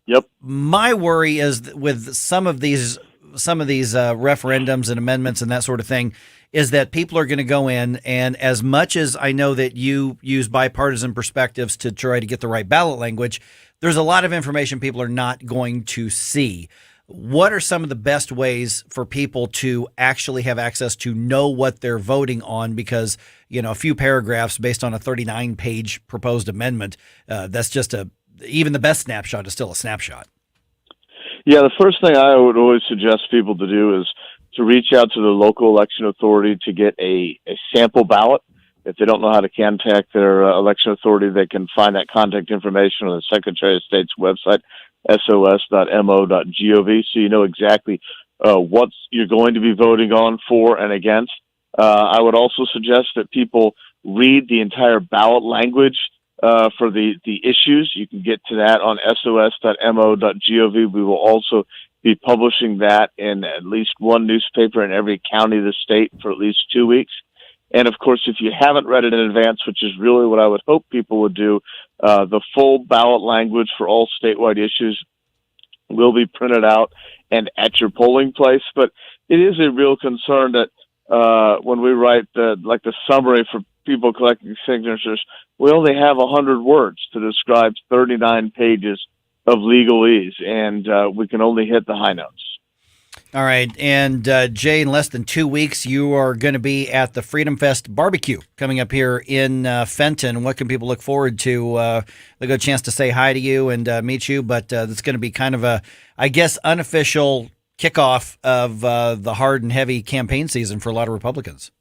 Yep. My worry is with some of these referendums and amendments and that sort of thing, is that people are going to go in, and as much as I know that you use bipartisan perspectives to try to get the right ballot language, there's a lot of information people are not going to see. What are some of the best ways for people to actually have access to know what they're voting on? Because, a few paragraphs based on a 39-page proposed amendment, that's just even the best snapshot is still a snapshot. Yeah, the first thing I would always suggest people to do is to reach out to the local election authority to get a sample ballot. If they don't know how to contact their election authority, they can find that contact information on the Secretary of State's website, sos.mo.gov, so you know exactly what you're going to be voting on for and against. I would also suggest that people read the entire ballot language for the issues. You can get to that on sos.mo.gov. We will also be publishing that in at least one newspaper in every county of the state for at least 2 weeks. And, of course, if you haven't read it in advance, which is really what I would hope people would do, the full ballot language for all statewide issues will be printed out and at your polling place. But it is a real concern that when we write the summary for people collecting signatures, we only have 100 words to describe 39 pages of legalese, and we can only hit the high notes. All right. And Jay, in less than 2 weeks, you are going to be at the Freedom Fest barbecue coming up here in Fenton. What can people look forward to? They'll get a chance to say hi to you and meet you, but it's going to be kind of a, I guess, unofficial kickoff of the hard and heavy campaign season for a lot of Republicans.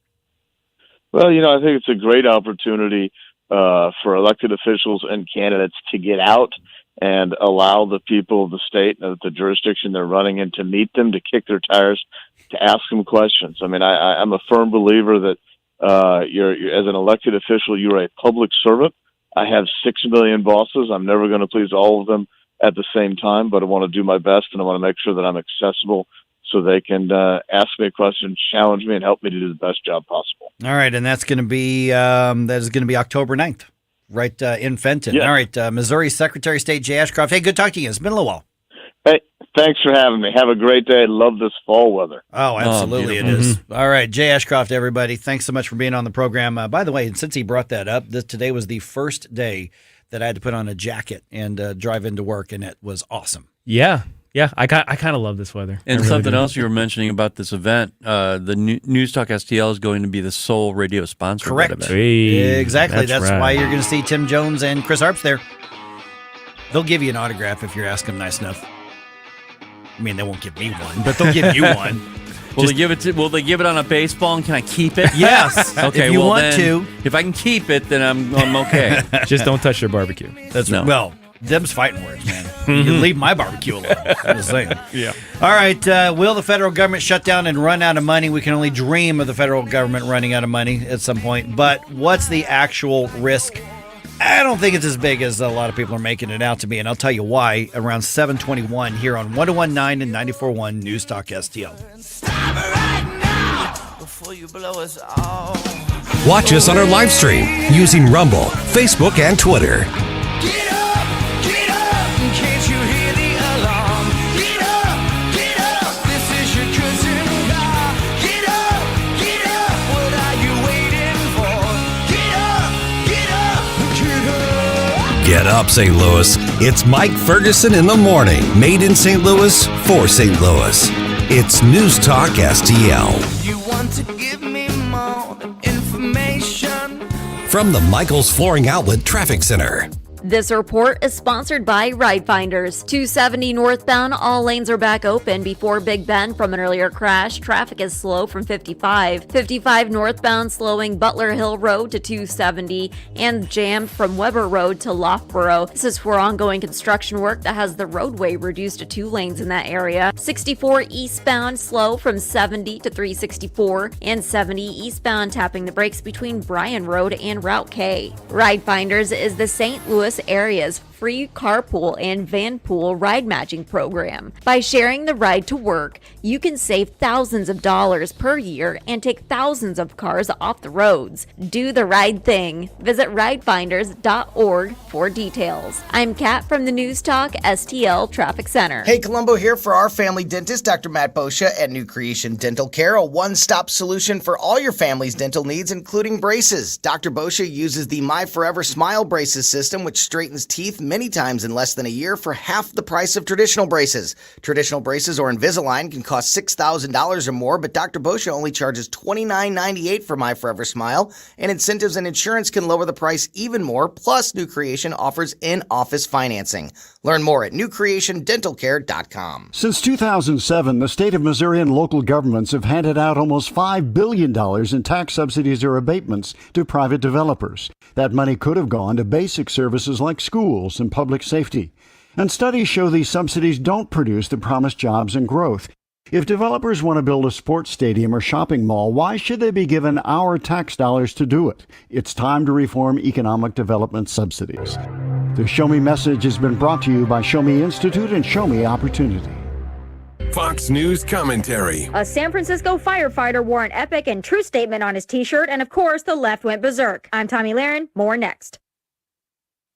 Well, I think it's a great opportunity for elected officials and candidates to get out and allow the people of the state, the jurisdiction they're running in, to meet them, to kick their tires, to ask them questions. I mean, I'm a firm believer that you're as an elected official, you're a public servant. I have 6 million bosses. I'm never going to please all of them at the same time, but I want to do my best, and I want to make sure that I'm accessible so they can ask me a question, challenge me, and help me to do the best job possible. All right, and that's going to be October 9th. Right in Fenton. Yeah. All right, Missouri Secretary of State Jay Ashcroft. Hey, good talking to you. It's been a little while. Hey, thanks for having me. Have a great day. Love this fall weather. Oh, absolutely it is. All right, Jay Ashcroft, everybody. Thanks so much for being on the program. By the way, since he brought that up, today was the first day that I had to put on a jacket and drive into work, and it was awesome. Yeah. Yeah, I kind of love this weather. And something else you were mentioning about this event, the Newstalk STL is going to be the sole radio sponsor. Correct. Of that event. Exactly. That's right. why you're going to see Tim Jones and Chris Harps there. They'll give you an autograph if you're asking them nice enough. I mean, they won't give me one, but they'll give you one. Will they give it on a baseball, and can I keep it? Yes. Okay. If you want then, to. If I can keep it, then I'm okay. Just don't touch their barbecue. That's No. well. Them's fighting words, man. You can leave my barbecue alone. I'm just saying. Yeah. All right. Will the federal government shut down and run out of money? We can only dream of the federal government running out of money at some point. But what's the actual risk? I don't think it's as big as a lot of people are making it out to be, and I'll tell you why around 7:21 here on 101.9 and 94.1 News Talk STL. Watch us on our live stream using Rumble, Facebook, and Twitter. Can't you hear the alarm? Get up, this is your cousin God. Get up, what are you waiting for? Get up, St. Louis. It's Mike Ferguson in the morning. Made in St. Louis for St. Louis. It's News Talk STL. You want to give me more information? From the Michaels Flooring Outlet Traffic Center. This report is sponsored by Ride Finders. 270 northbound, all lanes are back open before Big Bend from an earlier crash. Traffic is slow from 55. 55 northbound slowing Butler Hill Road to 270 and jammed from Weber Road to Loughborough. This is for ongoing construction work that has the roadway reduced to 2 lanes in that area. 64 eastbound slow from 70 to 364 and 70 eastbound tapping the brakes between Bryan Road and Route K. Ride Finders is the St. Louis area's free carpool and vanpool ride matching program. By sharing the ride to work, you can save thousands of dollars per year and take thousands of cars off the roads. Do the right thing. Visit ridefinders.org for details. I'm Kat from the News Talk STL Traffic Center. Hey, Columbo here for our family dentist, Dr. Matt Boscia at New Creation Dental Care, a one-stop solution for all your family's dental needs, including braces. Dr. Boscia uses the My Forever Smile Braces system, which straightens teeth many times in less than a year for half the price of traditional braces. Traditional braces or Invisalign can cost $6,000 or more, but Dr. Boscia only charges $29.98 for My Forever Smile, and incentives and insurance can lower the price even more. Plus, New Creation offers in-office financing. Learn more at newcreationdentalcare.com. Since 2007, the state of Missouri and local governments have handed out almost $5 billion in tax subsidies or abatements to private developers. That money could have gone to basic services like schools and public safety. And studies show these subsidies don't produce the promised jobs and growth. If developers want to build a sports stadium or shopping mall, why should they be given our tax dollars to do it? It's time to reform economic development subsidies. The Show Me message has been brought to you by Show Me Institute and Show Me Opportunity. Fox News commentary. A San Francisco firefighter wore an epic and true statement on his t-shirt, and of course, the left went berserk. I'm Tommy Lahren. More next.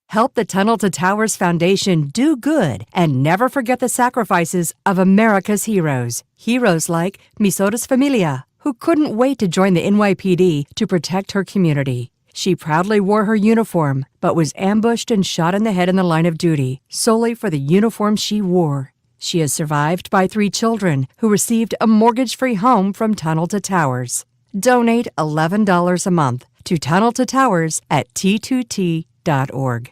Help the Tunnel to Towers Foundation do good and never forget the sacrifices of America's heroes. Heroes like Misota's Familia, who couldn't wait to join the NYPD to protect her community. She proudly wore her uniform, but was ambushed and shot in the head in the line of duty, solely for the uniform she wore. She is survived by 3 children who received a mortgage-free home from Tunnel to Towers. Donate $11 a month to Tunnel to Towers at T2T.org.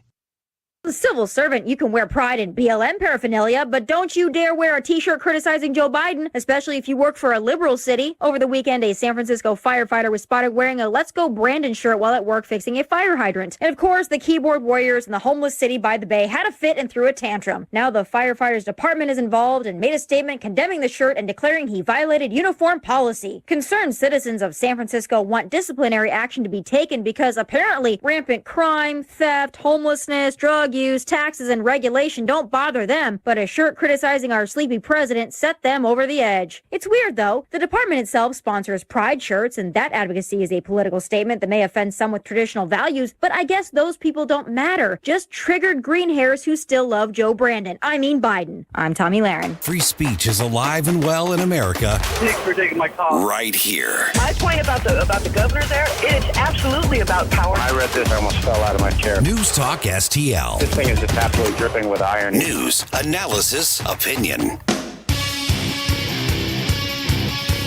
As a civil servant, you can wear pride in BLM paraphernalia, but don't you dare wear a t-shirt criticizing Joe Biden, especially if you work for a liberal city. Over the weekend, a San Francisco firefighter was spotted wearing a Let's Go Brandon shirt while at work fixing a fire hydrant. And of course, the keyboard warriors in the homeless city by the bay had a fit and threw a tantrum. Now the firefighter's department is involved and made a statement condemning the shirt and declaring he violated uniform policy. Concerned citizens of San Francisco want disciplinary action to be taken because apparently rampant crime, theft, homelessness, drug use, taxes, and regulation don't bother them, but a shirt criticizing our sleepy president set them over the edge. It's weird, though. The department itself sponsors pride shirts, and that advocacy is a political statement that may offend some with traditional values, but I guess those people don't matter. Just triggered green hairs who still love Joe Brandon. I mean Biden. I'm Tommy Lahren. Free speech is alive and well in America. Thanks for taking my call. Right here. My point about the governor there, it is absolutely about power. When I read this, I almost fell out of my chair. News Talk STL. This thing is just absolutely dripping with iron. News, analysis, opinion.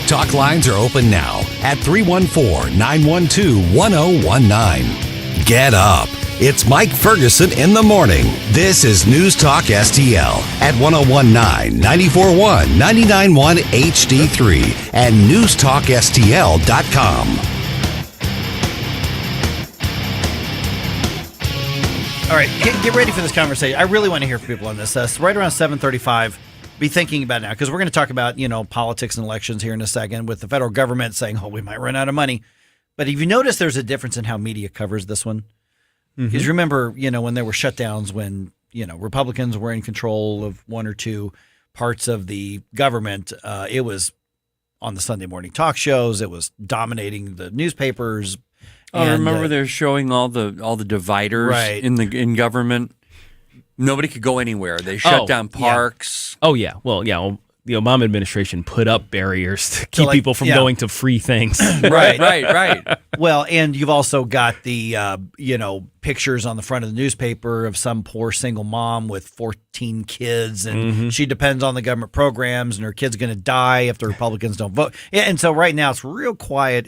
Talk lines are open now at 314-912-1019. Get up. It's Mike Ferguson in the morning. This is News Talk STL at 1019, 94.1, 99.1 HD3 and NewstalkSTL.com. All right, get ready for this conversation. I really want to hear from people on this. It's right around 7:35. Be thinking about it now, because we're going to talk about, politics and elections here in a second, with the federal government saying, we might run out of money. But have you noticed there's a difference in how media covers this one? Because remember, when there were shutdowns, when, Republicans were in control of one or two parts of the government, it was on the Sunday morning talk shows. It was dominating the newspapers. I remember they're showing all the dividers in government. Nobody could go anywhere. They shut down parks. Yeah. Oh, yeah. Well, the Obama administration put up barriers to keep people from going to free things. Right. Well, and you've also got the, pictures on the front of the newspaper of some poor single mom with 14 kids, and she depends on the government programs, and her kid's going to die if the Republicans don't vote. And so right now it's real quiet.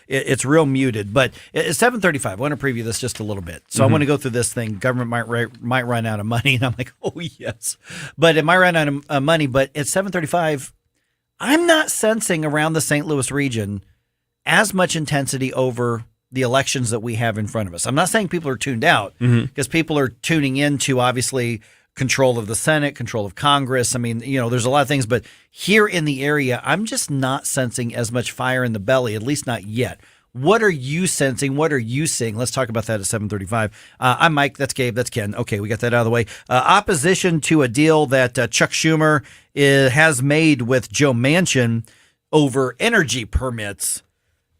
It's real muted. But it's 7:35. I want to preview this just a little bit. So I want to go through this thing. Government might run out of money, and I'm like, oh yes, but it might run out of money. But at 7:35, I'm not sensing around the St. Louis region as much intensity over the elections that we have in front of us. I'm not saying people are tuned out, because people are tuning into, obviously, control of the Senate, control of Congress. I mean, there's a lot of things, but here in the area, I'm just not sensing as much fire in the belly, at least not yet. What are you sensing? What are you seeing? Let's talk about that at 7:35. I'm Mike. That's Gabe. That's Ken. Okay, we got that out of the way. Opposition to a deal that Chuck Schumer has made with Joe Manchin over energy permits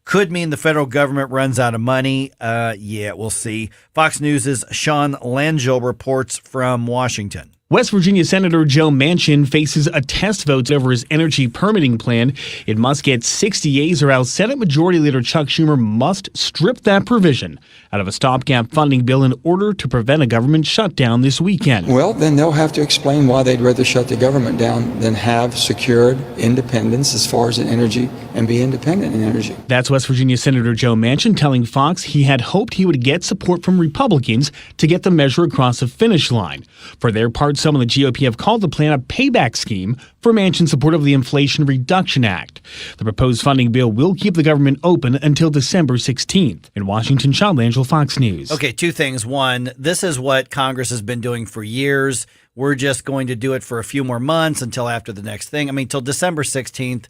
could mean the federal government runs out of money. We'll see. Fox News' Sean Langell reports from Washington. West Virginia Senator Joe Manchin faces a test vote over his energy permitting plan. It must get 60 yeas, or else Senate Majority Leader Chuck Schumer must strip that provision out of a stopgap funding bill in order to prevent a government shutdown this weekend. Well, then they'll have to explain why they'd rather shut the government down than have secured independence as far as in energy and be independent in energy. That's West Virginia Senator Joe Manchin telling Fox he had hoped he would get support from Republicans to get the measure across the finish line. For their part, some of the GOP have called the plan a payback scheme for Manchin's support of the Inflation Reduction Act. The proposed funding bill will keep the government open until December 16th. In Washington, Sean Langell, Fox News. Okay, two things. One, this is what Congress has been doing for years. We're just going to do it for a few more months until after the next thing. I mean, till December 16th.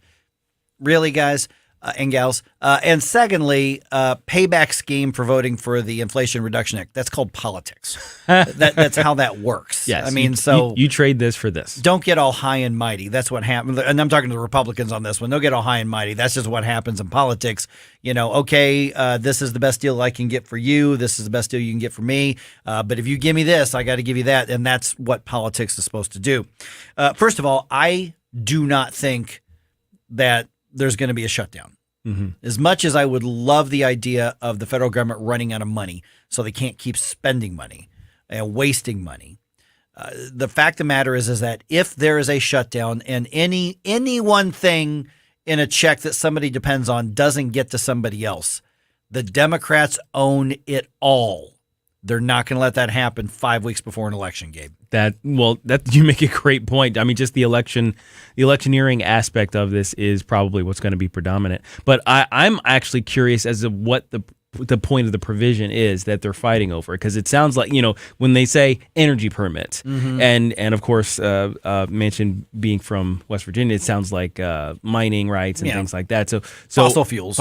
Really, guys and gals? And secondly, payback scheme for voting for the Inflation Reduction Act. That's called politics. That's how that works. Yes. I mean, you trade this for this. Don't get all high and mighty. That's what happens. And I'm talking to the Republicans on this one. Don't get all high and mighty. That's just what happens in politics. This is the best deal I can get for you. This is the best deal you can get for me. But if you give me this, I got to give you that. And that's what politics is supposed to do. First of all, I do not think that there's going to be a shutdown. As much as I would love the idea of the federal government running out of money so they can't keep spending money and wasting money, the fact of the matter is that if there is a shutdown and any one thing in a check that somebody depends on doesn't get to somebody else, the Democrats own it all. They're not going to let that happen 5 weeks before an election, Gabe. That you make a great point. I mean, just the electioneering aspect of this is probably what's going to be predominant. But I'm actually curious as to what the point of the provision is that they're fighting over, because it sounds like, when they say energy permits and of course Manchin being from West Virginia, it sounds like mining rights and things like that. So fossil fuels.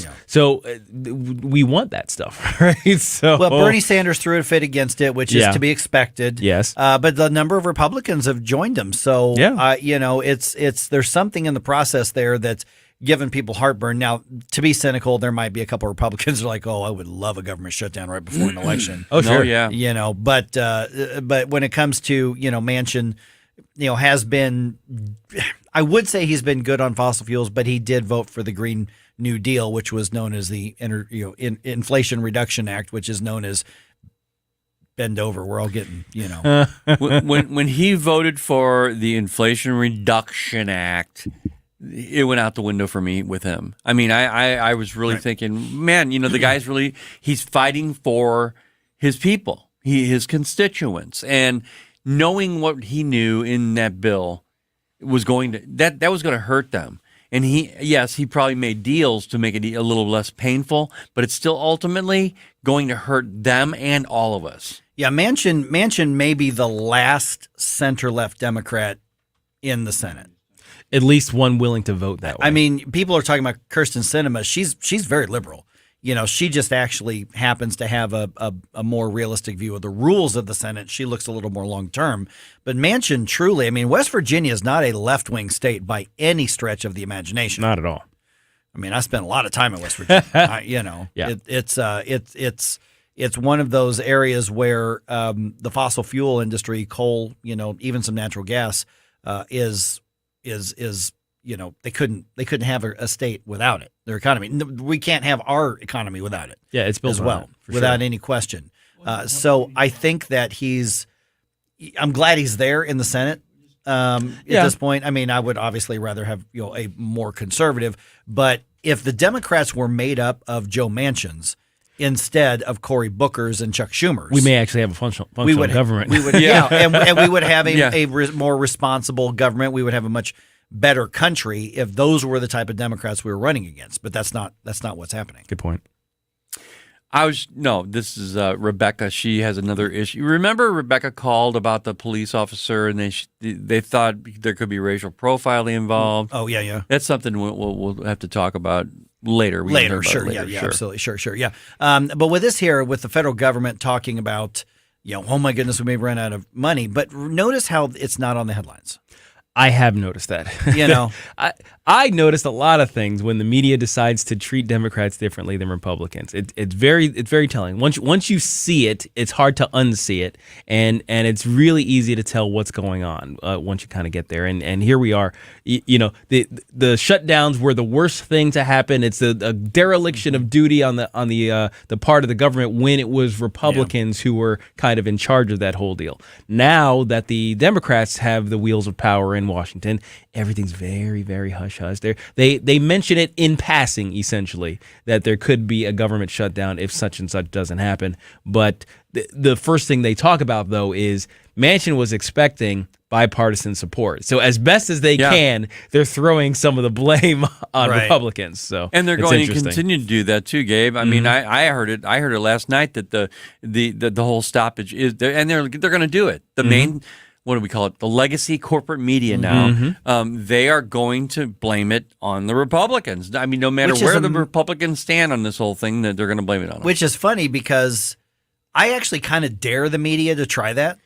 Yeah. So we want that stuff, right? So Bernie Sanders threw a fit against it, which is to be expected. Yes. But the number of Republicans have joined him. So it's there's something in the process there that's giving people heartburn. Now, to be cynical, there might be a couple of Republicans who are like, I would love a government shutdown right before an election. Oh, sure. Yeah. But when it comes to, Manchin, has been, I would say he's been good on fossil fuels, but he did vote for the Green New Deal, which was known as the Inflation Reduction Act, which is known as bend over. We're all getting, when he voted for the Inflation Reduction Act, it went out the window for me with him. I mean, I was really thinking, man, the guy's he's fighting for his people, his constituents, and knowing what he knew in that bill was going to that was going to hurt them. And he probably made deals to make it a little less painful, but it's still ultimately going to hurt them and all of us. Yeah, Manchin may be the last center-left Democrat in the Senate. At least one willing to vote that way. I mean, people are talking about Kyrsten Sinema. She's very liberal. She just actually happens to have a more realistic view of the rules of the Senate. She looks a little more long-term. But Manchin, truly, I mean, West Virginia is not a left-wing state by any stretch of the imagination. Not at all. I mean, I spent a lot of time in West Virginia. Yeah. It's one of those areas where the fossil fuel industry, coal, even some natural gas, is they couldn't have a state without it. Their economy, we can't have our economy without it. Yeah, it's built as on well, it, without sure. any question. So I think that I'm glad he's there in the Senate. At this point, I mean, I would obviously rather have a more conservative. But if the Democrats were made up of Joe Manchins instead of Cory Booker's and Chuck Schumer's, we may actually have a functional government. We would, and we would have a more responsible government. We would have a much better country if those were the type of Democrats we were running against. But that's not what's happening. Good point. This is Rebecca. She has another issue. Remember Rebecca called about the police officer and they thought there could be racial profiling involved. Oh, yeah. That's something we'll have to talk about later. Sure. Absolutely. Sure. Yeah. But with this here, with the federal government talking about, oh my goodness, we may run out of money. But notice how it's not on the headlines. I have noticed that. I noticed a lot of things when the media decides to treat Democrats differently than Republicans. It's very telling. Once you see it, it's hard to unsee it, and it's really easy to tell what's going on once you kind of get there. And here we are. The shutdowns were the worst thing to happen. It's a dereliction of duty on the part of the government when it was Republicans who were kind of in charge of that whole deal. Now that the Democrats have the wheels of power in Washington, everything's very, very hush-hush. They mention it in passing, essentially, that there could be a government shutdown if such and such doesn't happen. But the first thing they talk about, though, is Manchin was expecting bipartisan support. So as best as they can, they're throwing some of the blame on Republicans. So and they're going to continue to do that too, Gabe. I mean, I heard it last night that the whole stoppage is there, and they're going to do it. The main, what do we call it? The legacy corporate media now. They are going to blame it on the Republicans. I mean, no matter where the Republicans stand on this whole thing, that they're going to blame it on them. Which is funny because I actually kind of dare the media to try that.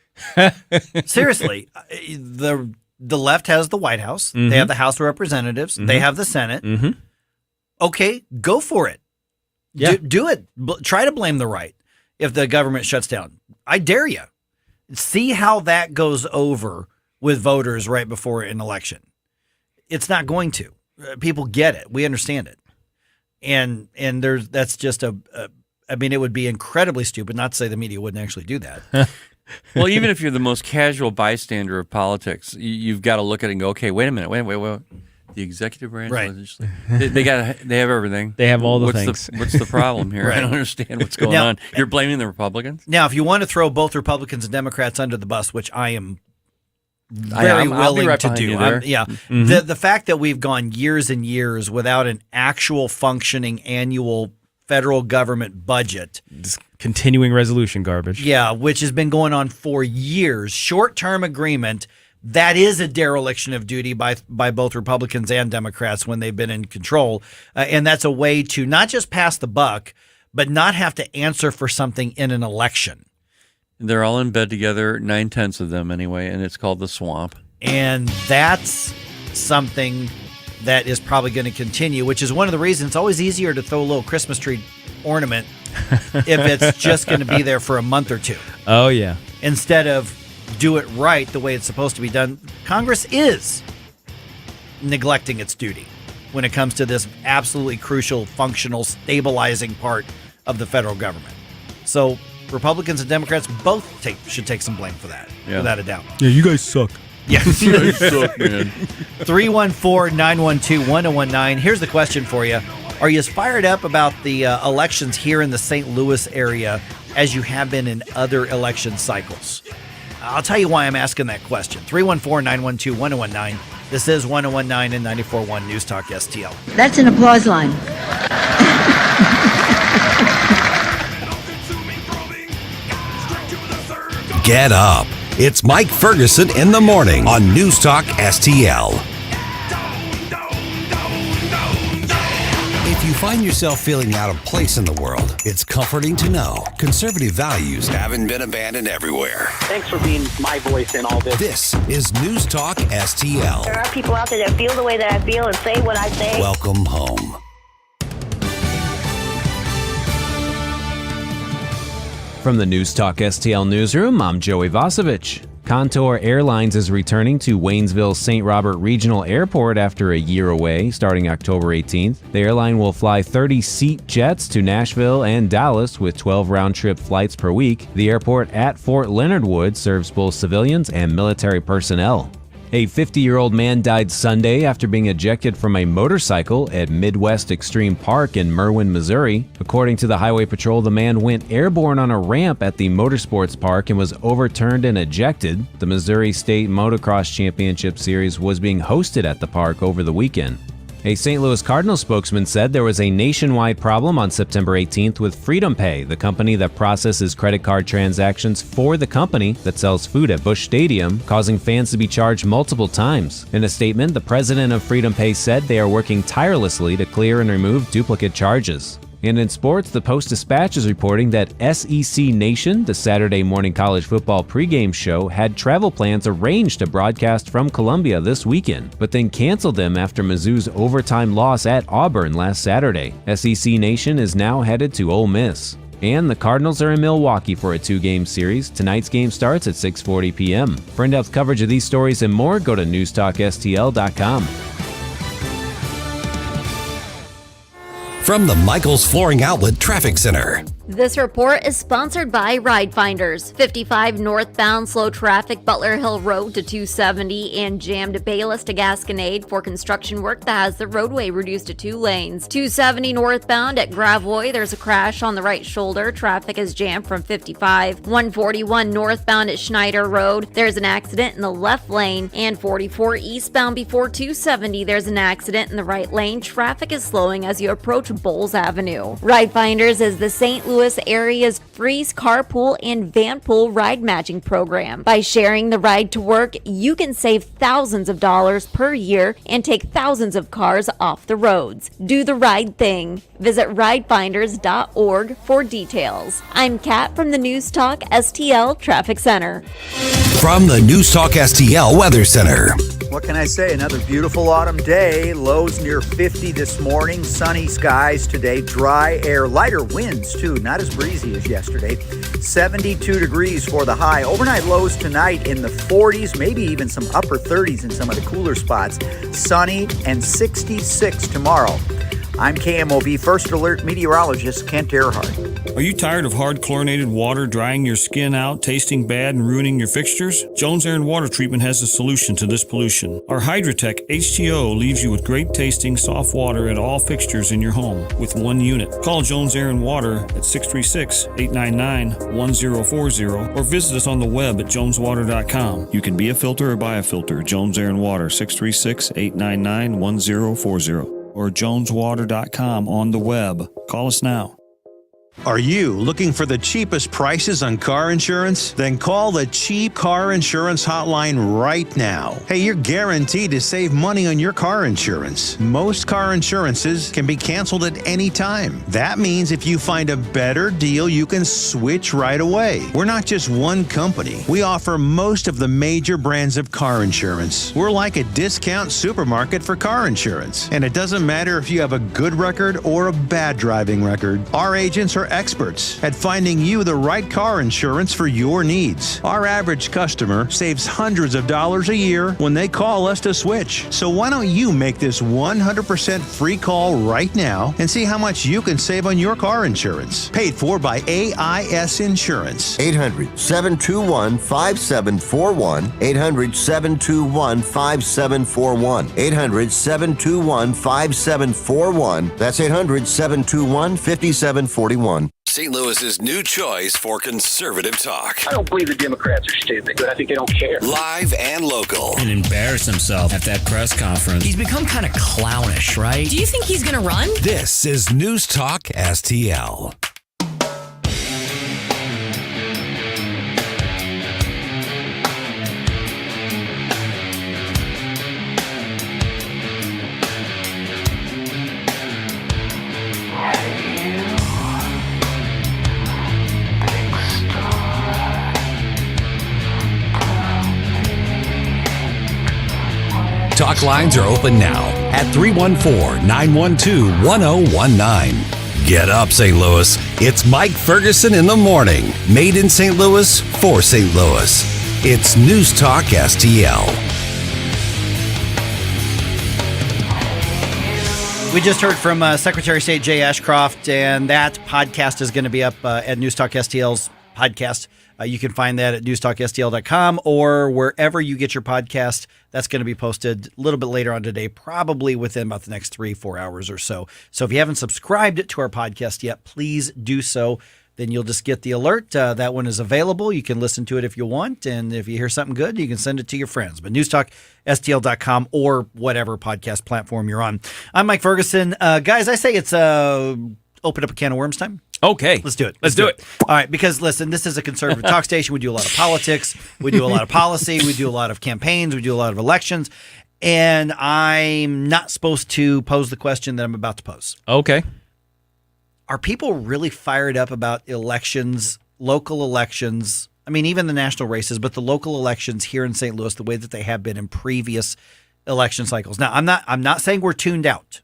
Seriously, the left has the White House. They have the House of Representatives. They have the Senate. Okay, go for it. Yeah. Do it. Try to blame the right if the government shuts down. I dare you. See how that goes over with voters right before an election. It's not going to. People get it. We understand it. And that's just I mean, it would be incredibly stupid not to say the media wouldn't actually do that. Well, even if you're the most casual bystander of politics, you've got to look at it and go, okay, wait a minute, wait. The executive branch, they have everything. They have all the things. What's the problem here? I don't understand what's going on. You're blaming the Republicans? Now, if you want to throw both Republicans and Democrats under the bus, which I am very willing to do, the fact that we've gone years and years without an actual functioning annual federal government budget. This continuing resolution garbage. Yeah, which has been going on for years. Short-term agreement. That is a dereliction of duty by both Republicans and Democrats when they've been in control. And that's a way to not just pass the buck, but not have to answer for something in an election. They're all in bed together, 9/10 of them anyway, and it's called the swamp. And that's something that is probably going to continue, which is one of the reasons it's always easier to throw a little Christmas tree ornament if it's just going to be there for a month or two. Oh, yeah. Instead of do it right the way it's supposed to be done. Congress is neglecting its duty when it comes to this absolutely crucial, functional, stabilizing part of the federal government. So Republicans and Democrats both should take some blame for that, without a doubt. Yeah, you guys suck. Yeah. You guys suck, man. 314-912-1019. Here's the question for you. Are you as fired up about the elections here in the St. Louis area as you have been in other election cycles? I'll tell you why I'm asking that question. 314-912-1019. This is 1019 and 94.1 News Talk STL. That's an applause line. Get up. It's Mike Ferguson in the morning on News Talk STL. If you find yourself feeling out of place in the world, it's comforting to know conservative values haven't been abandoned everywhere. Thanks for being my voice in all this. This is News Talk STL. There are people out there that feel the way that I feel and say what I say. Welcome home. From the News Talk STL newsroom, I'm Joey Vasevich. Contour Airlines is returning to Waynesville St. Robert Regional Airport after a year away, starting October 18th. The airline will fly 30-seat jets to Nashville and Dallas with 12 round-trip flights per week. The airport at Fort Leonard Wood serves both civilians and military personnel. A 50-year-old man died Sunday after being ejected from a motorcycle at Midwest Extreme Park in Merwin, Missouri. According to the Highway Patrol, the man went airborne on a ramp at the Motorsports Park and was overturned and ejected. The Missouri State Motocross Championship Series was being hosted at the park over the weekend. A St. Louis Cardinals spokesman said there was a nationwide problem on September 18th with Freedom Pay, the company that processes credit card transactions for the company that sells food at Busch Stadium, causing fans to be charged multiple times. In a statement, the president of Freedom Pay said they are working tirelessly to clear and remove duplicate charges. And in sports, the Post-Dispatch is reporting that SEC Nation, the Saturday morning college football pregame show, had travel plans arranged to broadcast from Columbia this weekend, but then canceled them after Mizzou's overtime loss at Auburn last Saturday. SEC Nation is now headed to Ole Miss. And the Cardinals are in Milwaukee for a 2-game series. Tonight's game starts at 6:40 p.m. For in-depth coverage of these stories and more, go to NewstalkSTL.com. From the Michaels Flooring Outlet Traffic Center. This report is sponsored by Ride Finders. 55 northbound, slow traffic, Butler Hill Road to 270 and jammed Bayless to Gasconade for construction work that has the roadway reduced to 2 lanes. 270 northbound at Gravois, there's a crash on the right shoulder. Traffic is jammed from 55. 141 northbound at Schneider Road, there's an accident in the left lane. And 44 eastbound before 270, there's an accident in the right lane. Traffic is slowing as you approach Bowles Avenue. Ride Finders is the St. Louis area's free carpool and vanpool ride matching program. By sharing the ride to work, you can save thousands of dollars per year and take thousands of cars off the roads. Do the right thing. Visit ridefinders.org for details. I'm Kat from the News Talk STL Traffic Center. From the News Talk STL Weather Center. What can I say? Another beautiful autumn day. Lows near 50 this morning. Sunny skies today. Dry air. Lighter winds, too. Not as breezy as yesterday. 72 degrees for the high. Overnight lows tonight in the 40s, maybe even some upper 30s in some of the cooler spots. Sunny and 66 tomorrow. I'm KMOV First Alert meteorologist Kent Earhart. Are you tired of hard chlorinated water drying your skin out, tasting bad, and ruining your fixtures? Jones Air and Water Treatment has a solution to this pollution. Our Hydratech H2O leaves you with great tasting soft water at all fixtures in your home with one unit. Call Jones Air and Water at 636-899-1040 or visit us on the web at joneswater.com. You can be a filter or buy a filter. Jones Air and Water, 636-899-1040 or joneswater.com on the web. Call us now. Are you looking for the cheapest prices on car insurance? Then call the Cheap Car Insurance Hotline right now. Hey, you're guaranteed to save money on your car insurance. Most car insurances can be canceled at any time. That means if you find a better deal, you can switch right away. We're not just one company. We offer most of the major brands of car insurance. We're like a discount supermarket for car insurance. And it doesn't matter if you have a good record or a bad driving record. Our agents are experts at finding you the right car insurance for your needs. Our average customer saves hundreds of dollars a year when they call us to switch. So why don't you make this 100% free call right now and see how much you can save on your car insurance? Paid for by AIS Insurance. 800-721-5741. 800-721-5741. 800-721-5741. That's 800-721-5741. St. Louis's new choice for conservative talk. I don't believe the Democrats are stupid, but I think they don't care. Live and local. And embarrassed himself at that press conference. He's become kind of clownish, right? Do you think he's going to run? This is News Talk STL. Talk lines are open now at 314-912-1019. Get up, St. Louis. It's Mike Ferguson in the morning. Made in St. Louis for St. Louis. It's News Talk STL. We just heard from Secretary of State Jay Ashcroft, and that podcast is going to be up at News Talk STL's podcast. You can find that at NewstalkSTL.com or wherever you get your podcast. That's going to be posted a little bit later on today, probably within about the next 3-4 hours or so. So if you haven't subscribed to our podcast yet, please do so. Then you'll just get the alert. That one is available. You can listen to it if you want. And if you hear something good, you can send it to your friends. But NewstalkSTL.com or whatever podcast platform you're on. I'm Mike Ferguson. Guys, I say it's open up a can of worms time. Okay. Let's do it. Let's do it. All right, because listen, this is a conservative talk station. We do a lot of politics. We do a lot of policy. We do a lot of campaigns. We do a lot of elections. And I'm not supposed to pose the question that I'm about to pose. Okay. Are people really fired up about elections, local elections? I mean, even the national races, but the local elections here in St. Louis, the way that they have been in previous election cycles. Now, I'm not saying we're tuned out.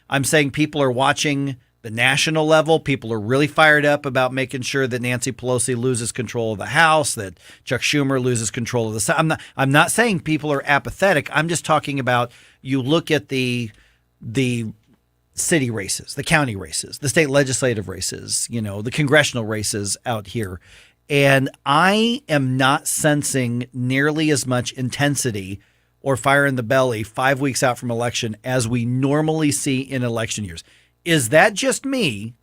I'm saying people are watching the national level. People are really fired up about making sure that Nancy Pelosi loses control of the House, that Chuck Schumer loses control of the Senate. I'm not saying people are apathetic. I'm just talking about you look at the city races, the county races, the state legislative races, the congressional races out here. And I am not sensing nearly as much intensity or fire in the belly 5 weeks out from election as we normally see in election years. Is that just me,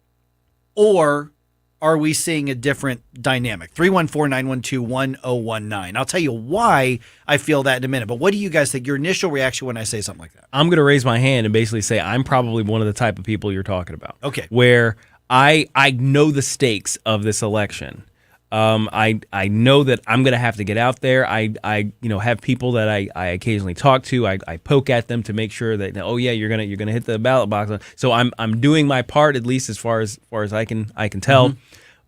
or are we seeing a different dynamic? 314-912-1019. I'll tell you why I feel that in a minute. But what do you guys think? Your initial reaction when I say something like that? I'm going to raise my hand and basically say I'm probably one of the type of people you're talking about. Okay. Where I know the stakes of this election. I know that I'm going to have to get out there. I have people that I occasionally talk to. I poke at them to make sure that, oh yeah, you're gonna hit the ballot box. So I'm doing my part, at least as far as I can tell. Mm-hmm.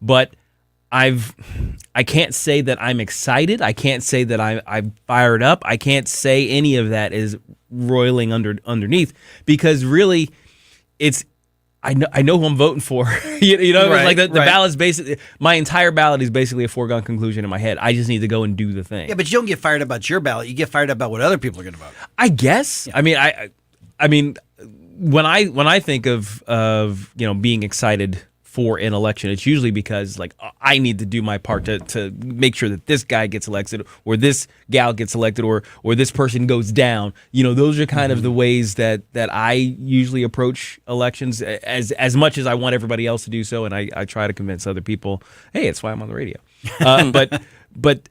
But I can't say that I'm excited. I can't say that I'm fired up. I can't say any of that is roiling underneath, because really I know who I'm voting for. Right, the ballot's basically, my entire ballot is basically a foregone conclusion in my head. I just need to go and do the thing. Yeah, but you don't get fired up about your ballot. You get fired up about what other people are going to vote. I guess. Yeah. I mean, when I think of being excited for an election, it's usually because I need to do my part to make sure that this guy gets elected, or this gal gets elected, or this person goes down. Those are kind of the ways that I usually approach elections, as much as I want everybody else to do so, and I try to convince other people, hey, it's why I'm on the radio. But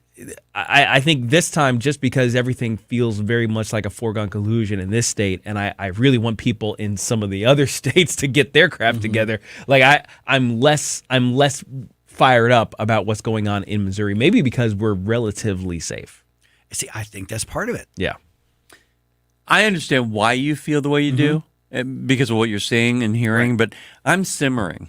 I think this time, just because everything feels very much like a foregone conclusion in this state, and I really want people in some of the other states to get their crap together. I'm less fired up about what's going on in Missouri, maybe because we're relatively safe. See, I think that's part of it. Yeah. I understand why you feel the way you do, because of what you're seeing and hearing, but I'm simmering.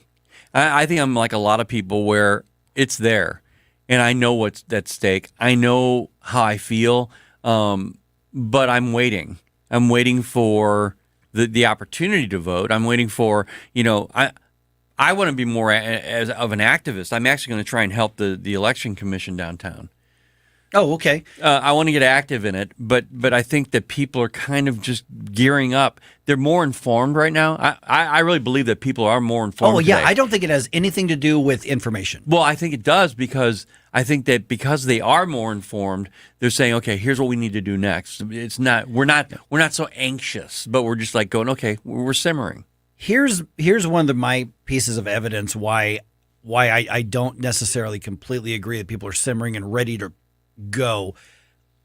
I think I'm like a lot of people where it's there. And I know what's at stake. I know how I feel, but I'm waiting. I'm waiting for the opportunity to vote. I'm waiting for, I want to be more as of an activist. I'm actually going to try and help the election commission downtown. Oh, okay. I want to get active in it, but I think that people are kind of just gearing up. They're more informed right now. I really believe that people are more informed. Oh, yeah. today. I don't think it has anything to do with information. Well, I think it does because I think that because they are more informed, they're saying, okay, here's what we need to do next. It's not we're not so anxious, but we're just like going, okay, we're simmering. Here's one of my pieces of evidence why I don't necessarily completely agree that people are simmering and ready to go.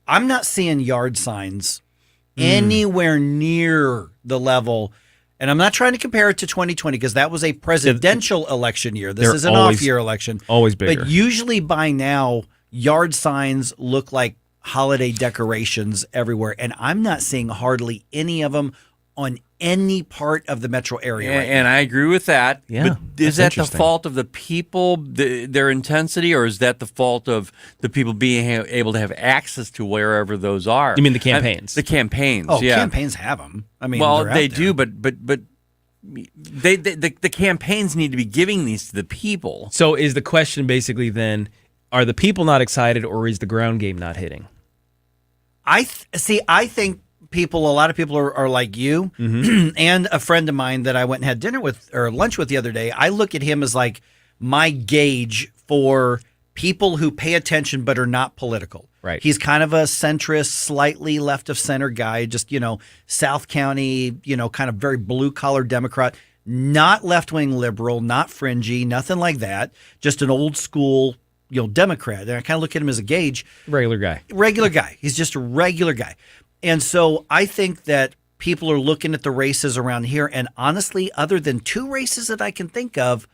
I'm not seeing yard signs anywhere near the level, and I'm not trying to compare it to 2020 because that was a presidential election year. This is an off-year election. Always bigger. But usually by now, yard signs look like holiday decorations everywhere, and I'm not seeing hardly any of them on any part of the metro area. And I agree with that. Yeah, but is that the fault of the people, their intensity, or is that the fault of the people being able to have access to wherever those are? You mean the campaigns? The campaigns. Oh, yeah. campaigns have them. I mean, well, they're they out there. do, but the campaigns need to be giving these to the people. So is the question basically then, are the people not excited or is the ground game not hitting? I think a lot of people are like you, and a friend of mine that I went and had dinner with or lunch with the other day. I look at him as like my gauge for people who pay attention but are not political. Right. He's kind of a centrist, slightly left of center guy, just, South County, kind of very blue collar Democrat, not left wing liberal, not fringy, nothing like that. Just an old school, Democrat. And I kind of look at him as a gauge. Regular guy. He's just a regular guy. And so I think that people are looking at the races around here, and honestly, other than two races that I can think of,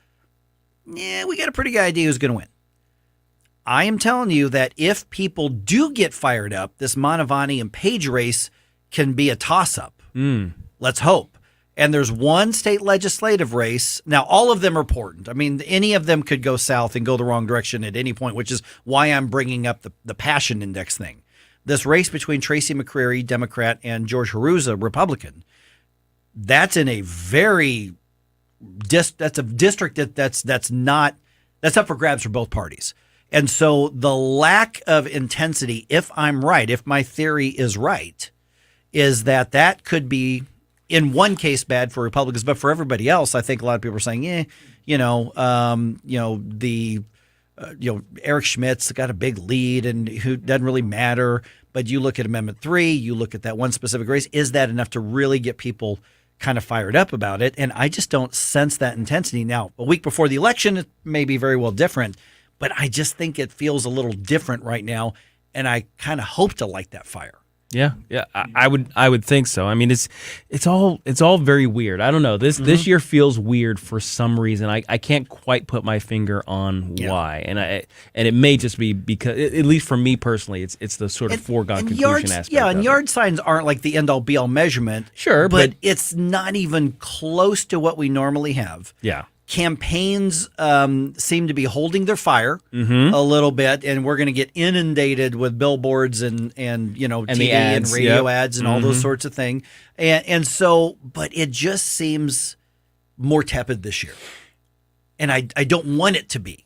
we got a pretty good idea who's going to win. I am telling you that if people do get fired up, this Manavani and Page race can be a toss-up. Let's hope. And there's one state legislative race. Now, all of them are important. I mean, any of them could go south and go the wrong direction at any point, which is why I'm bringing up the passion index thing. This race between Tracy McCreary, Democrat, and George Haruza, Republican, that's in a very that's a district that's up for grabs for both parties. And so the lack of intensity, if I'm right, if my theory is right, is that could be in one case bad for Republicans, but for everybody else, I think a lot of people are saying, Eric Schmidt's got a big lead and who doesn't really matter. But you look at Amendment 3, you look at that one specific race. Is that enough to really get people kind of fired up about it? And I just don't sense that intensity. Now, a week before the election, it may be very well different, but I just think it feels a little different right now. And I kind of hope to light that fire. Yeah, I would think so. I mean, it's all very weird. I don't know. This year feels weird for some reason. I can't quite put my finger on why, and it may just be because, at least for me personally, it's the sort of foregone conclusion aspect. Yeah, and yard signs aren't like the end all be all measurement. Sure, but it's not even close to what we normally have. Yeah. Campaigns seem to be holding their fire a little bit, and we're going to get inundated with billboards and TV ads, and radio ads and all those sorts of things. And so, but it just seems more tepid this year. And I don't want it to be,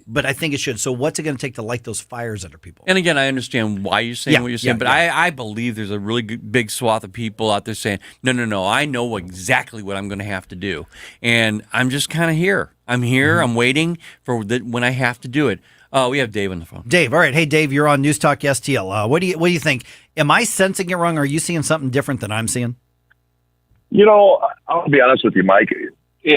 but I think it should. So what's it going to take to light those fires under people? And again, I understand why you're saying what you're saying, but I believe there's a really big swath of people out there saying, no, I know exactly what I'm going to have to do. And I'm just kind of here. I'm here. I'm waiting for when I have to do it. We have Dave on the phone. Dave, all right. Hey, Dave, you're on News Talk STL. What do you think? Am I sensing it wrong? Are you seeing something different than I'm seeing? I'll be honest with you, Mike.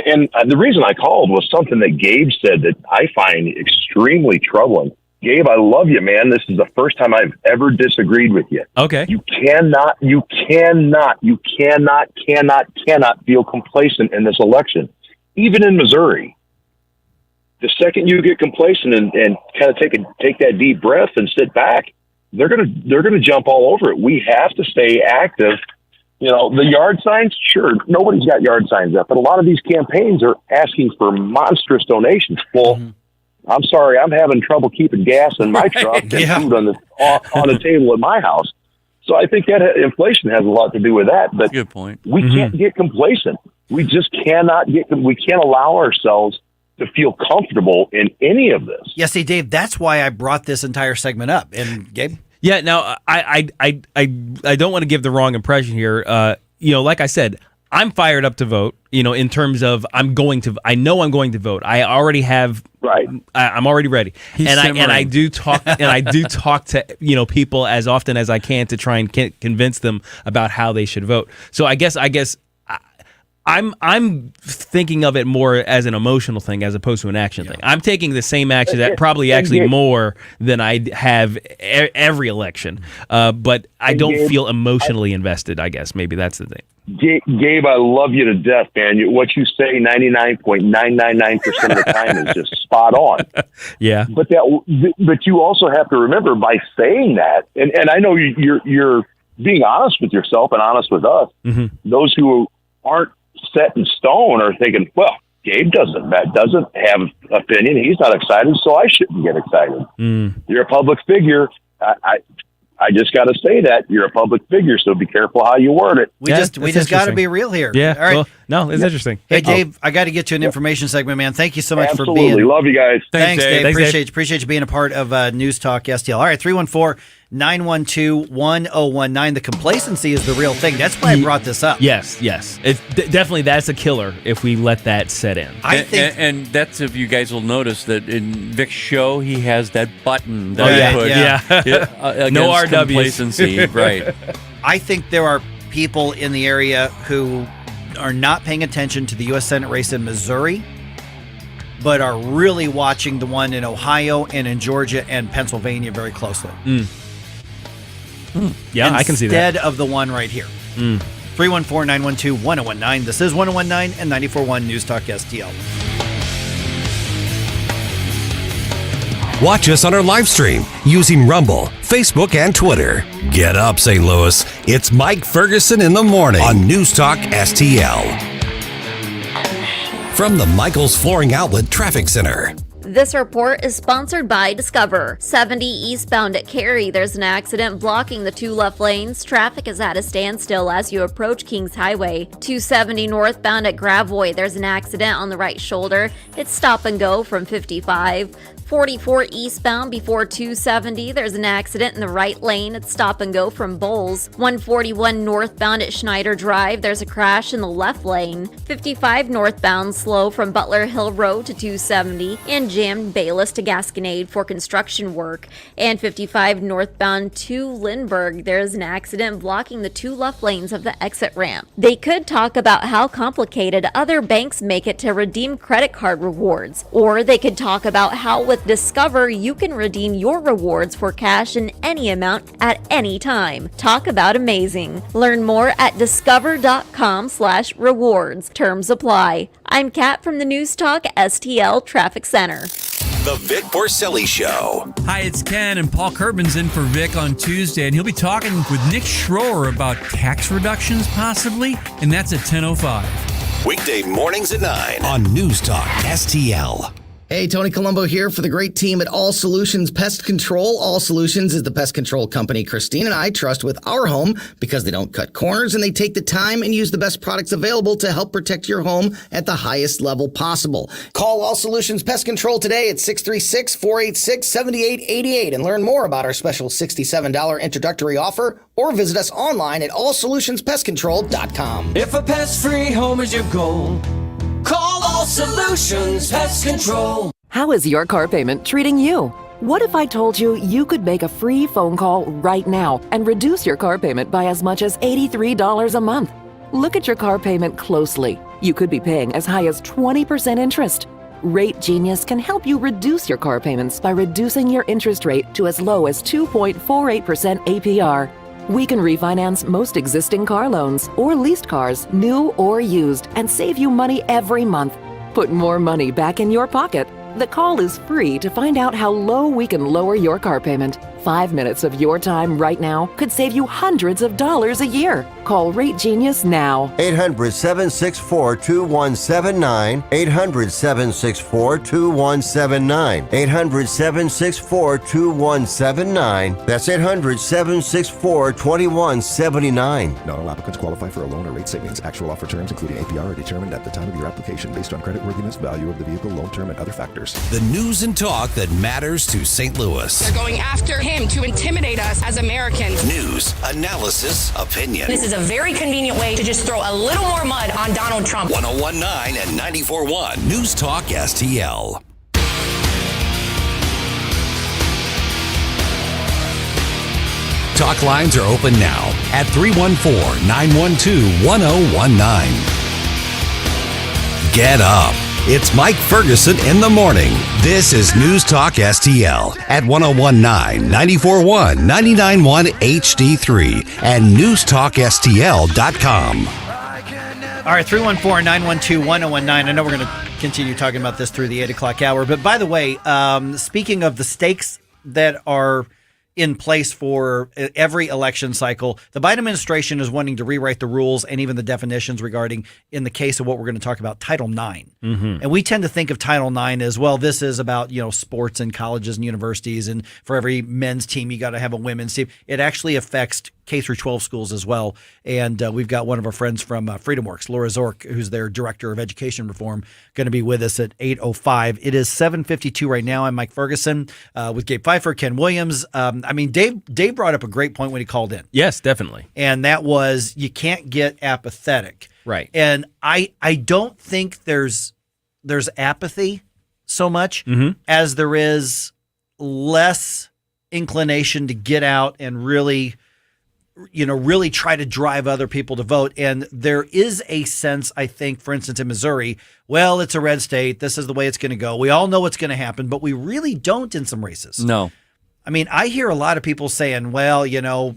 And the reason I called was something that Gabe said that I find extremely troubling. Gabe, I love you, man. This is the first time I've ever disagreed with you. Okay. You cannot feel complacent in this election, even in Missouri. The second you get complacent and kind of take that deep breath and sit back, they're gonna jump all over it. We have to stay active. The yard signs, sure, nobody's got yard signs up, but a lot of these campaigns are asking for monstrous donations. Well, I'm sorry, I'm having trouble keeping gas in my truck and food on the table at my house. So I think that inflation has a lot to do with that. But good point. We can't get complacent. We just we can't allow ourselves to feel comfortable in any of this. Yeah, see, Dave, that's why I brought this entire segment up. And Gabe? Yeah, now I don't want to give the wrong impression here. Like I said, I'm fired up to vote, in terms of I know I'm going to vote. I already have. Right. I'm already ready. I do talk to, people as often as I can to try and convince them about how they should vote. So I guess I'm thinking of it more as an emotional thing as opposed to an action thing. I'm taking the same action that probably actually more than I have every election, but I don't feel emotionally invested. I guess maybe that's the thing. Gabe, I love you to death, man. What you say 99.999% of the time is just spot on. Yeah. But you also have to remember, by saying that, and I know you're being honest with yourself and honest with us. Mm-hmm. Those who aren't set in stone are thinking, well, Gabe doesn't have opinion. He's not excited, so I shouldn't get excited. You're a public figure. I just got to say that you're a public figure, so be careful how you word it. We just got to be real here. Yeah. All right. Well, no, it's interesting. Hey, Dave, I got to get you an information segment, man. Thank you so much for Absolutely. being. Love you guys. Thanks, Dave. Thanks, Appreciate you being a part of News Talk STL. All right, 314-912-1019. The complacency is the real thing. That's why I brought this up. Yes. It's definitely that's a killer if we let that set in. I think, and that's if you guys will notice that in Vic's show he has that button that no RWs. Complacency, right? I think there are people in the area who are not paying attention to the U.S. Senate race in Missouri, but are really watching the one in Ohio and in Georgia and Pennsylvania very closely. Yeah, I can see that. Instead of the one right here. 314-912-1019. This is 1019 and 94.1 News Talk STL. Watch us on our live stream using Rumble, Facebook, and Twitter. Get up, St. Louis. It's Mike Ferguson in the morning on News Talk STL. From the Michaels Flooring Outlet Traffic Center. This report is sponsored by Discover. 70 eastbound at Cary, there's an accident blocking the two left lanes. Traffic is at a standstill as you approach Kings Highway. 270 northbound at Gravois, there's an accident on the right shoulder. It's stop and go from 55. 44 eastbound before 270, there's an accident in the right lane. It's stop and go from Bowles. 141 northbound at Schneider Drive, there's a crash in the left lane. 55 northbound slow from Butler Hill Road to 270 and jammed Bayless to Gasconade for construction work. And 55 northbound to Lindbergh, there's an accident blocking the two left lanes of the exit ramp. They could talk about how complicated other banks make it to redeem credit card rewards, or they could talk about how with Discover, you can redeem your rewards for cash in any amount at any time. Talk about amazing. Learn more at discover.com/rewards. Terms apply. I'm Kat from the News Talk STL Traffic Center. The Vic Porcelli Show. Hi, it's Ken, and Paul Kurtman's in for Vic on Tuesday, and he'll be talking with Nick Schroer about tax reductions, possibly, and that's at 10:05. Weekday mornings at 9 on News Talk STL. Hey, Tony Colombo here for the great team at All Solutions Pest Control. All Solutions is the pest control company Christine and I trust with our home because they don't cut corners and they take the time and use the best products available to help protect your home at the highest level possible. Call All Solutions Pest Control today at 636-486-7888 and learn more about our special $67 introductory offer or visit us online at allsolutionspestcontrol.com. If a pest-free home is your goal, call All Solutions Pest Control. How is your car payment treating you? What if I told you you could make a free phone call right now and reduce your car payment by as much as $83 a month? Look at your car payment closely. You could be paying as high as 20% interest. Rate Genius can help you reduce your car payments by reducing your interest rate to as low as 2.48% APR. We can refinance most existing car loans or leased cars, new or used, and save you money every month. Put more money back in your pocket. The call is free to find out how low we can lower your car payment. 5 minutes of your time right now could save you hundreds of dollars a year. Call Rate Genius now. 800-764-2179. 800-764-2179. 800-764-2179. That's 800-764-2179. Not all applicants qualify for a loan or rate savings. Actual offer terms, including APR, are determined at the time of your application based on creditworthiness, value of the vehicle, loan term, and other factors. The news and talk that matters to St. Louis. They're going after him to intimidate us as Americans. News, analysis, opinion. This is a very convenient way to just throw a little more mud on Donald Trump. 101.9 and 94.1 News Talk STL. Talk lines are open now at 314-912-1019. Get up. It's Mike Ferguson in the morning. This is News Talk STL at 101.9, 94.1, 99.1 HD3 and newstalkstl.com. All right, 314-912-1019. I know we're going to continue talking about this through the 8 o'clock hour. But by the way, speaking of the stakes that are in place for every election cycle, the Biden administration is wanting to rewrite the rules and even the definitions regarding, in the case of what we're going to talk about, Title IX. Mm-hmm. And we tend to think of Title IX as, well, this is about, sports and colleges and universities, and for every men's team, you got to have a women's team. It actually affects K through 12 schools as well. And we've got one of our friends from FreedomWorks, Laura Zork, who's their director of education reform, going to be with us at 8:05. It is 7:52 right now. I'm Mike Ferguson with Gabe Pfeiffer, Ken Williams. Dave brought up a great point when he called in. Yes, definitely. And that was, you can't get apathetic. Right. And I don't think there's apathy so much as there is less inclination to get out and really try to drive other people to vote. And there is a sense, I think, for instance, in Missouri, well, it's a red state. This is the way it's going to go. We all know what's going to happen, but we really don't in some races. No. I mean, I hear a lot of people saying, well, we know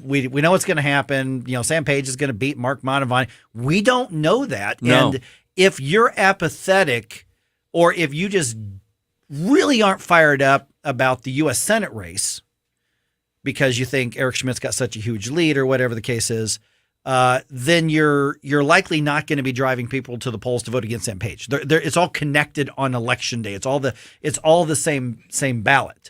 what's going to happen. Sam Page is going to beat Mark Mantovani. We don't know that. No. And if you're apathetic, or if you just really aren't fired up about the U.S. Senate race because you think Eric Schmidt's got such a huge lead or whatever the case is, then you're likely not going to be driving people to the polls to vote against Sam Page. It's all connected on election day. It's all the same ballot.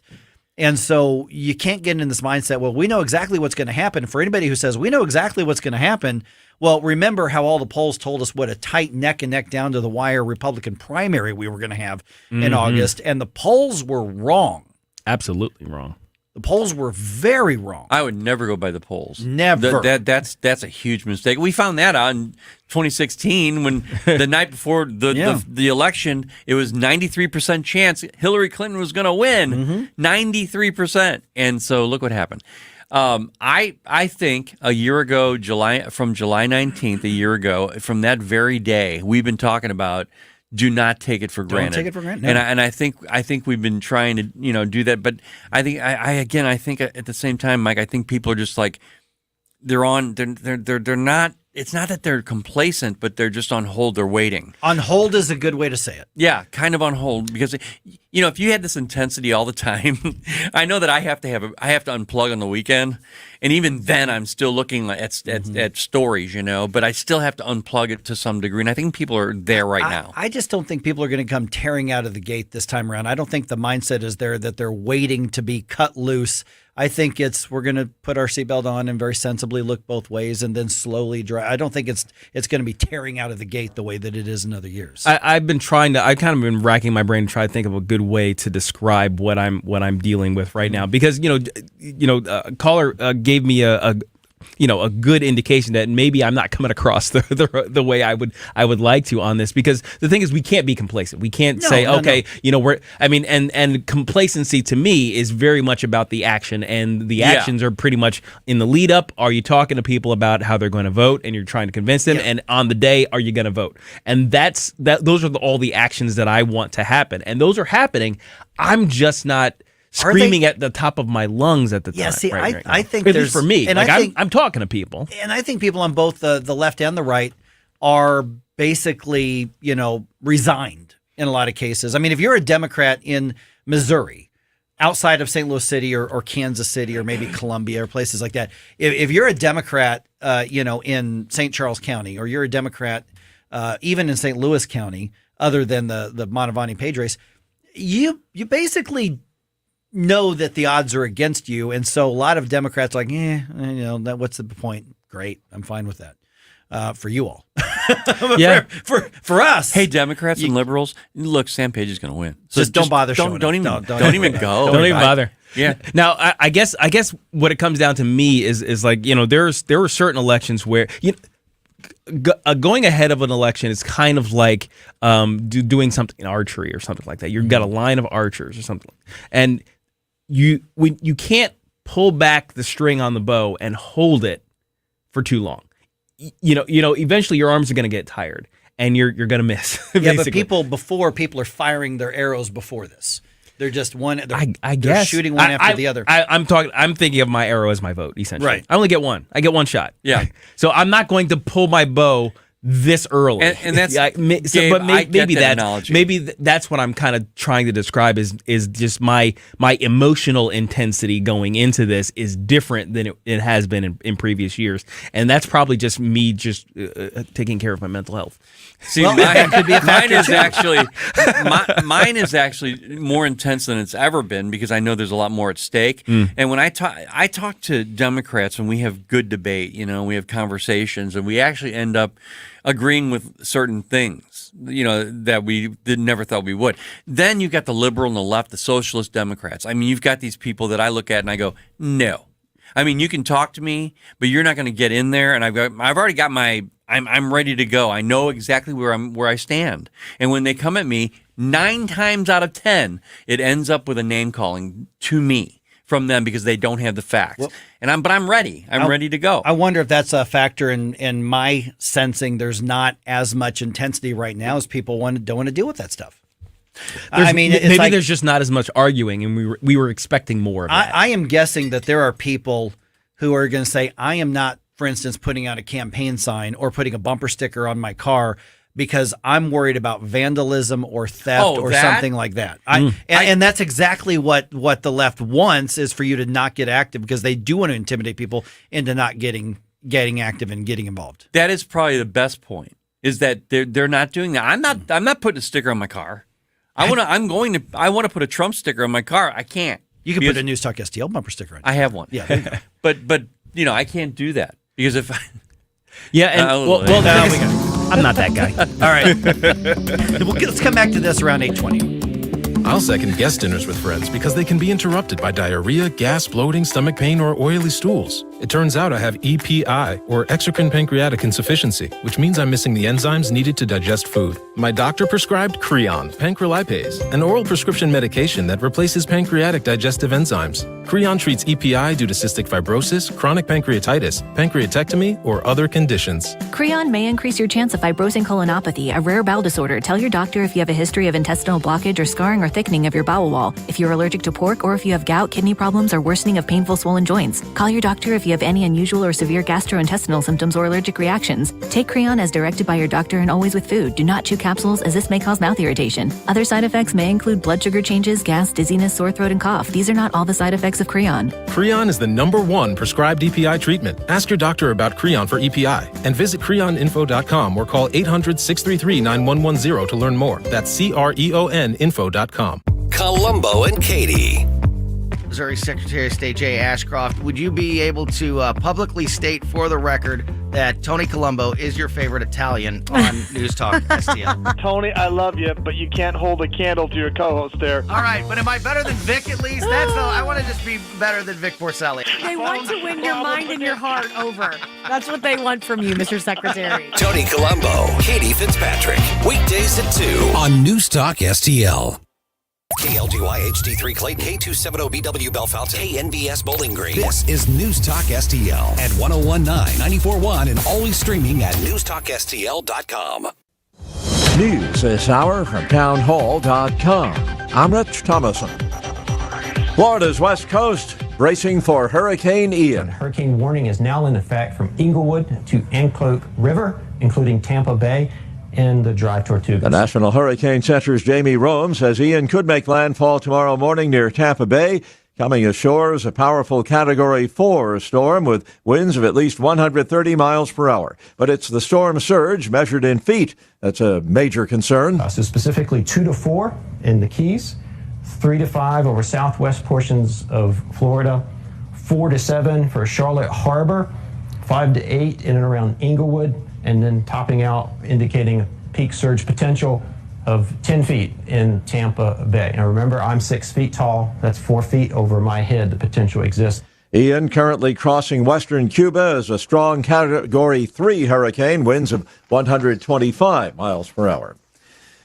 And so you can't get in this mindset, well, we know exactly what's going to happen. For anybody who says we know exactly what's going to happen, well, remember how all the polls told us what a tight neck and neck down to the wire Republican primary we were going to have in August. And the polls were wrong. Absolutely wrong. The polls were very wrong. I would never go by the polls. Never. That's a huge mistake. We found that out in 2016 when the night before the election, it was 93% chance Hillary Clinton was going to win. 93%. And so look what happened. I think a year ago, from July 19th, a year ago, from that very day, we've been talking about do not take it for granted. Don't take it for granted. No. And I think we've been trying to do that. But I think I think at the same time, Mike, I think people are just like they're not. It's not that they're complacent, but they're just on hold. They're waiting. On hold is a good way to say it. Yeah, kind of on hold, because if you had this intensity all the time, I know that I have to unplug on the weekend, and even then I'm still looking at stories, but I still have to unplug it to some degree, and I think people are there right now. I just don't think people are going to come tearing out of the gate this time around. I don't think the mindset is there that they're waiting to be cut loose. I think we're going to put our seatbelt on and very sensibly look both ways and then slowly drive. I don't think it's going to be tearing out of the gate the way that it is in other years. I've kind of been racking my brain to try to think of a good way to describe what I'm dealing with right now, because caller gave me a good indication that maybe I'm not coming across the way I would like to on this, because the thing is, we can't be complacent. We can't say, and complacency to me is very much about the action, and the actions are pretty much in the lead up. Are you talking to people about how they're going to vote, and you're trying to convince them, and on the day, are you going to vote? And those are all the actions that I want to happen, and those are happening. I'm just not screaming at the top of my lungs at the time. Yeah, see, right I think at least for me, and I'm talking to people, and I think people on both the left and the right are basically resigned in a lot of cases. I mean, if you're a Democrat in Missouri, outside of St. Louis City or Kansas City or maybe Columbia or places like that, if you're a Democrat, in St. Charles County, or you're a Democrat even in St. Louis County, other than the Mantovani Page race, you basically know that the odds are against you, and so a lot of Democrats are like, what's the point? Great, I'm fine with that. For you all, for us, hey, Democrats and liberals, look, Sam Page is going to win. So just don't bother. Don't even go. Don't even bother. Yeah. Now, I guess what it comes down to me is like, there were certain elections where going ahead of an election is kind of like doing something in archery or something like that. You've got a line of archers or something, and you can't pull back the string on the bow and hold it for too long. Eventually your arms are going to get tired and you're going to miss. Yeah, but people are firing their arrows before this. They're just they're shooting one after the other. I'm thinking of my arrow as my vote, essentially. Right. I only get one. I get one shot. Yeah. So I'm not going to pull my bow this early. And that's maybe that's what I'm kind of trying to describe is just my emotional intensity going into this is different than it has been in previous years, and that's probably just me taking care of my mental health. See, mine is actually more intense than it's ever been because I know there's a lot more at stake. And when I talk to Democrats and we have good debate, we have conversations and we actually end up agreeing with certain things, that we never thought we would. Then you got the liberal and the left, the socialist Democrats. I mean, you've got these people that I look at and I go, no. I mean, you can talk to me, but you're not going to get in there. And I've already got I'm ready to go. I know exactly where I stand. And when they come at me, 9 times out of 10, it ends up with a name calling to me from them because they don't have the facts. Well, but I'm ready. I'm ready to go. I wonder if that's a factor in my sensing there's not as much intensity right now as people don't want to deal with that stuff. Maybe there's just not as much arguing, and we were expecting more of that. I am guessing that there are people who are going to say, I am not, for instance, putting out a campaign sign or putting a bumper sticker on my car because I'm worried about vandalism or theft something like that. And that's exactly what the left wants, is for you to not get active because they do want to intimidate people into not getting active and getting involved. That is probably the best point, is that they're not doing that. I'm not putting a sticker on my car. I want to put a Trump sticker on my car. I can't. You can put a News Talk STL bumper sticker on it. I have one. Yeah. but I can't do that because if I'm not that guy. All right. Let's come back to this around 8:20. I'll second guest dinners with friends because they can be interrupted by diarrhea, gas, bloating, stomach pain, or oily stools. It turns out I have EPI, or exocrine pancreatic insufficiency, which means I'm missing the enzymes needed to digest food. My doctor prescribed Creon, pancrelipase, an oral prescription medication that replaces pancreatic digestive enzymes. Creon treats EPI due to cystic fibrosis, chronic pancreatitis, pancreatectomy, or other conditions. Creon may increase your chance of fibrosing colonopathy, a rare bowel disorder. Tell your doctor if you have a history of intestinal blockage or scarring or thickening of your bowel wall, if you're allergic to pork, or if you have gout, kidney problems, or worsening of painful swollen joints. Call your doctor if you have any unusual or severe gastrointestinal symptoms or allergic reactions. Take Creon as directed by your doctor and always with food. Do not chew capsules, as this may cause mouth irritation. Other side effects may include blood sugar changes, gas, dizziness, sore throat, and cough. These are not all the side effects of Creon. Creon is the #1 prescribed EPI treatment. Ask your doctor about Creon for EPI and visit creoninfo.com or call 800-633-9110 to learn more. That's CREONinfo.com. Columbo and Katie. Missouri Secretary of State Jay Ashcroft, would you be able to publicly state for the record that Tony Colombo is your favorite Italian on News Talk STL? Tony, I love you, but you can't hold a candle to your co-host there. All right, but am I better than Vic at least? I want to just be better than Vic Porcelli. They want to win your mind and your heart over. That's what they want from you, Mr. Secretary. Tony Colombo, Katie Fitzpatrick. Weekdays at 2 on News Talk STL. KLGY HD3 Clayton, K270BW Bellefonte, KNBS Bowling Green. This is News Talk STL at 1019, 94.1, and always streaming at NewsTalkSTL.com. News this hour from townhall.com. I'm Rich Thomason. Florida's West Coast bracing for Hurricane Ian. Hurricane warning is now in effect from Inglewood to Anclote River, including Tampa Bay. in the dry Tortugas. The National Hurricane Center's Jamie Rome says Ian could make landfall tomorrow morning near Tampa Bay. Coming ashore is a powerful Category 4 storm with winds of at least 130 miles per hour. But it's the storm surge measured in feet that's a major concern. So specifically 2 to 4 in the Keys, 3 to 5 over southwest portions of Florida, 4 to 7 for Charlotte Harbor, 5 to 8 in and around Inglewood, and then topping out, indicating a peak surge potential of 10 feet in Tampa Bay. Now remember, I'm 6 feet tall. That's 4 feet over my head. The potential exists. Ian, currently crossing western Cuba, is a strong Category 3 hurricane, winds of 125 miles per hour.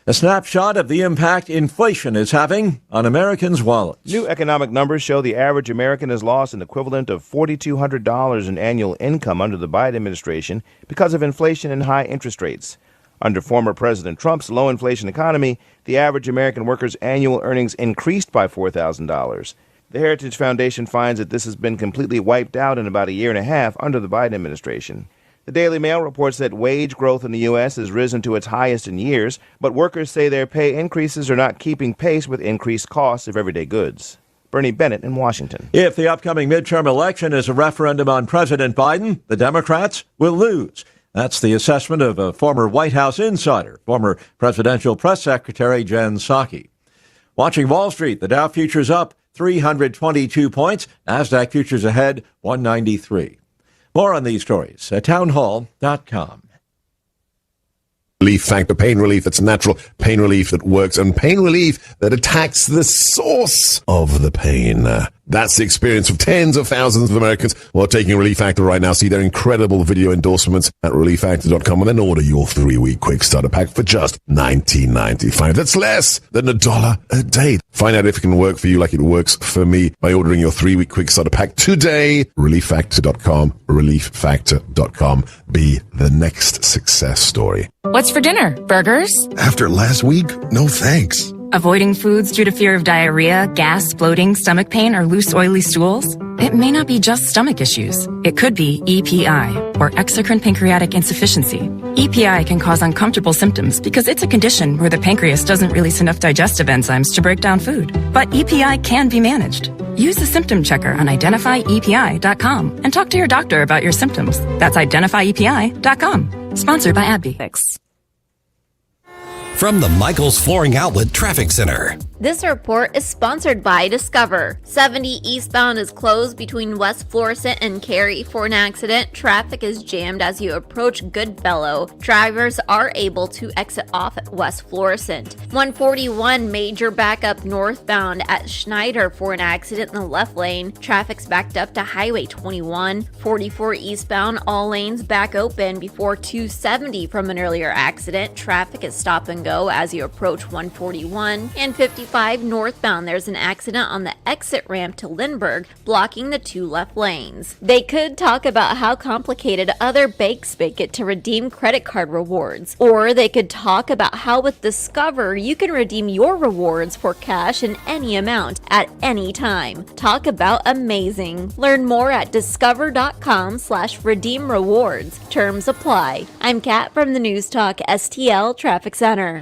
A snapshot of the impact inflation is having on Americans' wallets. New economic numbers show the average American has lost an equivalent of $4,200 in annual income under the Biden administration because of inflation and high interest rates. Under former President Trump's low-inflation economy, the average American worker's annual earnings increased by $4,000. The Heritage Foundation finds that this has been completely wiped out in about a year and a half under the Biden administration. The Daily Mail reports that wage growth in the U.S. has risen to its highest in years, but workers say their pay increases are not keeping pace with increased costs of everyday goods. Bernie Bennett in Washington. If the upcoming midterm election is a referendum on President Biden, the Democrats will lose. That's the assessment of a former White House insider, former presidential press secretary Jen Psaki. Watching Wall Street, the Dow futures up 322 points, NASDAQ futures ahead 193. More on these stories at townhall.com. Relief Factor, pain relief that's natural, pain relief that works, and pain relief that attacks the source of the pain. That's the experience of tens of thousands of Americans who are taking Relief Factor right now. See their incredible video endorsements at relieffactor.com and then order your 3-week quick starter pack for just $19.95. That's less than $1 a day. Find out if it can work for you like it works for me by ordering your 3-week quick starter pack today. relieffactor.com, relieffactor.com. Be the next success story. What's for dinner? Burgers? After last week, no thanks. Avoiding foods due to fear of diarrhea, gas, bloating, stomach pain, or loose, oily stools? It may not be just stomach issues. It could be EPI, or exocrine pancreatic insufficiency. EPI can cause uncomfortable symptoms because it's a condition where the pancreas doesn't release enough digestive enzymes to break down food. But EPI can be managed. Use the symptom checker on identifyepi.com and talk to your doctor about your symptoms. That's identifyepi.com. Sponsored by AbbVie. From the Michaels Flooring Outlet Traffic Center. This report is sponsored by Discover. 70 eastbound is closed between West Florissant and Cary for an accident. Traffic is jammed as you approach Goodfellow. Drivers are able to exit off at West Florissant. 141 major backup northbound at Schneider for an accident in the left lane. Traffic's backed up to Highway 21. 44 eastbound, all lanes back open before 270 from an earlier accident. Traffic is stop and go as you approach 141. And 55 northbound, there's an accident on the exit ramp to Lindbergh, blocking the 2 left lanes. They could talk about how complicated other banks make it to redeem credit card rewards. Or they could talk about how with Discover, you can redeem your rewards for cash in any amount at any time. Talk about amazing. Learn more at discover.com/redeem rewards. Terms apply. I'm Kat from the NewstalkSTL Traffic Center.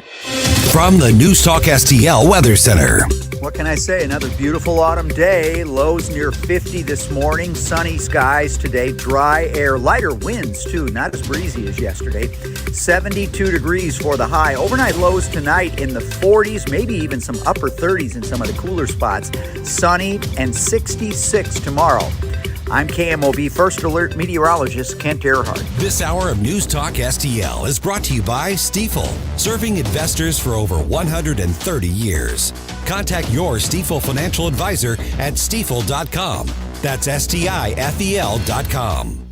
From the NewstalkSTL Weather Center. What can I say? Another beautiful autumn day. Lows near 50 this morning. Sunny skies today. Dry air. Lighter winds, too. Not as breezy as yesterday. 72 degrees for the high. Overnight lows tonight in the 40s, maybe even some upper 30s in some of the cooler spots. Sunny and 66 tomorrow. I'm KMOB First Alert meteorologist Kent Earhart. This hour of News Talk STL is brought to you by Stifel, serving investors for over 130 years. Contact your Stifel financial advisor at stifel.com. That's STIFEL.com.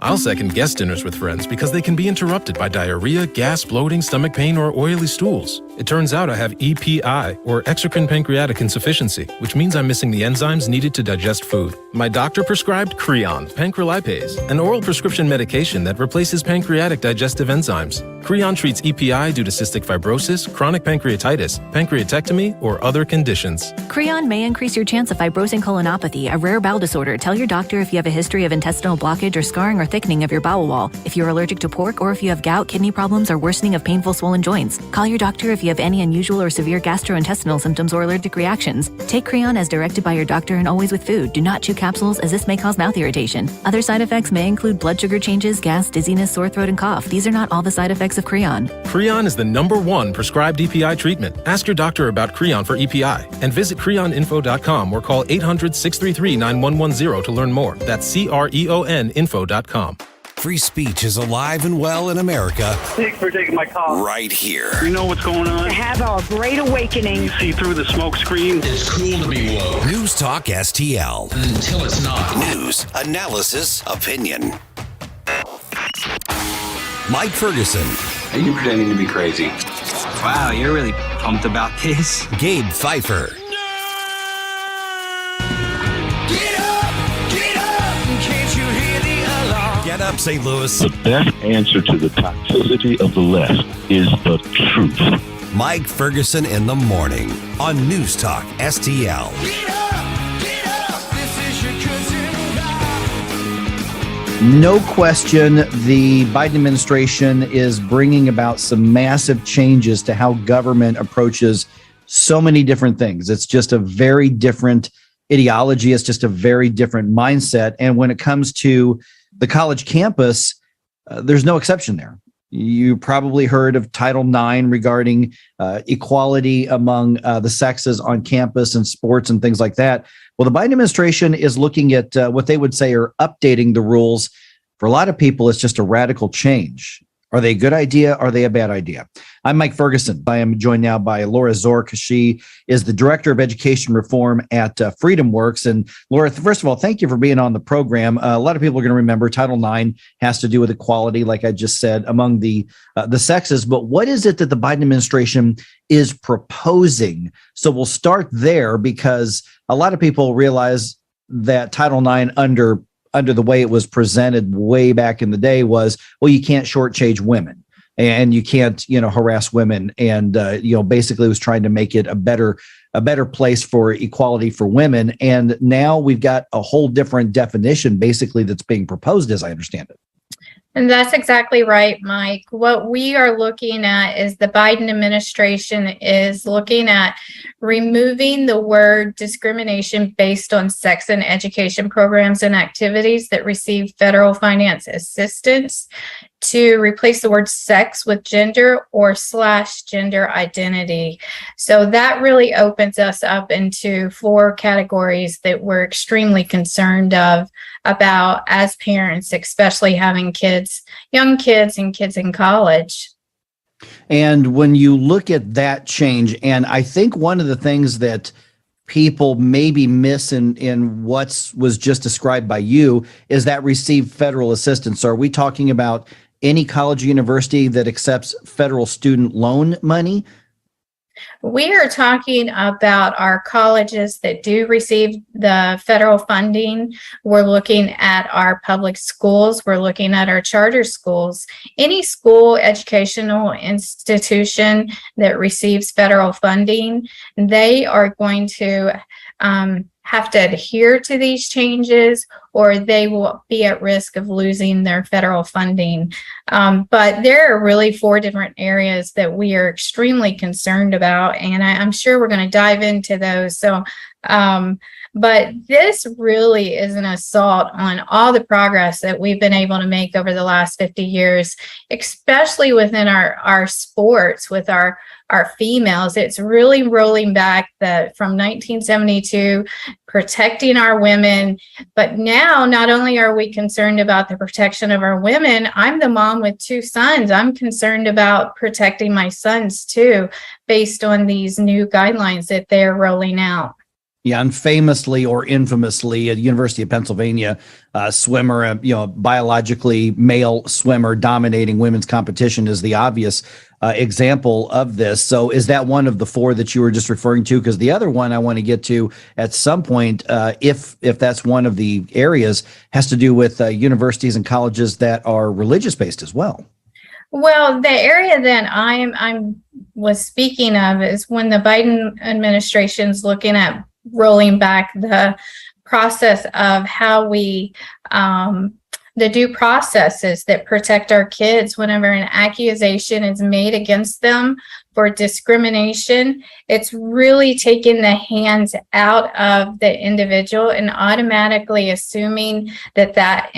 I'll second guest dinners with friends because they can be interrupted by diarrhea, gas, bloating, stomach pain, or oily stools. It turns out I have EPI, or exocrine pancreatic insufficiency, which means I'm missing the enzymes needed to digest food. My doctor prescribed Creon, pancrelipase, an oral prescription medication that replaces pancreatic digestive enzymes. Creon treats EPI due to cystic fibrosis, chronic pancreatitis, pancreatectomy, or other conditions. Creon may increase your chance of fibrosing colonopathy, a rare bowel disorder. Tell your doctor if you have a history of intestinal blockage or scarring or thickening of your bowel wall, if you're allergic to pork, or if you have gout, kidney problems, or worsening of painful swollen joints. Call your doctor if you have any unusual or severe gastrointestinal symptoms or allergic reactions. Take Creon as directed by your doctor and always with food. Do not chew capsules, as this may cause mouth irritation. Other side effects may include blood sugar changes, gas, dizziness, sore throat, and cough. These are not all the side effects of Creon. Creon is the #1 prescribed EPI treatment. Ask your doctor about Creon for EPI and visit creoninfo.com or call 800-633-9110 to learn more. That's CREONinfo.com. Free speech is alive and well in America. Thanks for taking my call. Right here. We know what's going on. Have a great awakening. You see through the smoke screen. It's cool to be woke. News Talk STL. Until it's not. News, analysis, opinion. Mike Ferguson. Are you pretending to be crazy? Wow, you're really pumped about this. Gabe Pfeiffer. Get up, St. Louis. The best answer to the toxicity of the left is the truth. Mike Ferguson in the morning on News Talk STL. No question, the Biden administration is bringing about some massive changes to how government approaches so many different things. It's just a very different ideology. It's just a very different mindset. And when it comes to the college campus, there's no exception there. You probably heard of Title IX regarding equality among the sexes on campus and sports and things like that. Well, the Biden administration is looking at what they would say are updating the rules. For a lot of people, it's just a radical change. Are they a good idea? Are they a bad idea? I'm Mike Ferguson. I am joined now by Laura Zork. She is the Director of Education Reform at Freedom Works. And Laura, first of all, thank you for being on the program. A lot of people are going to remember Title IX has to do with equality, like I just said, among the sexes. But what is it that the Biden administration is proposing? So we'll start there, because a lot of people realize that Title IX under the way it was presented way back in the day was, well, you can't shortchange women and you can't, harass women. And, basically was trying to make it a better place for equality for women. And now we've got a whole different definition, basically, that's being proposed, as I understand it. And that's exactly right, Mike. What we are looking at is the Biden administration is looking at removing the word discrimination based on sex in education programs and activities that receive federal finance assistance, to replace the word sex with gender or /gender identity. So that really opens us up into 4 categories that we're extremely concerned about as parents, especially having kids, young kids and kids in college. And when you look at that change, and I think one of the things that people maybe miss in what was just described by you is that receive federal assistance. So are we talking about any college or university that accepts federal student loan money? We are talking about our colleges that do receive the federal funding. We're looking at our public schools. We're looking at our charter schools. Any school, educational institution that receives federal funding, they are going to have to adhere to these changes, or they will be at risk of losing their federal funding. But there are really 4 different areas that we are extremely concerned about, and I'm sure we're going to dive into those. So, but this really is an assault on all the progress that we've been able to make over the last 50 years, especially within our sports with our females. It's really rolling back from 1972, protecting our women. But now, not only are we concerned about the protection of our women, I'm the mom with 2 sons. I'm concerned about protecting my sons too, based on these new guidelines that they're rolling out. Yeah, and famously or infamously, at the University of Pennsylvania, swimmer, biologically male swimmer dominating women's competition is the obvious example of this. So is that one of the four that you were just referring to? Because the other one I want to get to at some point, if that's one of the areas, has to do with universities and colleges that are religious based as well. Well, the area that I'm was speaking of is when the Biden administration's looking at rolling back the process of how we the due processes that protect our kids whenever an accusation is made against them for discrimination. It's really taking the hands out of the individual and automatically assuming that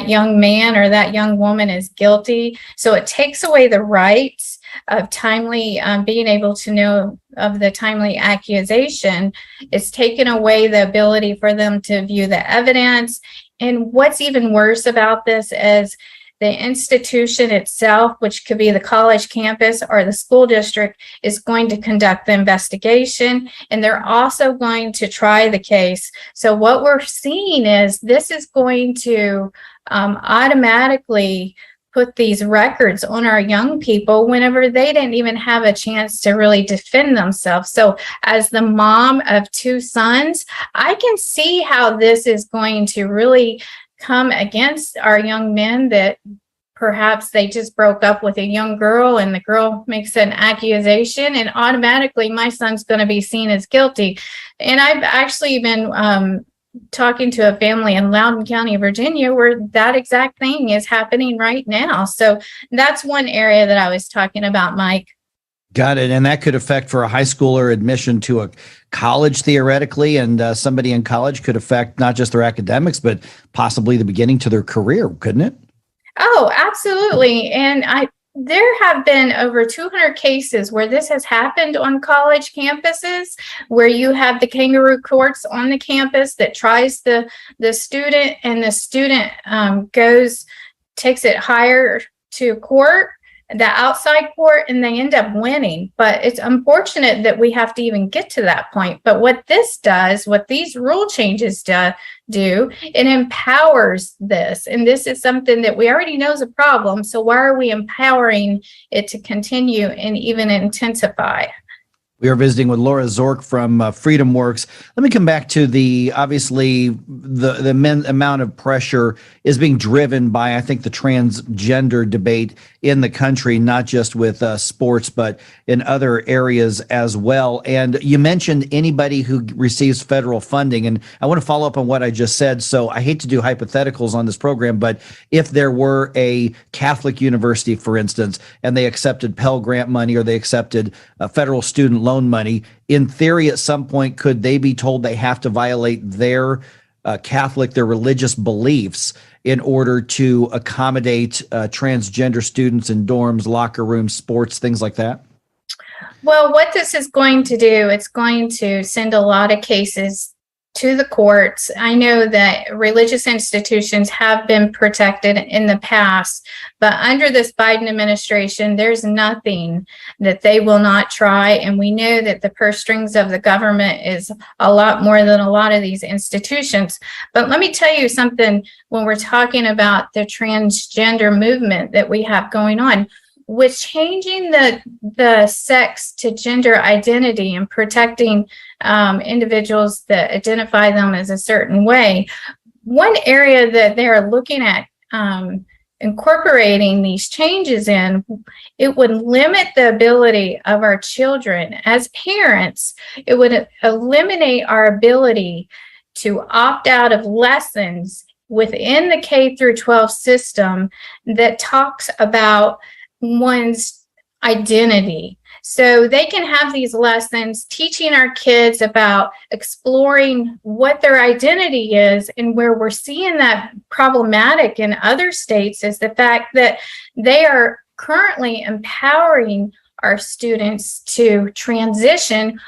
young man or that young woman is guilty. So it takes away the rights of timely being able to know of the timely accusation. It's taken away the ability for them to view the evidence. And what's even worse about this is the institution itself, which could be the college campus or the school district, is going to conduct the investigation, and they're also going to try the case. So what we're seeing is this is going to automatically put these records on our young people whenever they didn't even have a chance to really defend themselves. So as the mom of two sons, I can see how this is going to really come against our young men, that perhaps they just broke up with a young girl and the girl makes an accusation and automatically my son's going to be seen as guilty. And I've actually been talking to a family in Loudoun County, Virginia, where that exact thing is happening right now. So that's one area that I was talking about, Mike. Got it. And that could affect for a high schooler admission to a college theoretically, and somebody in college could affect not just their academics, but possibly the beginning to their career, couldn't it? Oh, absolutely. And there have been over 200 cases where this has happened on college campuses, where you have the kangaroo courts on the campus that tries the student, and the student takes it higher to court, the outside court, and they end up winning. But it's unfortunate that we have to even get to that point. But what this does, what these rule changes do, it empowers this. And this is something that we already know is a problem. So why are we empowering it to continue and even intensify? We are visiting with Laura Zork from Freedom Works. Let me come back to obviously the amount of pressure is being driven by, I think, the transgender debate in the country, not just with sports, but in other areas as well. And you mentioned anybody who receives federal funding, and I want to follow up on what I just said. So I hate to do hypotheticals on this program, but if there were a Catholic university, for instance, and they accepted Pell Grant money or they accepted federal student loan money, in theory, at some point, could they be told they have to violate their their religious beliefs in order to accommodate transgender students in dorms, locker rooms, sports, things like that? Well, what this is going to do, it's going to send a lot of cases to the courts. I know that religious institutions have been protected in the past, but under this Biden administration, there's nothing that they will not try. And we know that the purse strings of the government is a lot more than a lot of these institutions. But let me tell you something, when we're talking about the transgender movement that we have going on, with changing the sex to gender identity and protecting individuals that identify them as a certain way, one area that they're looking at incorporating these changes in, it would limit the ability of our children as parents. It would eliminate our ability to opt out of lessons within the K through 12 system that talks about one's identity. So they can have these lessons teaching our kids about exploring what their identity is. And where we're seeing that problematic in other states is the fact that they are currently empowering our students to transition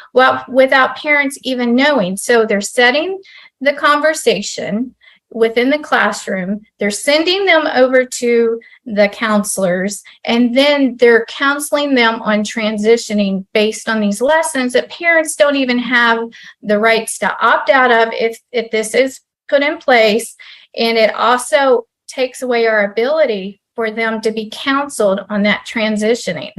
without parents even knowing. So they're setting the conversation within the classroom, they're sending them over to the counselors, and then they're counseling them on transitioning based on these lessons that parents don't even have the rights to opt out of if this is put in place. And it also takes away our ability for them to be counseled on that transitioning.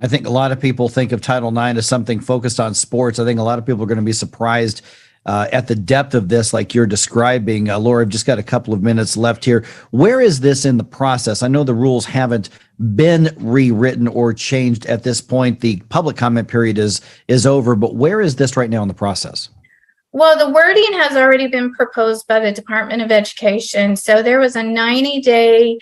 I think a lot of people think of Title IX as something focused on sports. I think a lot of people are going to be surprised at the depth of this, like you're describing. Laura, I've just got a couple of minutes left here. Where is this in the process? I know the rules haven't been rewritten or changed at this point. The public comment period is over, but where is this right now in the process? Well, the wording has already been proposed by the Department of Education. So there was a 90-day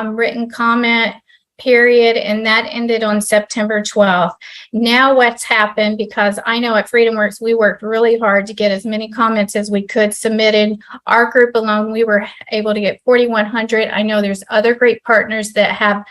written comment period, and that ended on September 12th. Now what's happened, because I know at FreedomWorks, we worked really hard to get as many comments as we could submitted. Our group alone, we were able to get 4,100. I know there's other great partners that have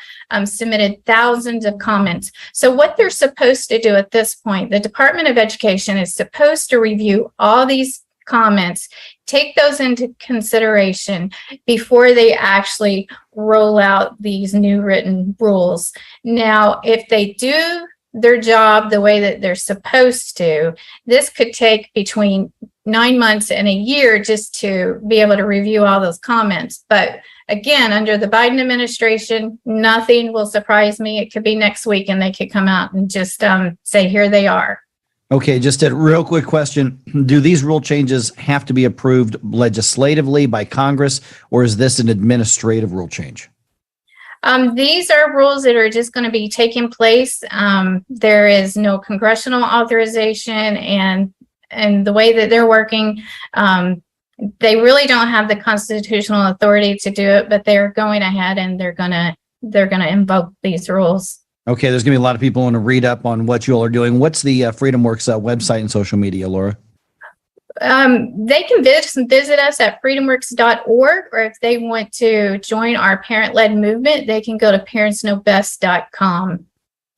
submitted thousands of comments. So what they're supposed to do at this point, the Department of Education is supposed to review all these comments, take those into consideration before they actually roll out these new written rules. Now, if they do their job the way that they're supposed to, this could take between 9 months and a year just to be able to review all those comments. But again, under the Biden administration, nothing will surprise me. It could be next week and they could come out and just say, here they are. Okay, just a real quick question. Do these rule changes have to be approved legislatively by Congress, or is this an administrative rule change? These are rules that are just going to be taking place. There is no congressional authorization, and the way that they're working, they really don't have the constitutional authority to do it, but they're going ahead and they're going to invoke these rules. Okay, there's going to be a lot of people want to read up on what you all are doing. What's the FreedomWorks website and social media, Laura? They can visit us at freedomworks.org, or if they want to join our parent-led movement, they can go to parentsknowbest.com.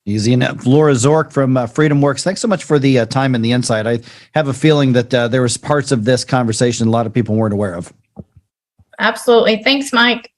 Easy enough. Laura Zork from FreedomWorks, thanks so much for the time and the insight. I have a feeling that there was parts of this conversation a lot of people weren't aware of. Absolutely. Thanks, Mike.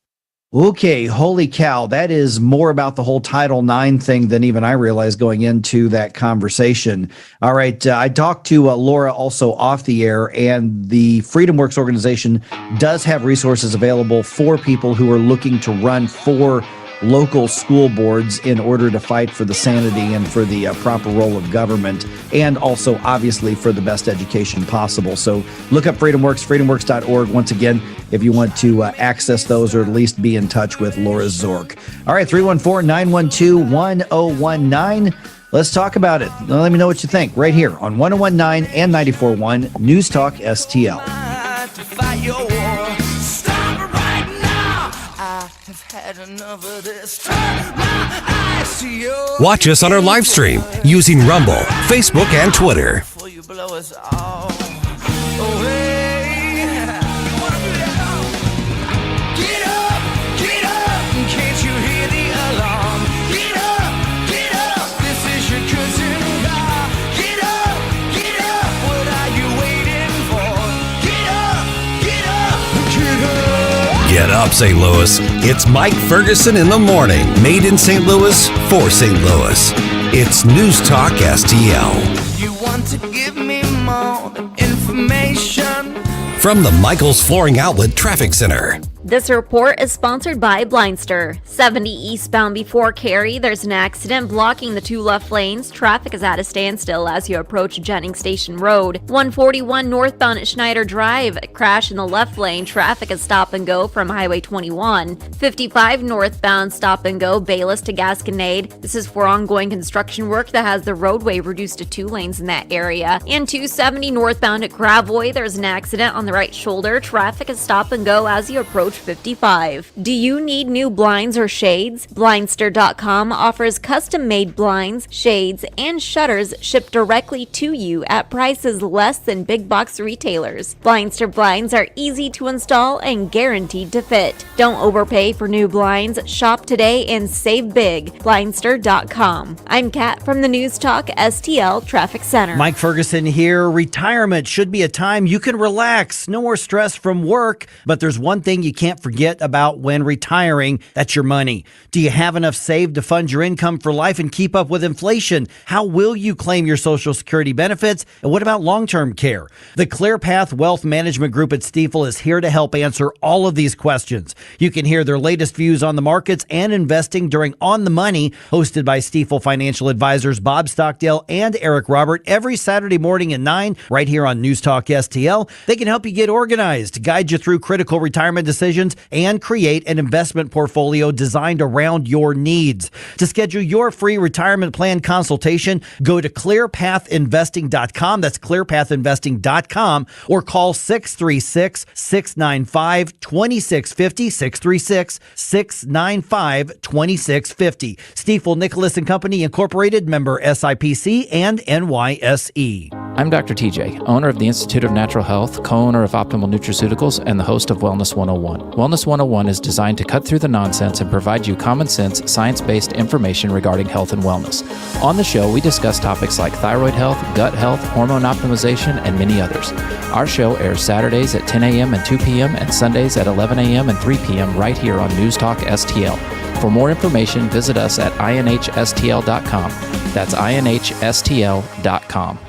Okay, holy cow. That is more about the whole Title IX thing than even I realized going into that conversation. All right, I talked to Laura also off the air, and the FreedomWorks organization does have resources available for people who are looking to run for local school boards in order to fight for the sanity and for the proper role of government, and also obviously for the best education possible. So look up FreedomWorks, freedomworks.org. Once again, if you want to access those or at least be in touch with Laura Zork. All right, 314-912-1019. Let's talk about it. Let me know what you think right here on 101.9 and 94.1 News Talk STL. Watch us on our live stream using Rumble, Facebook, and Twitter. Get up, St. Louis. It's Mike Ferguson in the morning. Made in St. Louis for St. Louis. It's News Talk STL. You want to give me more information? From the Michaels Flooring Outlet Traffic Center. This report is sponsored by Blindster. 70 eastbound before Cary, there's an accident blocking the two left lanes. Traffic is at a standstill as you approach Jennings Station Road. 141 northbound at Schneider Drive, a crash in the left lane. Traffic is stop and go from Highway 21. 55 northbound stop and go Bayless to Gasconade. This is for ongoing construction work that has the roadway reduced to 2 lanes in that area. And 270 northbound at Gravois, there's an accident on the right shoulder. Traffic is stop and go as you approach 55. Do you need new blinds or shades? Blindster.com offers custom-made blinds, shades, and shutters shipped directly to you at prices less than big box retailers. Blindster blinds are easy to install and guaranteed to fit. Don't overpay for new blinds. Shop today and save big. Blindster.com. I'm Kat from the News Talk STL Traffic Center. Mike Ferguson here. Retirement should be a time you can relax. No more stress from work, but there's one thing you can't can't forget about when retiring. That's your money. Do you have enough saved to fund your income for life and keep up with inflation? How will you claim your Social Security benefits? And what about long-term care? The ClearPath Wealth Management Group at Stifel is here to help answer all of these questions. You can hear their latest views on the markets and investing during On the Money, hosted by Stifel financial advisors Bob Stockdale and Eric Robert, every Saturday morning at 9, right here on News Talk STL. They can help you get organized, guide you through critical retirement decisions, and create an investment portfolio designed around your needs. To schedule your free retirement plan consultation, go to clearpathinvesting.com. That's clearpathinvesting.com, or call 636-695-2650, 636-695-2650. Stifel Nicholas and Company Incorporated, member SIPC and NYSE. I'm Dr. TJ, owner of the Institute of Natural Health, co-owner of Optimal Nutraceuticals, and the host of Wellness 101. Wellness 101 is designed to cut through the nonsense and provide you common sense, science-based information regarding health and wellness. On the show, we discuss topics like thyroid health, gut health, hormone optimization, and many others. Our show airs Saturdays at 10 a.m. and 2 p.m. and Sundays at 11 a.m. and 3 p.m. right here on News Talk STL. For more information, visit us at inhstl.com. That's inhstl.com.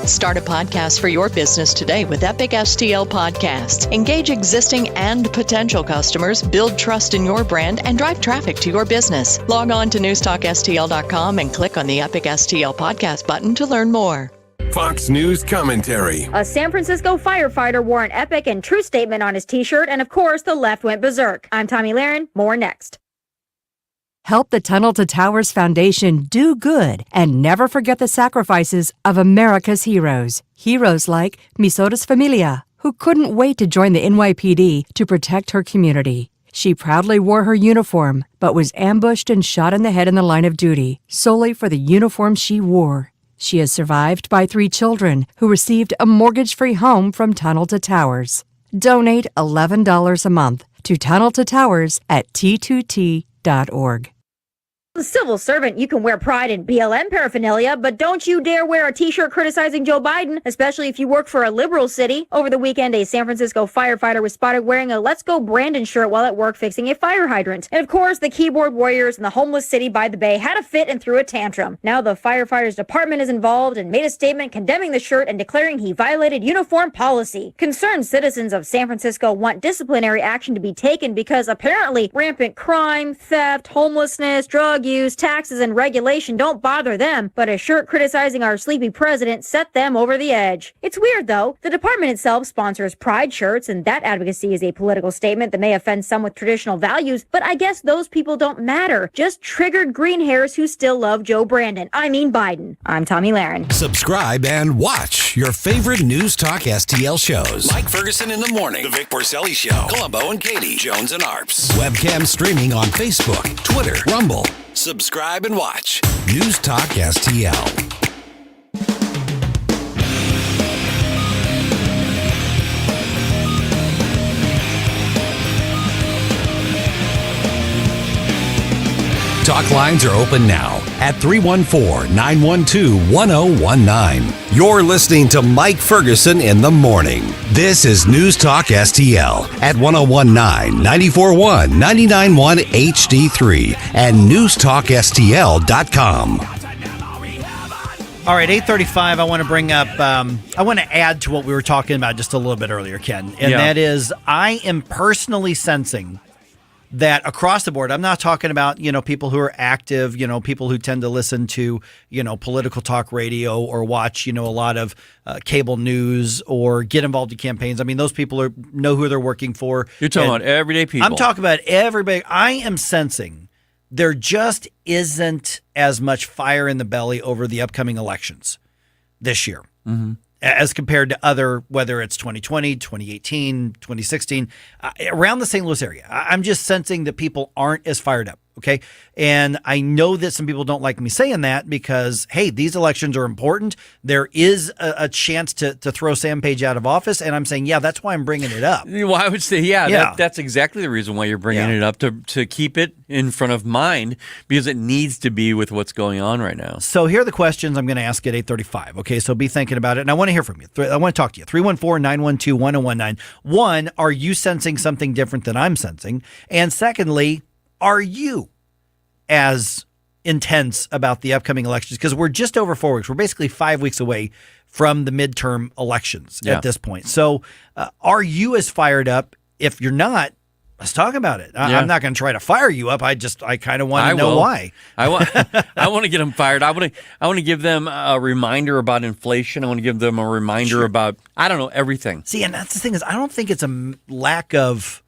Start a podcast for your business today with Epic STL Podcasts. Engage existing and potential customers, build trust in your brand, and drive traffic to your business. Log on to newstalkstl.com and click on the Epic STL Podcast button to learn more. Fox News commentary. A San Francisco firefighter wore an epic and true statement on his t-shirt, and of course, the left went berserk. I'm Tommy Lahren. More next. Help the Tunnel to Towers Foundation do good and never forget the sacrifices of America's heroes. Heroes like Misota's Familia, who couldn't wait to join the NYPD to protect her community. She proudly wore her uniform, but was ambushed and shot in the head in the line of duty, solely for the uniform she wore. She is survived by 3 children who received a mortgage-free home from Tunnel to Towers. Donate $11 a month to Tunnel to Towers at t2t.org. As a civil servant, you can wear pride in BLM paraphernalia, but don't you dare wear a t-shirt criticizing Joe Biden, especially if you work for a liberal city. Over the weekend, a San Francisco firefighter was spotted wearing a Let's Go Brandon shirt while at work fixing a fire hydrant. And of course, the keyboard warriors in the homeless city by the bay had a fit and threw a tantrum. Now the firefighter's department is involved and made a statement condemning the shirt and declaring he violated uniform policy. Concerned citizens of San Francisco want disciplinary action to be taken because apparently rampant crime, theft, homelessness, drug use, taxes, and regulation don't bother them, but a shirt criticizing our sleepy president set them over the edge. It's weird, though. The department itself sponsors pride shirts, and that advocacy is a political statement that may offend some with traditional values, but I guess those people don't matter. Just triggered green hairs who still love Joe Brandon. I mean Biden. I'm Tommy Lahren. Subscribe and watch your favorite News Talk STL shows. Mike Ferguson in the Morning, The Vic Porcelli Show, Columbo and Katie, Jones and Arps. Webcam streaming on Facebook, Twitter, Rumble. Subscribe and watch News Talk STL. Talk lines are open now at 314-912-1019. You're listening to Mike Ferguson in the Morning. This is News Talk STL at 1019, 94.1, 99.1 HD3 and newstalkstl.com. All right, 8:35. I want to bring up, I want to add to what we were talking about just a little bit earlier, Ken. And that is, I am personally sensing that across the board, I'm not talking about, people who are active, people who tend to listen to, political talk radio or watch, a lot of cable news or get involved in campaigns. I mean, those people know who they're working for. You're talking about everyday people. I'm talking about everybody. I am sensing there just isn't as much fire in the belly over the upcoming elections this year. Mm-hmm. As compared to other, whether it's 2020, 2018, 2016, around the St. Louis area. I'm just sensing that people aren't as fired up. Okay. And I know that some people don't like me saying that because, hey, these elections are important. There is a chance to throw Sam Page out of office. And I'm saying, yeah, that's why I'm bringing it up. Well, I would say, that's exactly the reason why you're bringing it up, to keep it in front of mind, because it needs to be with what's going on right now. So here are the questions I'm going to ask at 8:35. Okay, so be thinking about it. And I want to hear from you. I want to talk to you. 314-912-1019. One, are you sensing something different than I'm sensing? And secondly, are you as intense about the upcoming elections? Because we're just over 4 weeks. We're basically 5 weeks away from the midterm elections at this point. So are you as fired up? If you're not, let's talk about it. I'm not going to try to fire you up. I kind of want to know why. I want to get them fired. I want to give them a reminder about inflation. I want to give them a reminder about, I don't know, everything. See, and that's the thing is, I don't think it's a lack of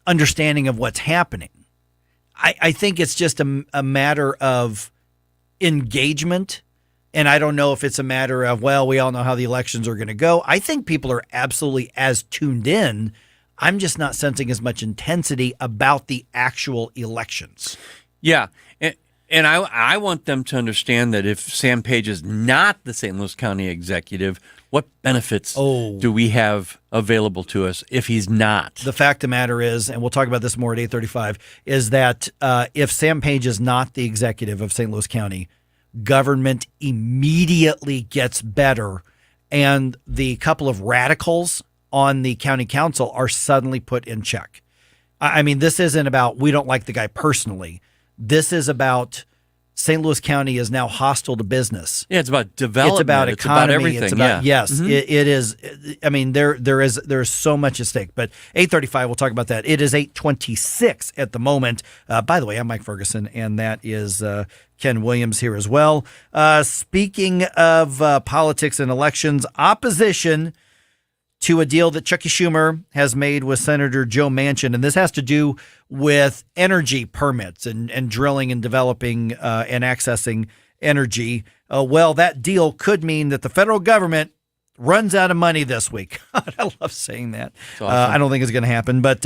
understanding of what's happening. I think it's just a matter of engagement. And I don't know if it's a matter of, well, we all know how the elections are going to go. I think people are absolutely as tuned in. I'm just not sensing as much intensity about the actual elections. Yeah. And I want them to understand that if Sam Page is not the St. Louis County executive, what benefits do we have available to us if he's not? The fact of the matter is, and we'll talk about this more at 8:35, is that if Sam Page is not the executive of St. Louis County, government immediately gets better, and the couple of radicals on the county council are suddenly put in check. I mean, this isn't about we don't like the guy personally. This is about St. Louis County is now hostile to business. Yeah, it's about development. It's about economy. It's about everything. It's about, it is. I mean, there's so much at stake. But 8:35, we'll talk about that. It is 8:26 at the moment. By the way, I'm Mike Ferguson, and that is Ken Williams here as well. Speaking of politics and elections, opposition to a deal that Chuckie Schumer has made with Senator Joe Manchin. And this has to do with energy permits and drilling and developing and accessing energy. Well, that deal could mean that the federal government runs out of money this week. I love saying that. Awesome. I don't think it's going to happen, but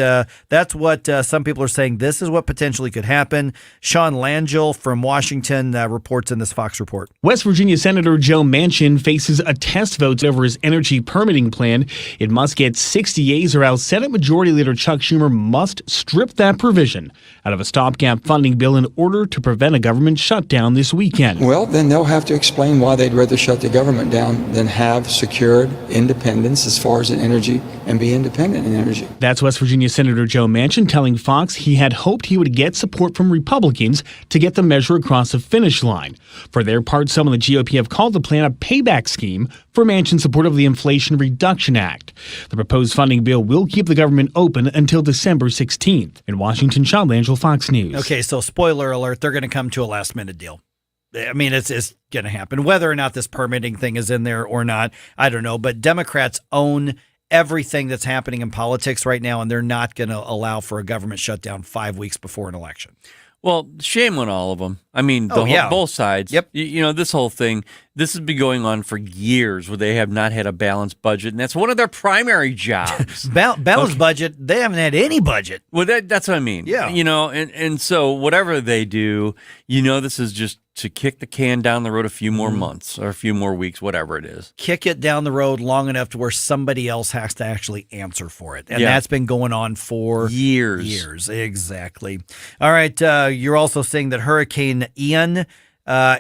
that's what some people are saying. This is what potentially could happen. Sean Langell from Washington reports in this Fox report. West Virginia Senator Joe Manchin faces a test vote over his energy permitting plan. It must get 60 yeas or else Senate Majority Leader Chuck Schumer must strip that provision out of a stopgap funding bill in order to prevent a government shutdown this weekend. Well, then they'll have to explain why they'd rather shut the government down than have secured independence as far as in energy and be independent in energy. That's West Virginia Senator Joe Manchin telling Fox he had hoped he would get support from Republicans to get the measure across the finish line. For their part, some of the GOP have called the plan a payback scheme for Manchin's support of the Inflation Reduction Act. The proposed funding bill will keep the government open until December 16th. In Washington, Sean Langell, Fox News. Okay, so spoiler alert, they're going to come to a last-minute deal. I mean, it's going to happen. Whether or not this permitting thing is in there or not, I don't know. But Democrats own everything that's happening in politics right now, and they're not going to allow for a government shutdown 5 weeks before an election. Well, shame on all of them. I mean, both sides. Yep. You know, this whole thing, this has been going on for years where they have not had a balanced budget, and that's one of their primary jobs. Balanced budget, they haven't had any budget. Well, that's what I mean. Yeah. You know, and so whatever they do, you know, this is just to kick the can down the road a few more months or a few more weeks, whatever it is. Kick it down the road long enough to where somebody else has to actually answer for it. And that's been going on for years. Exactly. All right. You're also saying that Hurricane Ian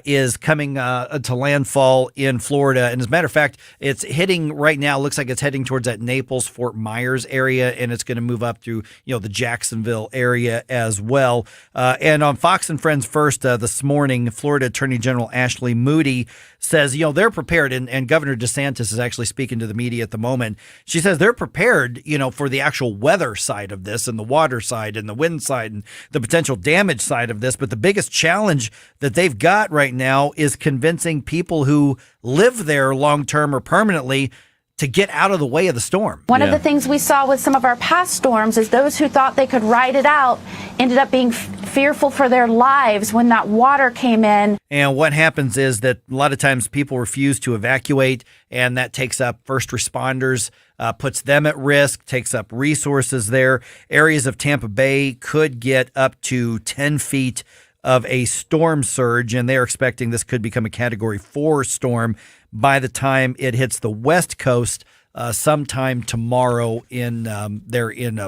is coming to landfall in Florida. And as a matter of fact, it's hitting right now. Looks like it's heading towards that Naples, Fort Myers area, and it's going to move up through, the Jacksonville area as well. And on Fox and Friends First this morning, Florida Attorney General Ashley Moody says, they're prepared. And Governor DeSantis is actually speaking to the media at the moment. She says they're prepared, for the actual weather side of this and the water side and the wind side and the potential damage side of this. But the biggest challenge that they've got right now is convincing people who live there long-term or permanently to get out of the way of the storm. One of the things we saw with some of our past storms is those who thought they could ride it out ended up being fearful for their lives when that water came in. And what happens is that a lot of times people refuse to evacuate, and that takes up first responders, puts them at risk, takes up resources there. Areas of Tampa Bay could get up to 10 feet of a storm surge, and they're expecting this could become a Category 4 storm by the time it hits the West Coast sometime tomorrow in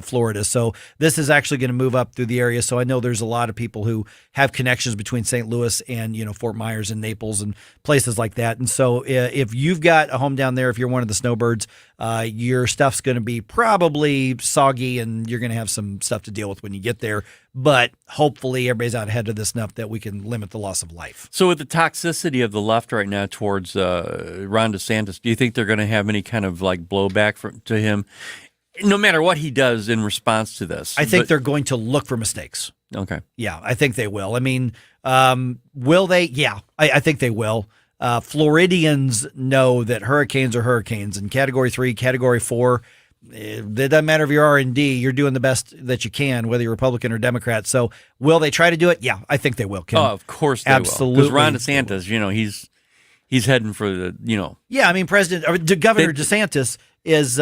Florida. So this is actually going to move up through the area. So I know there's a lot of people who have connections between St. Louis and, Fort Myers and Naples and places like that. And so if you've got a home down there, if you're one of the snowbirds, your stuff's going to be probably soggy and you're going to have some stuff to deal with when you get there. But hopefully everybody's out ahead of this enough that we can limit the loss of life. So with the toxicity of the left right now towards Ron DeSantis, do you think they're going to have any kind of blowback to him, no matter what he does in response to this? I think they're going to look for mistakes. Okay. Yeah, I think they will. I mean, will they? Yeah, I think they will. Floridians know that hurricanes are hurricanes, and Category 3, Category 4, it doesn't matter if you're R&D, you're doing the best that you can, whether you're Republican or Democrat. So will they try to do it? Yeah, I think they will, Kim. Oh, of course they Absolutely. Because Ron DeSantis, he's heading for the, Yeah, I mean, Governor DeSantis is,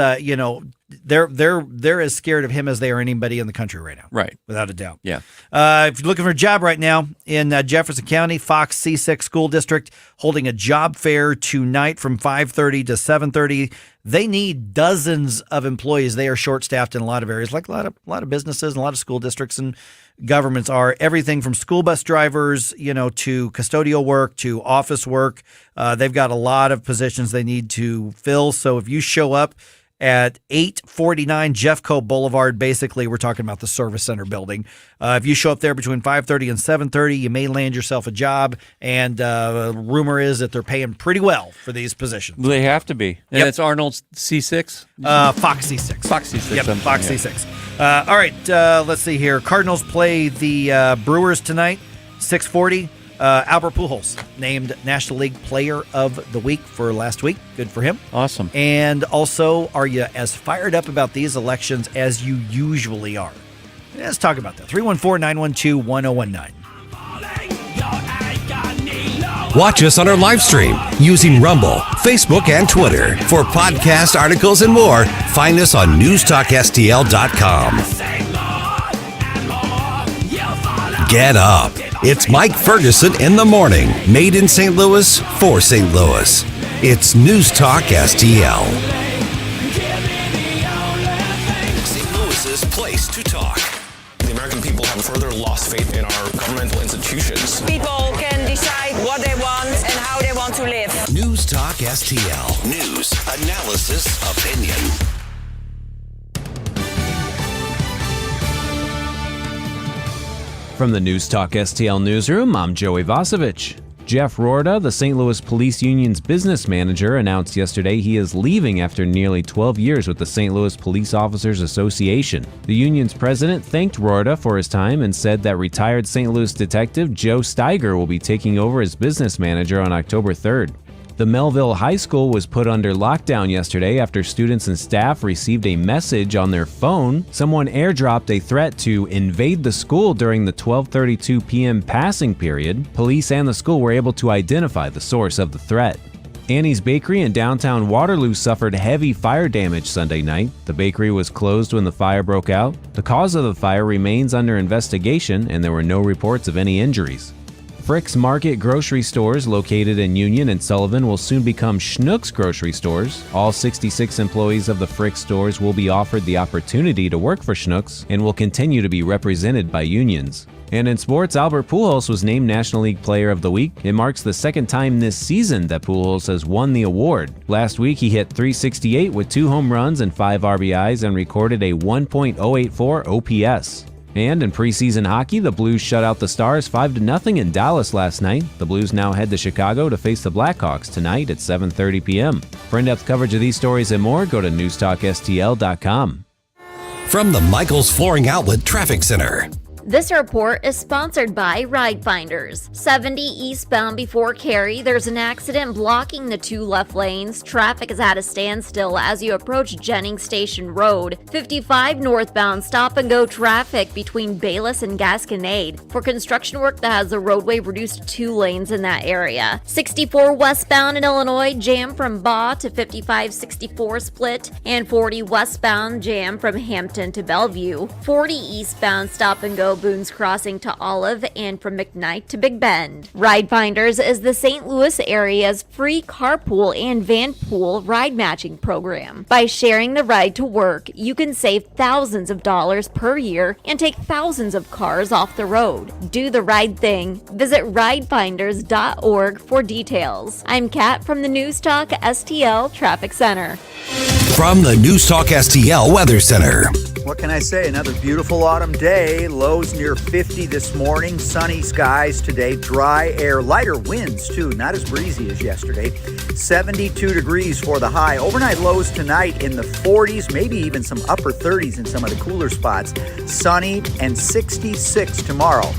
they're as scared of him as they are anybody in the country right now. Right. Without a doubt. Yeah. If you're looking for a job right now in Jefferson County, Fox C6 School District holding a job fair tonight from 5:30 to 7:30. They need dozens of employees. They are short-staffed in a lot of areas, like a lot of businesses and a lot of school districts and governments are. Everything from school bus drivers, to custodial work, to office work. They've got a lot of positions they need to fill. So if you show up at 849 Jeffco Boulevard, basically we're talking about the service center building. If you show up there between 5:30 and 7:30, you may land yourself a job. And rumor is that they're paying pretty well for these positions. They have to be. And it's Arnold's C6? Fox C6. Fox C6. Yep, Fox C6. All right, let's see here. Cardinals play the Brewers tonight, 6:40. Albert Pujols named National League Player of the Week for last week. Good for him. Awesome. And also, are you as fired up about these elections as you usually are? Let's talk about that. 314-912-1019. Watch us on our live stream using Rumble, Facebook, and Twitter. For podcast articles and more, find us on NewstalkSTL.com. Get up. It's Mike Ferguson in the morning. Made in St. Louis for St. Louis. It's News Talk STL. St. Louis's place to talk. The American people have further lost faith in our governmental institutions. People can decide what they want and how they want to live. News Talk STL. News, analysis, opinion. From the News Talk STL newsroom, I'm Joey Vasevich. Jeff Rorda, the St. Louis Police Union's business manager, announced yesterday he is leaving after nearly 12 years with the St. Louis Police Officers Association. The union's president thanked Rorda for his time and said that retired St. Louis detective Joe Steiger will be taking over as business manager on October 3rd. The Melville High School was put under lockdown yesterday after students and staff received a message on their phone. Someone airdropped a threat to invade the school during the 12:32 p.m. passing period. Police and the school were able to identify the source of the threat. Annie's Bakery in downtown Waterloo suffered heavy fire damage Sunday night. The bakery was closed when the fire broke out. The cause of the fire remains under investigation, and there were no reports of any injuries. Frick's Market grocery stores located in Union and Sullivan will soon become Schnucks grocery stores. All 66 employees of the Frick stores will be offered the opportunity to work for Schnucks and will continue to be represented by unions. And in sports, Albert Pujols was named National League Player of the Week. It marks the second time this season that Pujols has won the award. Last week, he hit .368 with 2 home runs and 5 RBIs and recorded a 1.084 OPS. And in preseason hockey, the Blues shut out the Stars 5-0 in Dallas last night. The Blues now head to Chicago to face the Blackhawks tonight at 7:30 p.m. For in-depth coverage of these stories and more, go to NewstalkSTL.com. From the Michaels Flooring Outlet Traffic Center. This report is sponsored by Ride Finders. 70 eastbound before Cary, there's an accident blocking the 2 left lanes. Traffic is at a standstill as you approach Jennings Station Road. 55 northbound stop and go traffic between Bayless and Gasconade for construction work that has the roadway reduced to 2 lanes in that area. 64 westbound in Illinois, jam from Baugh to 55-64 split, and 40 westbound jam from Hampton to Bellevue. 40 eastbound stop and go Boone's Crossing to Olive and from McKnight to Big Bend. Ride Finders is the St. Louis area's free carpool and van pool ride matching program. By sharing the ride to work, you can save thousands of dollars per year and take thousands of cars off the road. Do the right thing. Visit ridefinders.org for details. I'm Kat from the Newstalk STL Traffic Center. From the Newstalk STL Weather Center. What can I say? Another beautiful autumn day. Lows near 50 this morning. Sunny skies today. Dry air. Lighter winds, too. Not as breezy as yesterday. 72 degrees for the high. Overnight lows tonight in the 40s, maybe even some upper 30s in some of the cooler spots. Sunny and 66 tomorrow.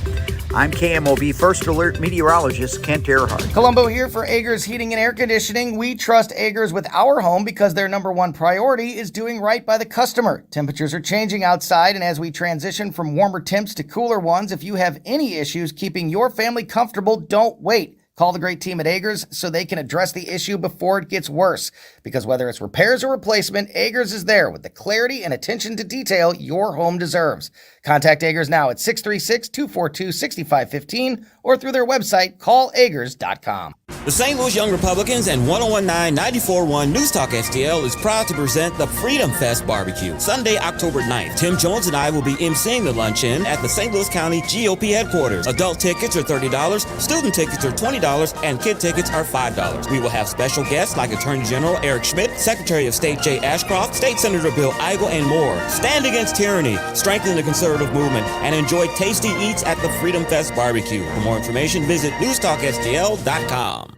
I'm KMOV First Alert meteorologist Kent Earhart. Colombo here for Agers Heating and Air Conditioning. We trust Agers with our home because their number one priority is doing right by the customer. Temperatures are changing outside, and as we transition from warmer temps to cooler ones, if you have any issues keeping your family comfortable, don't wait. Call the great team at Agers so they can address the issue before it gets worse. Because whether it's repairs or replacement, Agers is there with the clarity and attention to detail your home deserves. Contact Agers now at 636-242-6515 or through their website, callagers.com. The St. Louis Young Republicans and 1019-94.1 Newstalk STL is proud to present the Freedom Fest Barbecue, Sunday, October 9th. Tim Jones and I will be emceeing the luncheon at the St. Louis County GOP headquarters. Adult tickets are $30, student tickets are $20, and kid tickets are $5. We will have special guests like Attorney General Eric Schmidt, Secretary of State Jay Ashcroft, State Senator Bill Eigel, and more. Stand against tyranny, strengthen the conservative movement, and enjoy tasty eats at the Freedom Fest Barbecue. For more information, visit NewstalkSTL.com.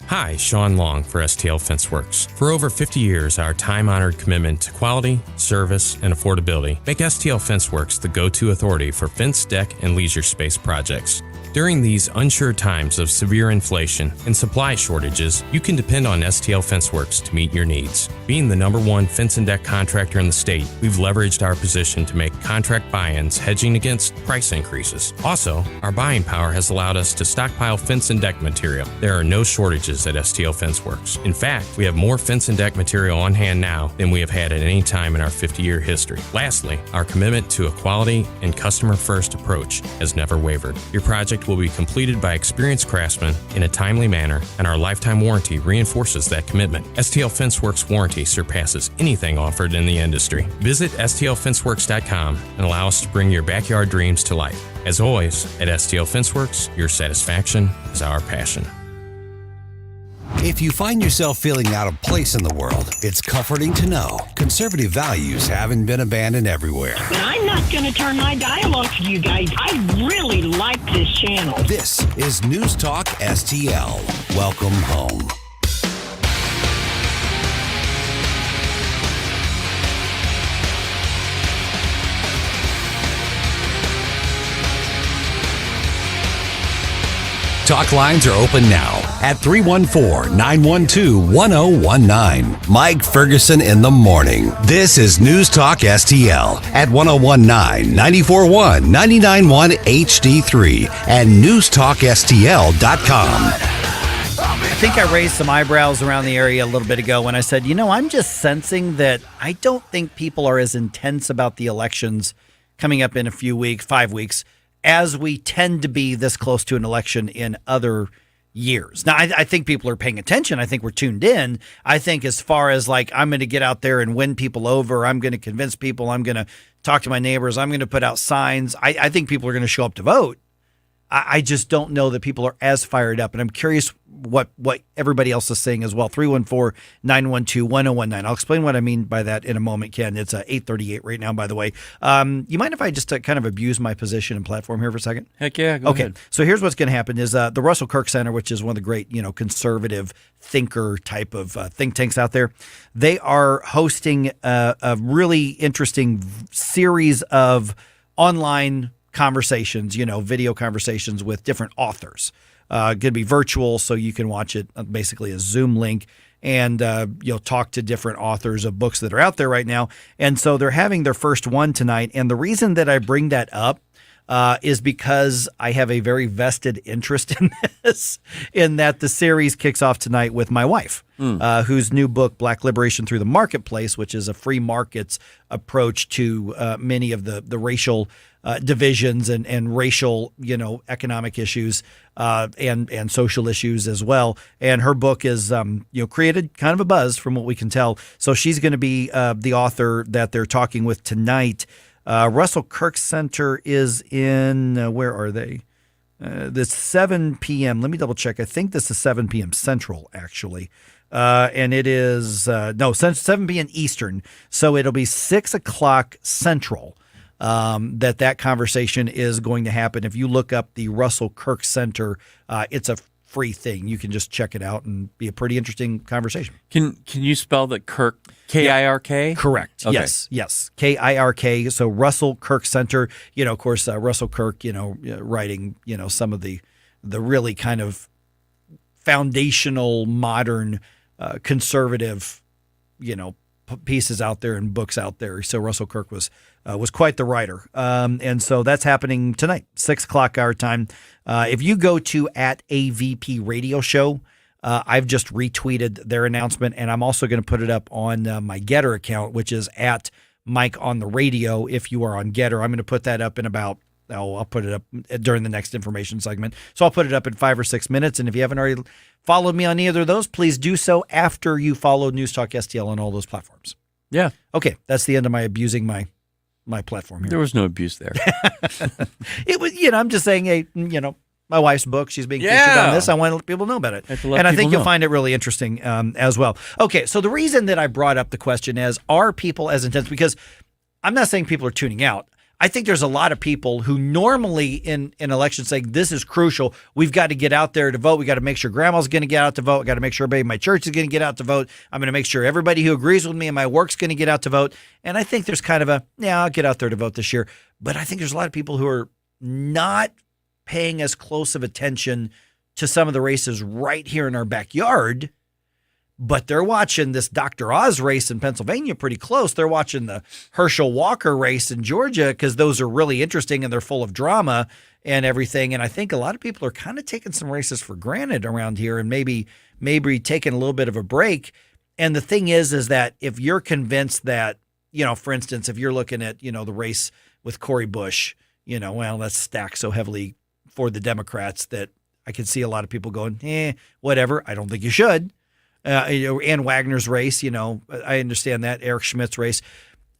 Hi, Sean Long for STL FenceWorks. For over 50 years, our time-honored commitment to quality, service, and affordability make STL FenceWorks the go-to authority for fence, deck, and leisure space projects. During these unsure times of severe inflation and supply shortages, you can depend on STL FenceWorks to meet your needs. Being the #1 fence and deck contractor in the state, we've leveraged our position to make contract buy-ins hedging against price increases. Also, our buying power has allowed us to stockpile fence and deck material. There are no shortages at STL FenceWorks. In fact, we have more fence and deck material on hand now than we have had at any time in our 50-year history. Lastly, our commitment to a quality and customer-first approach has never wavered. Your project will be completed by experienced craftsmen in a timely manner, and our lifetime warranty reinforces that commitment. STL FenceWorks warranty surpasses anything offered in the industry. Visit STLFenceWorks.com and allow us to bring your backyard dreams to life. As always, at STL FenceWorks, your satisfaction is our passion. If you find yourself feeling out of place in the world, it's comforting to know conservative values haven't been abandoned everywhere. And I'm not going to turn my dial off, you guys. I really like this channel. This is Newstalk STL. Welcome home. Talk lines are open now at 314-912-1019. Mike Ferguson in the morning. This is Newstalk STL at 1019, 94.1, 99.1 HD3 and NewstalkSTL.com. I think I raised some eyebrows around the area a little bit ago when I said, I'm just sensing that I don't think people are as intense about the elections coming up in a few weeks, 5 weeks, as we tend to be this close to an election in other years. Now, I think people are paying attention. I think we're tuned in. I think as far as like, I'm going to get out there and win people over, I'm going to convince people, I'm going to talk to my neighbors, I'm going to put out signs. I think people are going to show up to vote. I just don't know that people are as fired up. And I'm curious what everybody else is saying as well. 314-912-1019. I'll explain what I mean by that in a moment, Ken. It's 8:38 right now, by the way. You mind if I just kind of abuse my position and platform here for a second? Heck yeah, go ahead. So here's what's going to happen is the Russell Kirk Center, which is one of the great, conservative thinker type of think tanks out there. They are hosting a really interesting series of online conversations, video conversations with different authors. Going to be virtual, so you can watch it basically a Zoom link, and you'll talk to different authors of books that are out there right now. And so they're having their first one tonight. And the reason that I bring that up is because I have a very vested interest in this, in that the series kicks off tonight with my wife, whose new book, Black Liberation Through the Marketplace, which is a free markets approach to many of the racial divisions and racial, economic issues and social issues as well. And her book is, created kind of a buzz from what we can tell. So she's going to be the author that they're talking with tonight. Russell Kirk Center is in, where are they? This 7 p.m. Let me double check. I think this is 7 p.m. Central, actually. And it is, 7 p.m. Eastern. So it'll be 6 o'clock Central that conversation is going to happen. If you look up the Russell Kirk Center, it's a free thing. You can just check it out and be a pretty interesting conversation. Can you spell the Kirk, K-I-R-K? Correct. Okay. Yes. K-I-R-K. So Russell Kirk Center, of course, Russell Kirk, writing, some of the really kind of foundational, modern, conservative, pieces out there and books out there. So Russell Kirk was quite the writer. And so that's happening tonight, 6 o'clock our time. If you go to @AVP Radio Show, I've just retweeted their announcement, and I'm also going to put it up on my Getter account, which is @Mike on the Radio. If you are on Getter, I'm going to put that up in about, I'll put it up during the next information segment. So I'll put it up in 5 or 6 minutes. And if you haven't already followed me on either of those, please do so after you follow News Talk STL on all those platforms. Yeah. Okay. That's the end of my abusing my platform here. There was no abuse there. It was, I'm just saying, hey, my wife's book, she's being featured on this. I want to let people know about it. And I think you'll find it really interesting as well. Okay. So the reason that I brought up the question is, are people as intense? Because I'm not saying people are tuning out. I think there's a lot of people who normally in elections say, this is crucial. We've got to get out there to vote. We got to make sure grandma's going to get out to vote. We got to make sure everybody in my church is going to get out to vote. I'm going to make sure everybody who agrees with me in my work's going to get out to vote. And I think there's kind of I'll get out there to vote this year. But I think there's a lot of people who are not paying as close of attention to some of the races right here in our backyard. But they're watching this Dr. Oz race in Pennsylvania pretty close. They're watching the Herschel Walker race in Georgia because those are really interesting and they're full of drama and everything. And I think a lot of people are kind of taking some races for granted around here and maybe taking a little bit of a break. And the thing is that if you're convinced that, for instance, if you're looking at, the race with Cory Bush, that's stacked so heavily for the Democrats that I can see a lot of people going, whatever. I don't think you should. Ann Wagner's race, I understand that. Eric Schmidt's race.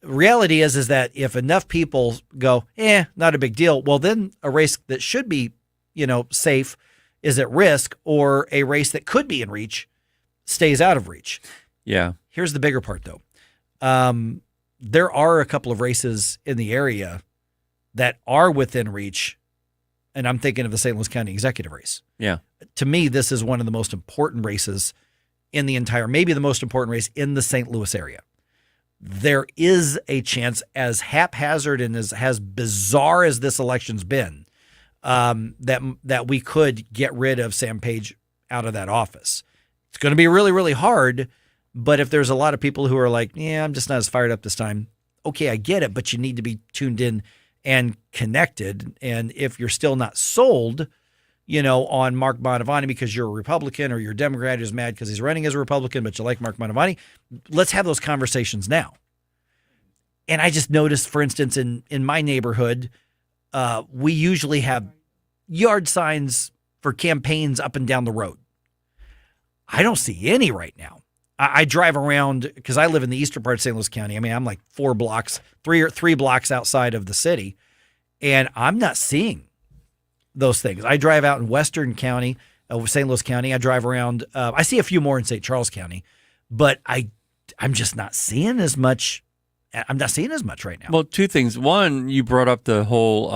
Reality is that if enough people go, not a big deal, well, then a race that should be, safe is at risk, or a race that could be in reach stays out of reach. Yeah. Here's the bigger part, though. There are a couple of races in the area that are within reach, and I'm thinking of the St. Louis County executive race. Yeah. To me, this is one of the most important races in the entire, maybe the most important race in the St. Louis area. There is a chance, as haphazard and as bizarre as this election's been, that we could get rid of Sam Page out of that office. It's going to be really, really hard, but if there's a lot of people who are like, I'm just not as fired up this time, okay, I get it, but you need to be tuned in and connected. And if you're still not sold, on Mark Mantovani because you're a Republican or you're a Democrat who's mad because he's running as a Republican, but you like Mark Mantovani, let's have those conversations now. And I just noticed, for instance, in my neighborhood, we usually have yard signs for campaigns up and down the road. I don't see any right now. I drive around because I live in the eastern part of St. Louis County. I mean, I'm like 3 blocks outside of the city, and I'm not seeing those things. I drive out in Western County, St. Louis County. I drive around. I see a few more in St. Charles County, but I'm just not seeing as much. I'm not seeing as much right now. Well, two things. One, you brought up the whole,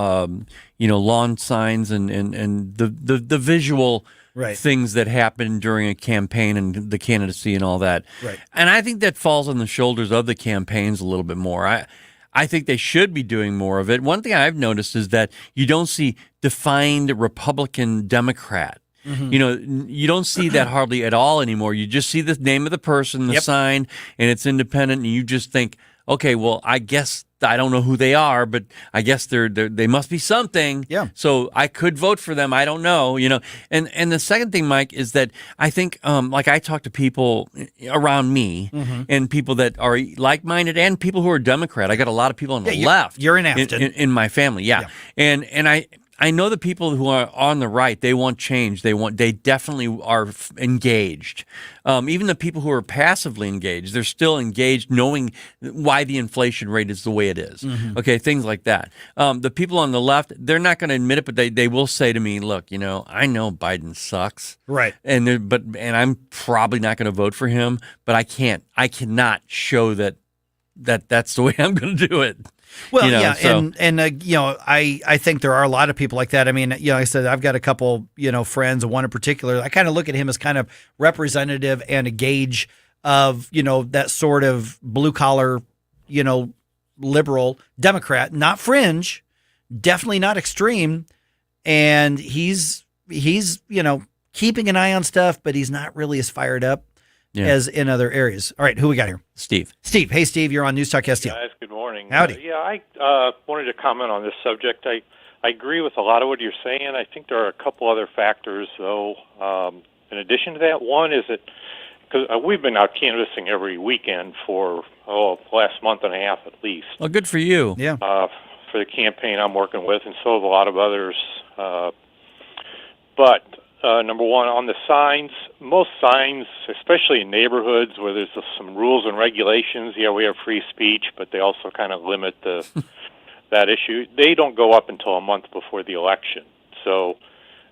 lawn signs and the visual things that happen during a campaign and the candidacy and all that. Right. And I think that falls on the shoulders of the campaigns a little bit more. I think they should be doing more of it. One thing I've noticed is that you don't see defined Republican, Democrat. Mm-hmm. You know, you don't see that hardly at all anymore. You just see the name of the person, the sign, and it's independent, and you just think, okay, well, I guess I don't know who they are, but I guess they must be something. Yeah. So I could vote for them. I don't know, you know. And the second thing, Mike, is that I think, like I talk to people around me and people that are like-minded and people who are Democrat. I got a lot of people on the left. You're in Afton. In my family, yeah. And I know the people who are on the right, they want change. They definitely are engaged. Even the people who are passively engaged, they're still engaged knowing why the inflation rate is the way it is. Okay, things like that. The people on the left, they're not going to admit it, but they will say to me, look, you know, I know Biden sucks. Right. And I'm probably not going to vote for him, but I cannot show that's the way I'm going to do it. Well, you know, yeah, so. and you know, I think there are a lot of people like that. I mean, you know, I said I've got a couple, you know, friends, and one in particular. I kind of look at him as kind of representative and a gauge of, you know, that sort of blue collar, you know, liberal Democrat, not fringe, definitely not extreme, and he's you know, keeping an eye on stuff, but he's not really as fired up as in other areas. All right, who we got here? Steve. Hey, Steve, you're on News Talk STL. Guys, good morning. Howdy. I wanted to comment on this subject. I agree with a lot of what you're saying. I think there are a couple other factors, though. In addition to that, one is that because we've been out canvassing every weekend for the last month and a half at least. Well, good for you. Yeah. For the campaign I'm working with, and so have a lot of others. But number one, on the signs, most signs, especially in neighborhoods where there's some rules and regulations, we have free speech, but they also kind of limit that issue. They don't go up until a month before the election. So,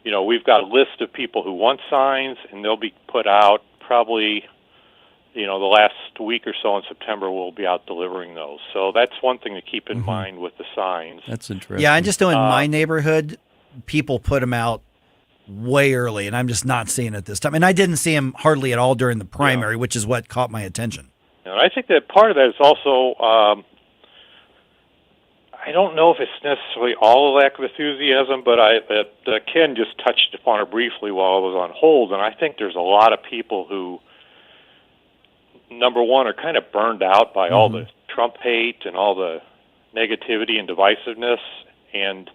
you know, we've got a list of people who want signs, and they'll be put out probably, you know, the last week or so in September we'll be out delivering those. So that's one thing to keep in mind with the signs. That's interesting. Yeah, I just know in my neighborhood, people put them out way early, and I'm just not seeing it this time. And I didn't see him hardly at all during the primary, which is what caught my attention. And I think that part of that is also, I don't know if it's necessarily all a lack of enthusiasm, but Ken just touched upon it briefly while I was on hold, and I think there's a lot of people who, number one, are kind of burned out by all the Trump hate and all the negativity and divisiveness, and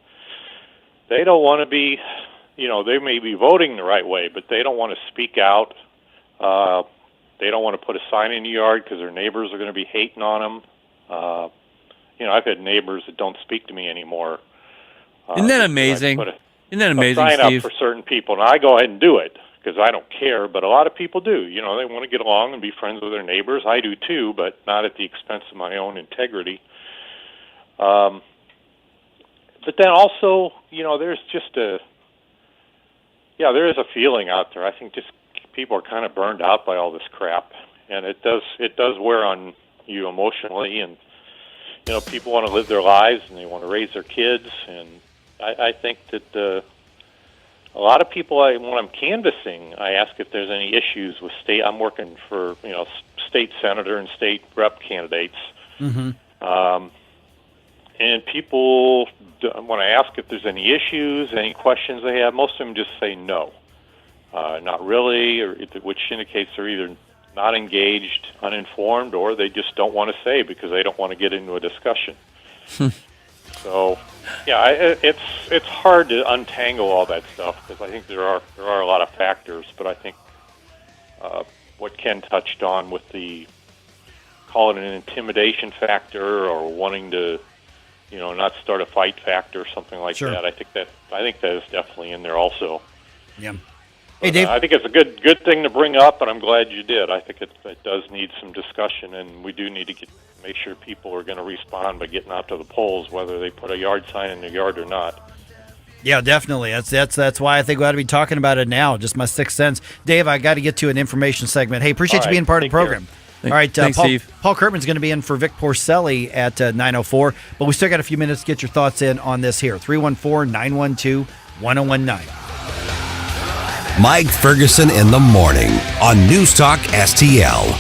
they don't want to be, you know, they may be voting the right way, but they don't want to speak out. They don't want to put a sign in the yard because their neighbors are going to be hating on them. You know, I've had neighbors that don't speak to me anymore. Isn't that amazing? Isn't that amazing, a sign Steve? up for certain people, and I go ahead and do it because I don't care, but a lot of people do. You know, they want to get along and be friends with their neighbors. I do too, but not at the expense of my own integrity. But then also, you know, there's just there is a feeling out there. I think just people are kind of burned out by all this crap, and it does wear on you emotionally. And you know, people want to live their lives and they want to raise their kids. And I think that a lot of people, when I'm canvassing, I ask if there's any issues with state. I'm working for state senator and state rep candidates, and people, when I ask if there's any issues, any questions they have, most of them just say no, not really, which indicates they're either not engaged, uninformed, or they just don't want to say because they don't want to get into a discussion. So, yeah, it's hard to untangle all that stuff because I think there are a lot of factors. But I think what Ken touched on with call it an intimidation factor or wanting to, not start a fight factor or something like that. I think that is definitely in there also. Yeah. Hey, Dave. I think it's a good thing to bring up, and I'm glad you did. I think it does need some discussion, and we do need to make sure people are going to respond by getting out to the polls, whether they put a yard sign in their yard or not. Yeah, definitely. That's why I think we ought to be talking about it now. Just my 6 cents. Dave, I got to get to an information segment. Hey, appreciate you being part of the program. All right, thanks, Steve. Paul Kurtman's going to be in for Vic Porcelli at 9:04, but we still got a few minutes to get your thoughts in on this here. 314-912-1019. Mike Ferguson in the morning on News Talk STL.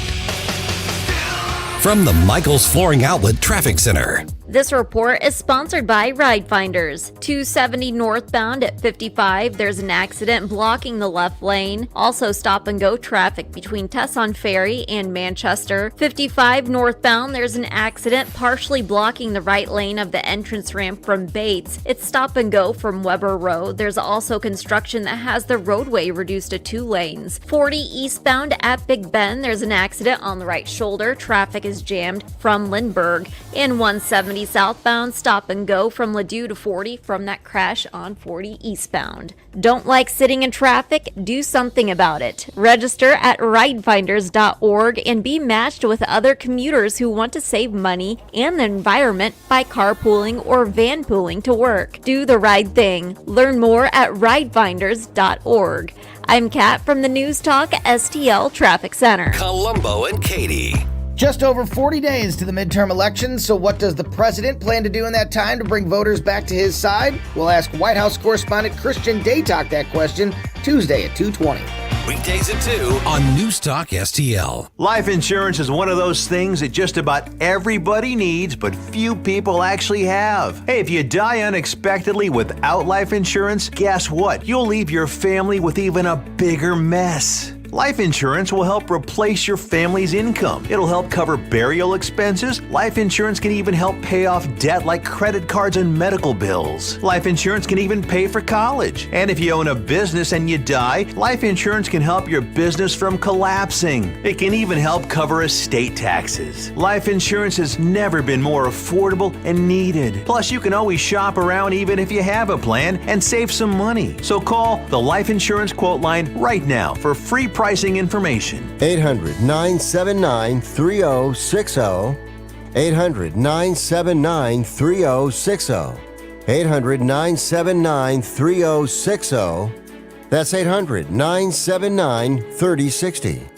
from the Michaels Flooring Outlet Traffic Center. This report is sponsored by Ride Finders. 270 northbound at 55, there's an accident blocking the left lane. Also stop and go traffic between Tesson Ferry and Manchester. 55 northbound, there's an accident partially blocking the right lane of the entrance ramp from Bates. It's stop and go from Weber Road. There's also construction that has the roadway reduced to 2 lanes. 40 eastbound at Big Bend, there's an accident on the right shoulder. Traffic is jammed from Lindbergh. And 170 southbound, stop and go from Ladue to 40 from that crash on 40 eastbound. Don't like sitting in traffic? Do something about it. Register at ridefinders.org and be matched with other commuters who want to save money and the environment by carpooling or vanpooling to work. Do the right thing. Learn more at ridefinders.org. I'm Kat from the News Talk STL Traffic Center. Columbo and Katie. Just over 40 days to the midterm elections, so what does the president plan to do in that time to bring voters back to his side? We'll ask White House correspondent Christian Daytalk that question Tuesday at 2:20. Weekdays at 2 on Newstalk STL. Life insurance is one of those things that just about everybody needs, but few people actually have. Hey, if you die unexpectedly without life insurance, guess what? You'll leave your family with even a bigger mess. Life insurance will help replace your family's income. It'll help cover burial expenses. Life insurance can even help pay off debt like credit cards and medical bills. Life insurance can even pay for college. And if you own a business and you die, life insurance can help your business from collapsing. It can even help cover estate taxes. Life insurance has never been more affordable and needed. Plus, you can always shop around even if you have a plan and save some money. So call the Life Insurance Quote Line right now for free pricing information. 800-979-3060. 800-979-3060. 800-979-3060. That's 800-979-3060.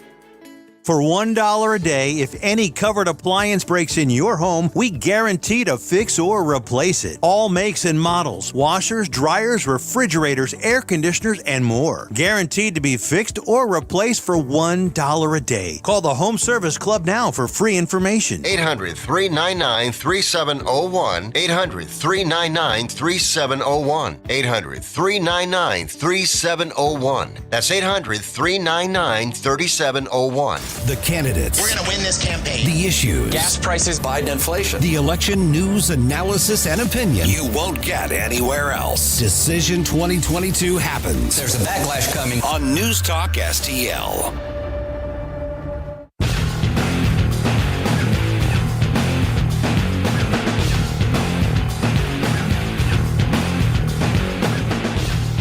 For $1 a day, if any covered appliance breaks in your home, we guarantee to fix or replace it. All makes and models, washers, dryers, refrigerators, air conditioners, and more. Guaranteed to be fixed or replaced for $1 a day. Call the Home Service Club now for free information. 800-399-3701. 800-399-3701. 800-399-3701. That's 800-399-3701. The candidates. We're going to win this campaign. The issues. Gas prices, Biden inflation. The election news, analysis, and opinion you won't get anywhere else. Decision 2022 happens. There's a backlash coming on News Talk STL.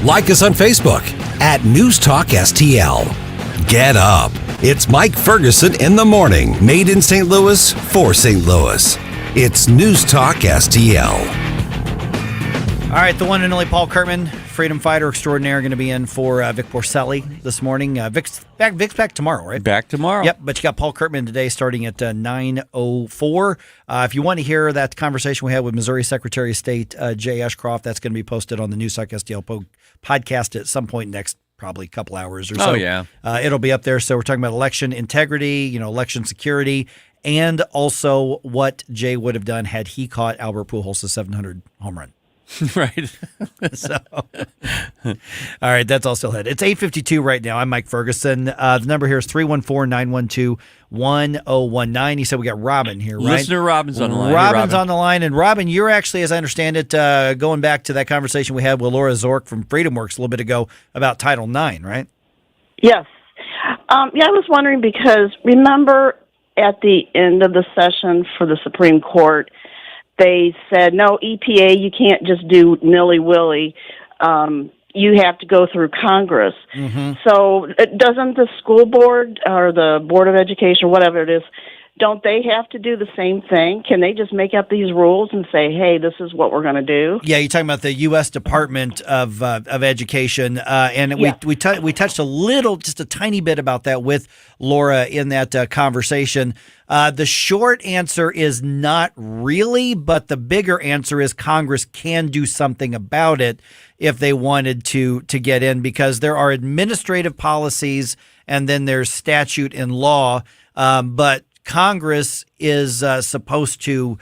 Like us on Facebook at News Talk STL. Get up. It's Mike Ferguson in the morning, made in St. Louis for St. Louis. It's News Talk STL. All right, the one and only Paul Kurtman, freedom fighter extraordinaire, going to be in for Vic Porcelli this morning. Vic's back tomorrow, right? Back tomorrow. Yep, but you got Paul Kurtman today starting at 9:04. If you want to hear that conversation we had with Missouri Secretary of State Jay Ashcroft, that's going to be posted on the News Talk STL podcast at some point next probably a couple hours or so. Oh, yeah. It'll be up there. So we're talking about election integrity, election security, and also what Jay would have done had he caught Albert Pujols' 700 home run. Right. So, all right, that's all still ahead. It's 8:52 right now. I'm Mike Ferguson. The number here is 314-912-1019. He said we got Robin here, right? Listener Robin's on the line. Robin's on the line. And Robin, you're actually, as I understand it, going back to that conversation we had with Laura Zork from FreedomWorks a little bit ago about Title IX, right? Yes. I was wondering because remember at the end of the session for the Supreme Court, they said, no, EPA, you can't just do nilly-willy. You have to go through Congress. Mm-hmm. So doesn't the school board or the Board of Education, whatever it is, don't they have to do the same thing? Can they just make up these rules and say, hey, this is what we're going to do? Yeah, you're talking about the U.S. Department of Education. And Yeah. we touched a little, just a tiny bit about that with Laura in that conversation. The short answer is not really, but the bigger answer is Congress can do something about it if they wanted to get in, because there are administrative policies and then there's statute and law. But Congress is supposed to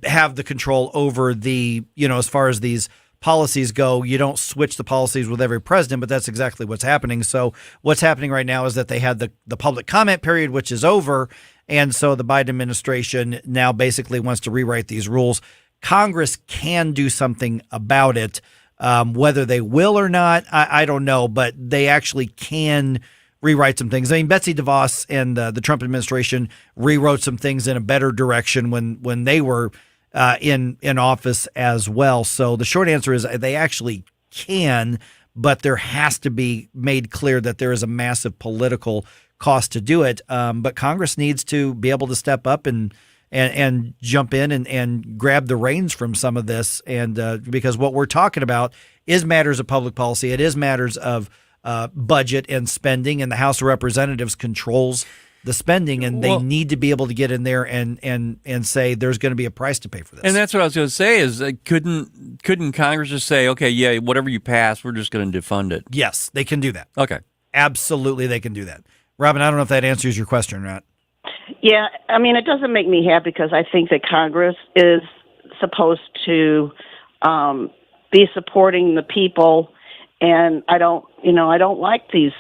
have the control over the, as far as these policies go. You don't switch the policies with every president, but that's exactly what's happening. So what's happening right now is that they had the public comment period, which is over. And so the Biden administration now basically wants to rewrite these rules. Congress can do something about it. Whether they will or not, I don't know, but they actually can rewrite some things. I mean, Betsy DeVos and the Trump administration rewrote some things in a better direction when they were in office as well. So the short answer is they actually can, but there has to be made clear that there is a massive political cost to do it. But Congress needs to be able to step up and jump in and grab the reins from some of this. And because what we're talking about is matters of public policy. It is matters of budget and spending, and the House of Representatives controls the spending, and they need to be able to get in there and say there's going to be a price to pay for this. And that's what I was going to say is couldn't Congress just say, okay, yeah, whatever you pass, we're just going to defund it? Yes, they can do that. Okay. Absolutely, they can do that. Robin, I don't know if that answers your question or not. Yeah, I mean, it doesn't make me happy because I think that Congress is supposed to be supporting the people, and I don't like these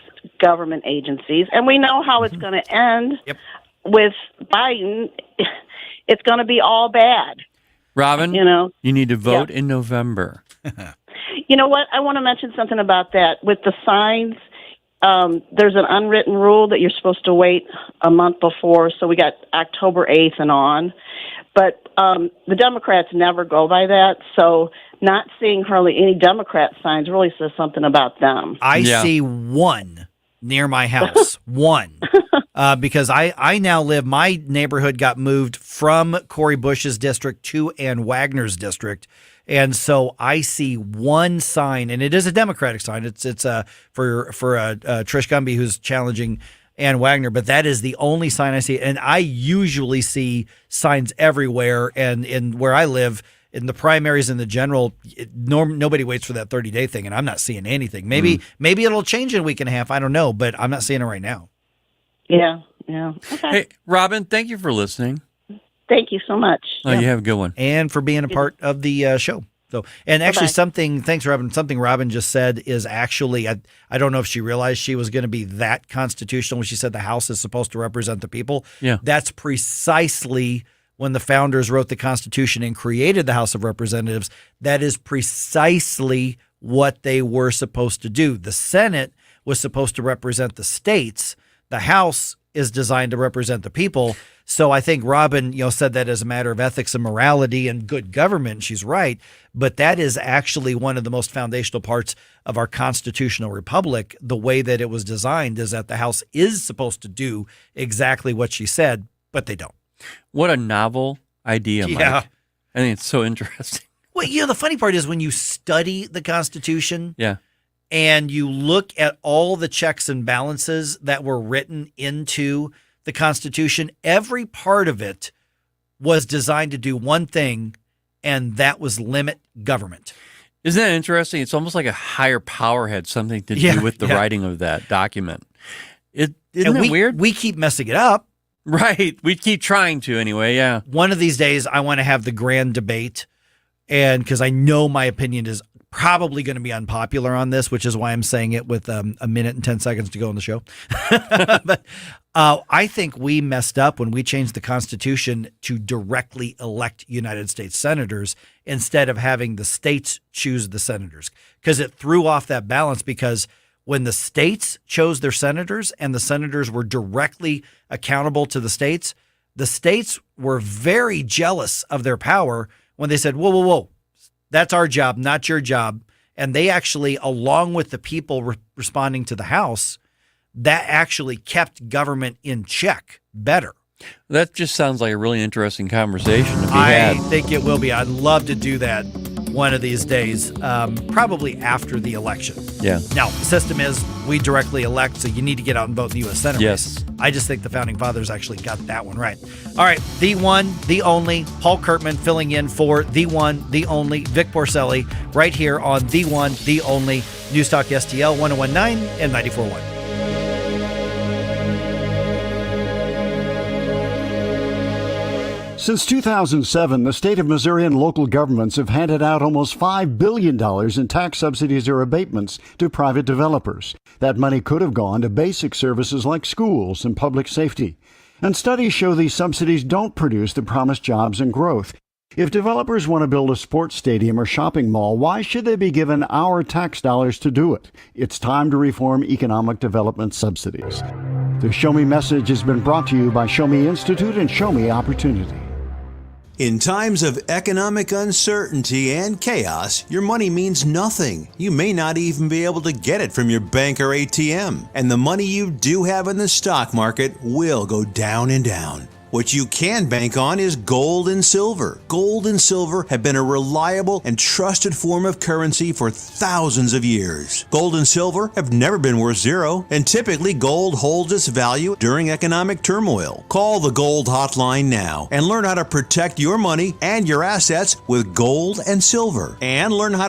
government agencies, and we know how it's going to end with Biden. It's going to be all bad. Robin, you need to vote in November. You know what? I want to mention something about that. With the signs, there's an unwritten rule that you're supposed to wait a month before, so we got October 8th and on. But the Democrats never go by that, so not seeing hardly any Democrat signs really says something about them. I see one near my house, one, because I now live, my neighborhood got moved from Cori Bush's district to Ann Wagner's district. And so I see one sign, and it is a Democratic sign. It's for Trish Gumby, who's challenging Ann Wagner, but that is the only sign I see. And I usually see signs everywhere. And in where I live, in the primaries and the general, nobody waits for that 30-day thing, and I'm not seeing anything. Maybe it'll change in a week and a half. I don't know, but I'm not seeing it right now. Yeah. Okay. Hey, Robin, thank you for listening. Thank you so much. Oh, you have a good one. And for being a part of the show. So, and actually thanks, Robin, something Robin just said is actually, I don't know if she realized she was going to be that constitutional when she said the House is supposed to represent the people. Yeah. That's precisely when the founders wrote the Constitution and created the House of Representatives. That is precisely what they were supposed to do. The Senate was supposed to represent the states. The House is designed to represent the people. So I think Robin, said that as a matter of ethics and morality and good government. She's right. But that is actually one of the most foundational parts of our constitutional republic. The way that it was designed is that the House is supposed to do exactly what she said, but they don't. What a novel idea, Mike. Yeah. I think it's so interesting. Well, the funny part is when you study the Constitution, yeah, and you look at all the checks and balances that were written into the Constitution, every part of it was designed to do one thing, and that was limit government. Isn't that interesting? It's almost like a higher power had something to do with the writing of that document. Isn't that weird? We keep messing it up. Right. We keep trying to anyway, yeah. One of these days, I want to have the grand debate, and because I know my opinion is probably going to be unpopular on this, which is why I'm saying it with a minute and 10 seconds to go on the show. But I think we messed up when we changed the Constitution to directly elect United States senators instead of having the states choose the senators, because it threw off that balance. Because when the states chose their senators and the senators were directly accountable to the states were very jealous of their power when they said, whoa, that's our job, not your job. And they actually, along with the people responding to the House, that actually kept government in check better. That just sounds like a really interesting conversation to be I had. think it will be. I'd love to do that one of these days, probably after the election. Yeah. Now, the system is we directly elect, so you need to get out and vote in the U.S. Senate Yes. race. I just think the Founding Fathers actually got that one right. All right, the one, the only, Paul Kurtman filling in for the one, the only, Vic Porcelli, right here on the one, the only, Newstalk STL 1019 and 94.1. Since 2007, the state of Missouri and local governments have handed out almost $5 billion in tax subsidies or abatements to private developers. That money could have gone to basic services like schools and public safety. And studies show these subsidies don't produce the promised jobs and growth. If developers want to build a sports stadium or shopping mall, why should they be given our tax dollars to do it? It's time to reform economic development subsidies. The Show Me message has been brought to you by Show Me Institute and Show Me Opportunity. In times of economic uncertainty and chaos, your money means nothing. You may not even be able to get it from your bank or ATM. And the money you do have in the stock market will go down and down. What you can bank on is gold and silver. Gold and silver have been a reliable and trusted form of currency for thousands of years. Gold and silver have never been worth zero, and typically gold holds its value during economic turmoil. Call the Gold Hotline now and learn how to protect your money and your assets with gold and silver, and learn how